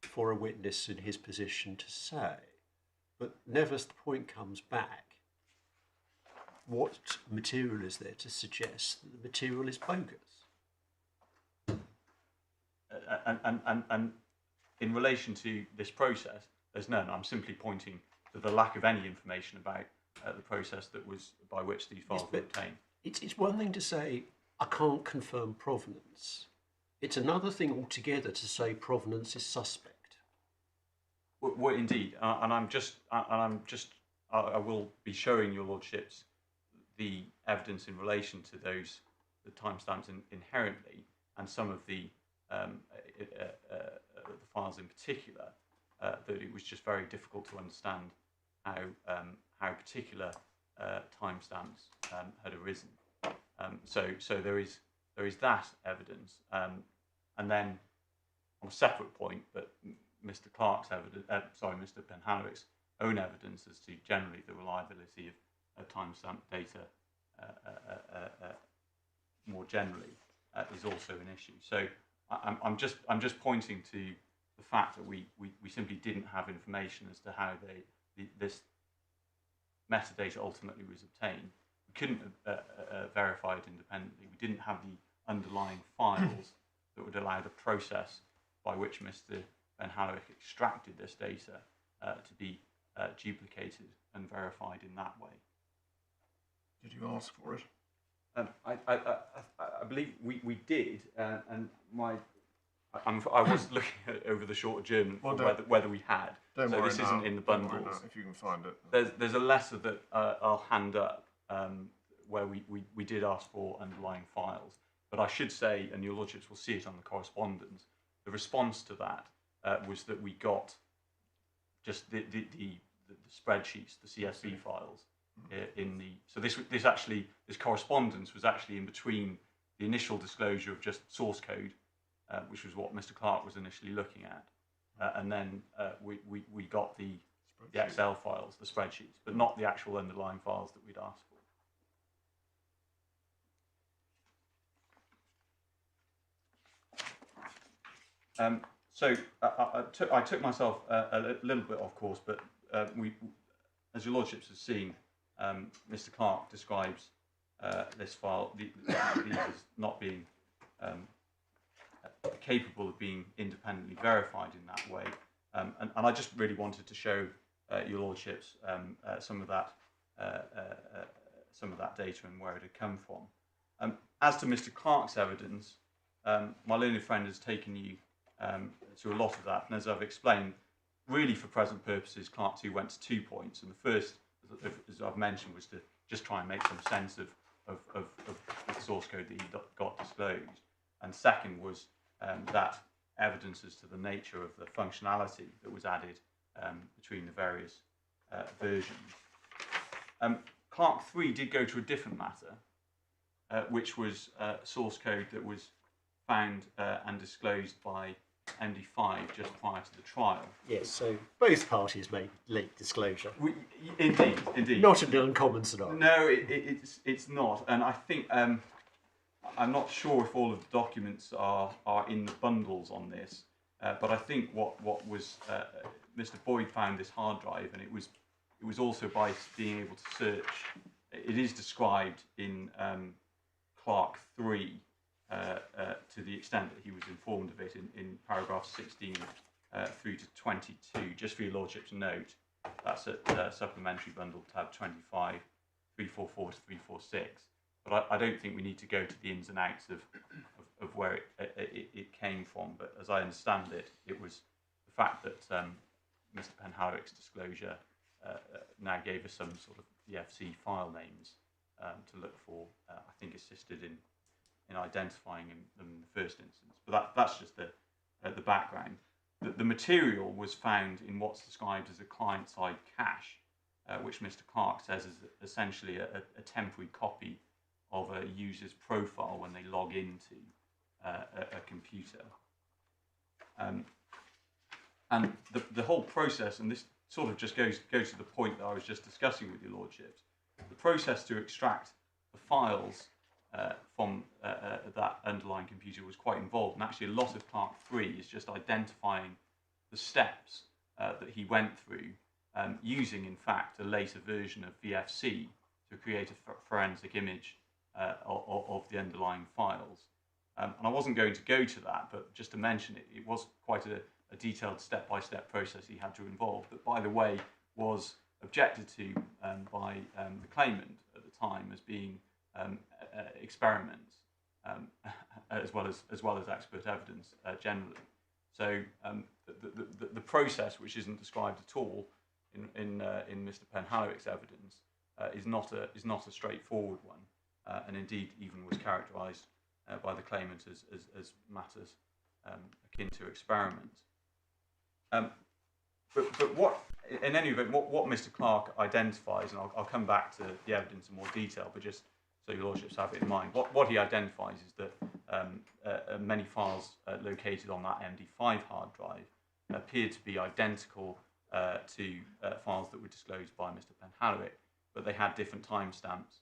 for a witness in his position to say, but never the point comes back. What material is there to suggest that the material is bogus? And in relation to this process, there's none. I'm simply pointing to the lack of any information about the process that was by which these files were obtained. It's one thing to say, I can't confirm provenance, It's another thing altogether to say provenance is suspect. Well, indeed, I will be showing your lordships the evidence in relation to the timestamps inherently, and some of the files in particular, that it was just very difficult to understand how particular timestamps had arisen. So there is that evidence, and then on a separate point, but Mr. Clark's evidence, Mr. Penhallurick's own evidence as to generally the reliability of timestamp data more generally is also an issue. So I'm just pointing to the fact that we simply didn't have information as to how this metadata ultimately was obtained. We couldn't verify it independently. We didn't have the underlying files that would allow the process by which Mr. Penhallurick extracted this data to be duplicated and verified in that way. Did you ask for it? I believe we did, and I was looking over the short adjournment for whether we had. Don't so worry this now. isn't in the Don't worry bundles. now, if you can find it. There's a letter that I'll hand up where we did ask for underlying files. But I should say, and your lordships will see it on the correspondence, the response to that was that we got just the spreadsheets, the CSV files in the. So this correspondence was actually in between the initial disclosure of just source code, which was what Mr. Clark was initially looking at, and then we got the Excel files, the spreadsheets, but not the actual underlying files that we'd asked for. So I took myself a little bit off course, but as your lordships have seen, Mr. Clark describes this file these as not being capable of being independently verified in that way, and I just really wanted to show your lordships some of that data and where it had come from. As to Mr. Clark's evidence, my learned friend has taken you through a lot of that, and as I've explained, really for present purposes, Clark 2 went to 2 points, and the first, as I've mentioned, was to just try and make some sense of the source code that he got disclosed, and second was that evidence as to the nature of the functionality that was added between the various versions. Clark 3 did go to a different matter, which was source code that was found and disclosed by MD5 just prior to the trial. Yes, so both parties made late disclosure. Indeed. Not an uncommon scenario. No, it's not, and I think I'm not sure if all of the documents are in the bundles on this, but I think what was Mr. Boyd found this hard drive, and it was also by being able to search. It is described in Clark 3. To the extent that he was informed of it in paragraphs 16 through to 22. Just for your lordship's note, that's at supplementary bundle tab 25, 344 to 346. But I don't think we need to go to the ins and outs of where it came from. But as I understand it, it was the fact that Mr. Penhallurick's disclosure now gave us some sort of EFC file names to look for. I think assisted in identifying them in the first instance, but that's just the background. The material was found in what's described as a client-side cache, which Mr. Clark says is essentially a temporary copy of a user's profile when they log into a computer. And the whole process, and this sort of just goes to the point that I was just discussing with your lordships, the process to extract the files from that underlying computer was quite involved, and actually a lot of Clark 3 is just identifying the steps that he went through, using in fact a later version of VFC to create a forensic image of the underlying files. And I wasn't going to go to that, but just to mention it, it was quite a detailed step-by-step process he had to involve, that by the way was objected to by the claimant at the time as being experiments, as well as expert evidence generally. So the process, which isn't described at all in Mr. Penhallurick's evidence, is not a straightforward one, and indeed even was characterised by the claimant as matters akin to experiment. But what, in any event, what Mr. Clark identifies, and I'll come back to the evidence in more detail, but just so your lordships have it in mind, what he identifies is that many files located on that MD5 hard drive appeared to be identical to files that were disclosed by Mr. Penhallurick, but they had different timestamps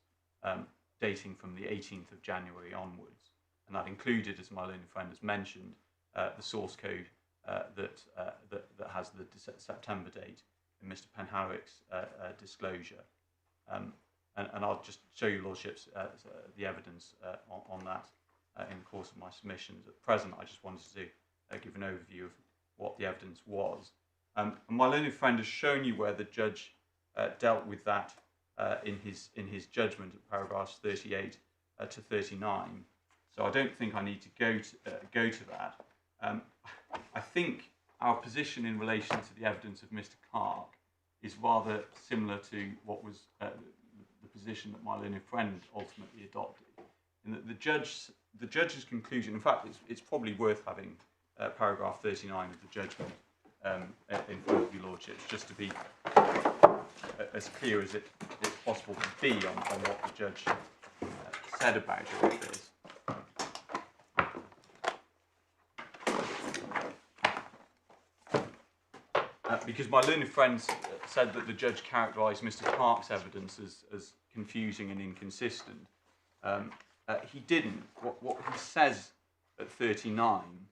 dating from the 18th of January onwards, and that included, as my learned friend has mentioned, the source code that has the September date in Mr. Penhallurick's disclosure. And I'll just show you, lordships, the evidence on that in the course of my submissions. At present, I just wanted to give an overview of what the evidence was. And my learned friend has shown you where the judge dealt with that in his judgment at paragraphs 38 to 39. So I don't think I need to go to that. I think our position in relation to the evidence of Mr. Clark is rather similar to what was the position that my learned friend ultimately adopted. In that the judge's conclusion, in fact, it's probably worth having paragraph 39 of the judgment in front of your lordships, just to be as clear as it's possible to be on what the judge said about all of this. Because my learned friend said that the judge characterised Mr. Clark's evidence as confusing and inconsistent. He didn't. What he says at 39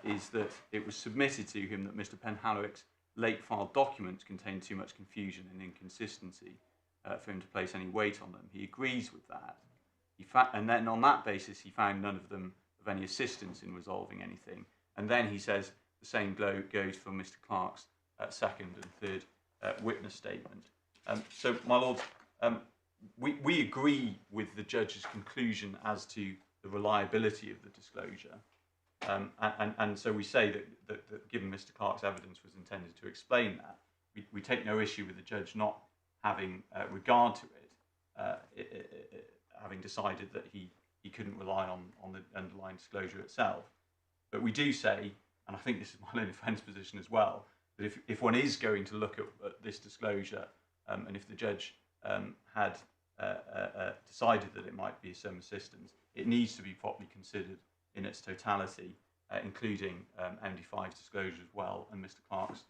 is that it was submitted to him that Mr. Penhallurick's late filed documents contained too much confusion and inconsistency for him to place any weight on them. He agrees with that. And then on that basis, he found none of them of any assistance in resolving anything. And then he says the same goes for Mr. Clark's second and third witness statement. So, my lords, we agree with the judge's conclusion as to the reliability of the disclosure. And so we say that given Mr. Clark's evidence was intended to explain that, we take no issue with the judge not having regard to it, having decided that he couldn't rely on the underlying disclosure itself. But we do say, and I think this is my learned friend's position as well, that if one is going to look at this disclosure, and if the judge had decided that it might be some assistance, it needs to be properly considered in its totality, including MD5's disclosure as well, and Mr. Clark's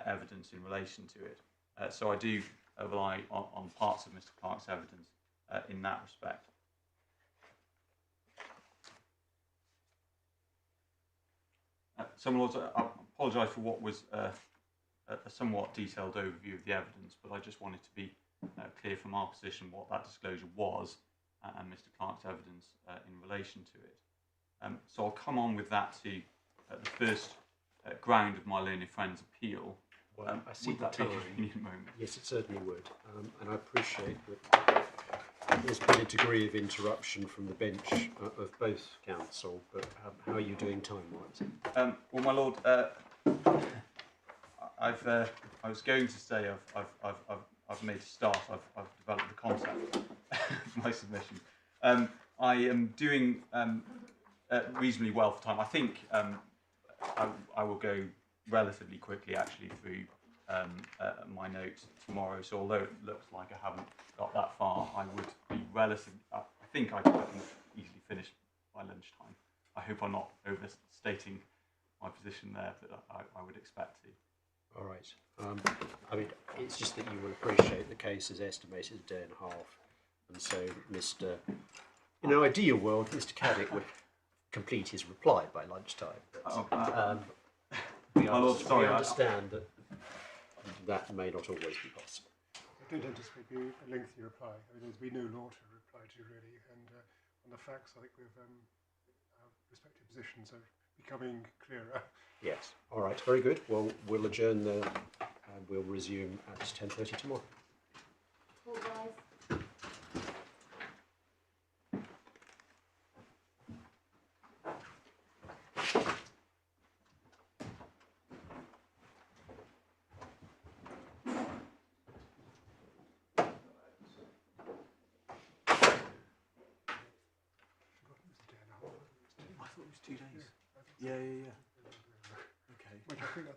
evidence in relation to it. So I do rely on parts of Mr. Clark's evidence in that respect. So, my lords, I apologise for what was a somewhat detailed overview of the evidence, but I just wanted to be clear from our position what that disclosure was and Mr. Clark's evidence in relation to it. So I'll come on with that to the first ground of my learned friend's appeal. Well, I see would that the be a time. convenient moment? Yes, it certainly would. And I appreciate that there's been a degree of interruption from the bench of both counsel, but how are you doing time-wise? Well, my lord, I was going to say I've made a start. I've developed the concept of my submission. I am doing reasonably well for time. I think I will go relatively quickly actually through my notes tomorrow. So although it looks like I haven't got that far, I would be relatively. I think I can easily finish by lunchtime. I hope I'm not overstating my position there, but I would expect to. All right. I mean, it's just that you will appreciate the case is estimated a day and a half, and so in an ideal world, Mr. Caddick would complete his reply by lunchtime. But, we understand that may not always be possible. I don't anticipate a lengthy reply. I mean, there's been no law to reply to really, and on the facts, I think we've our respective positions are becoming clearer. Yes. All right. Very good. Well, we'll adjourn there, and we'll resume at 10:30 tomorrow. All rise. it was 2 days. I think Yeah, so. yeah, yeah. Okay. Which I think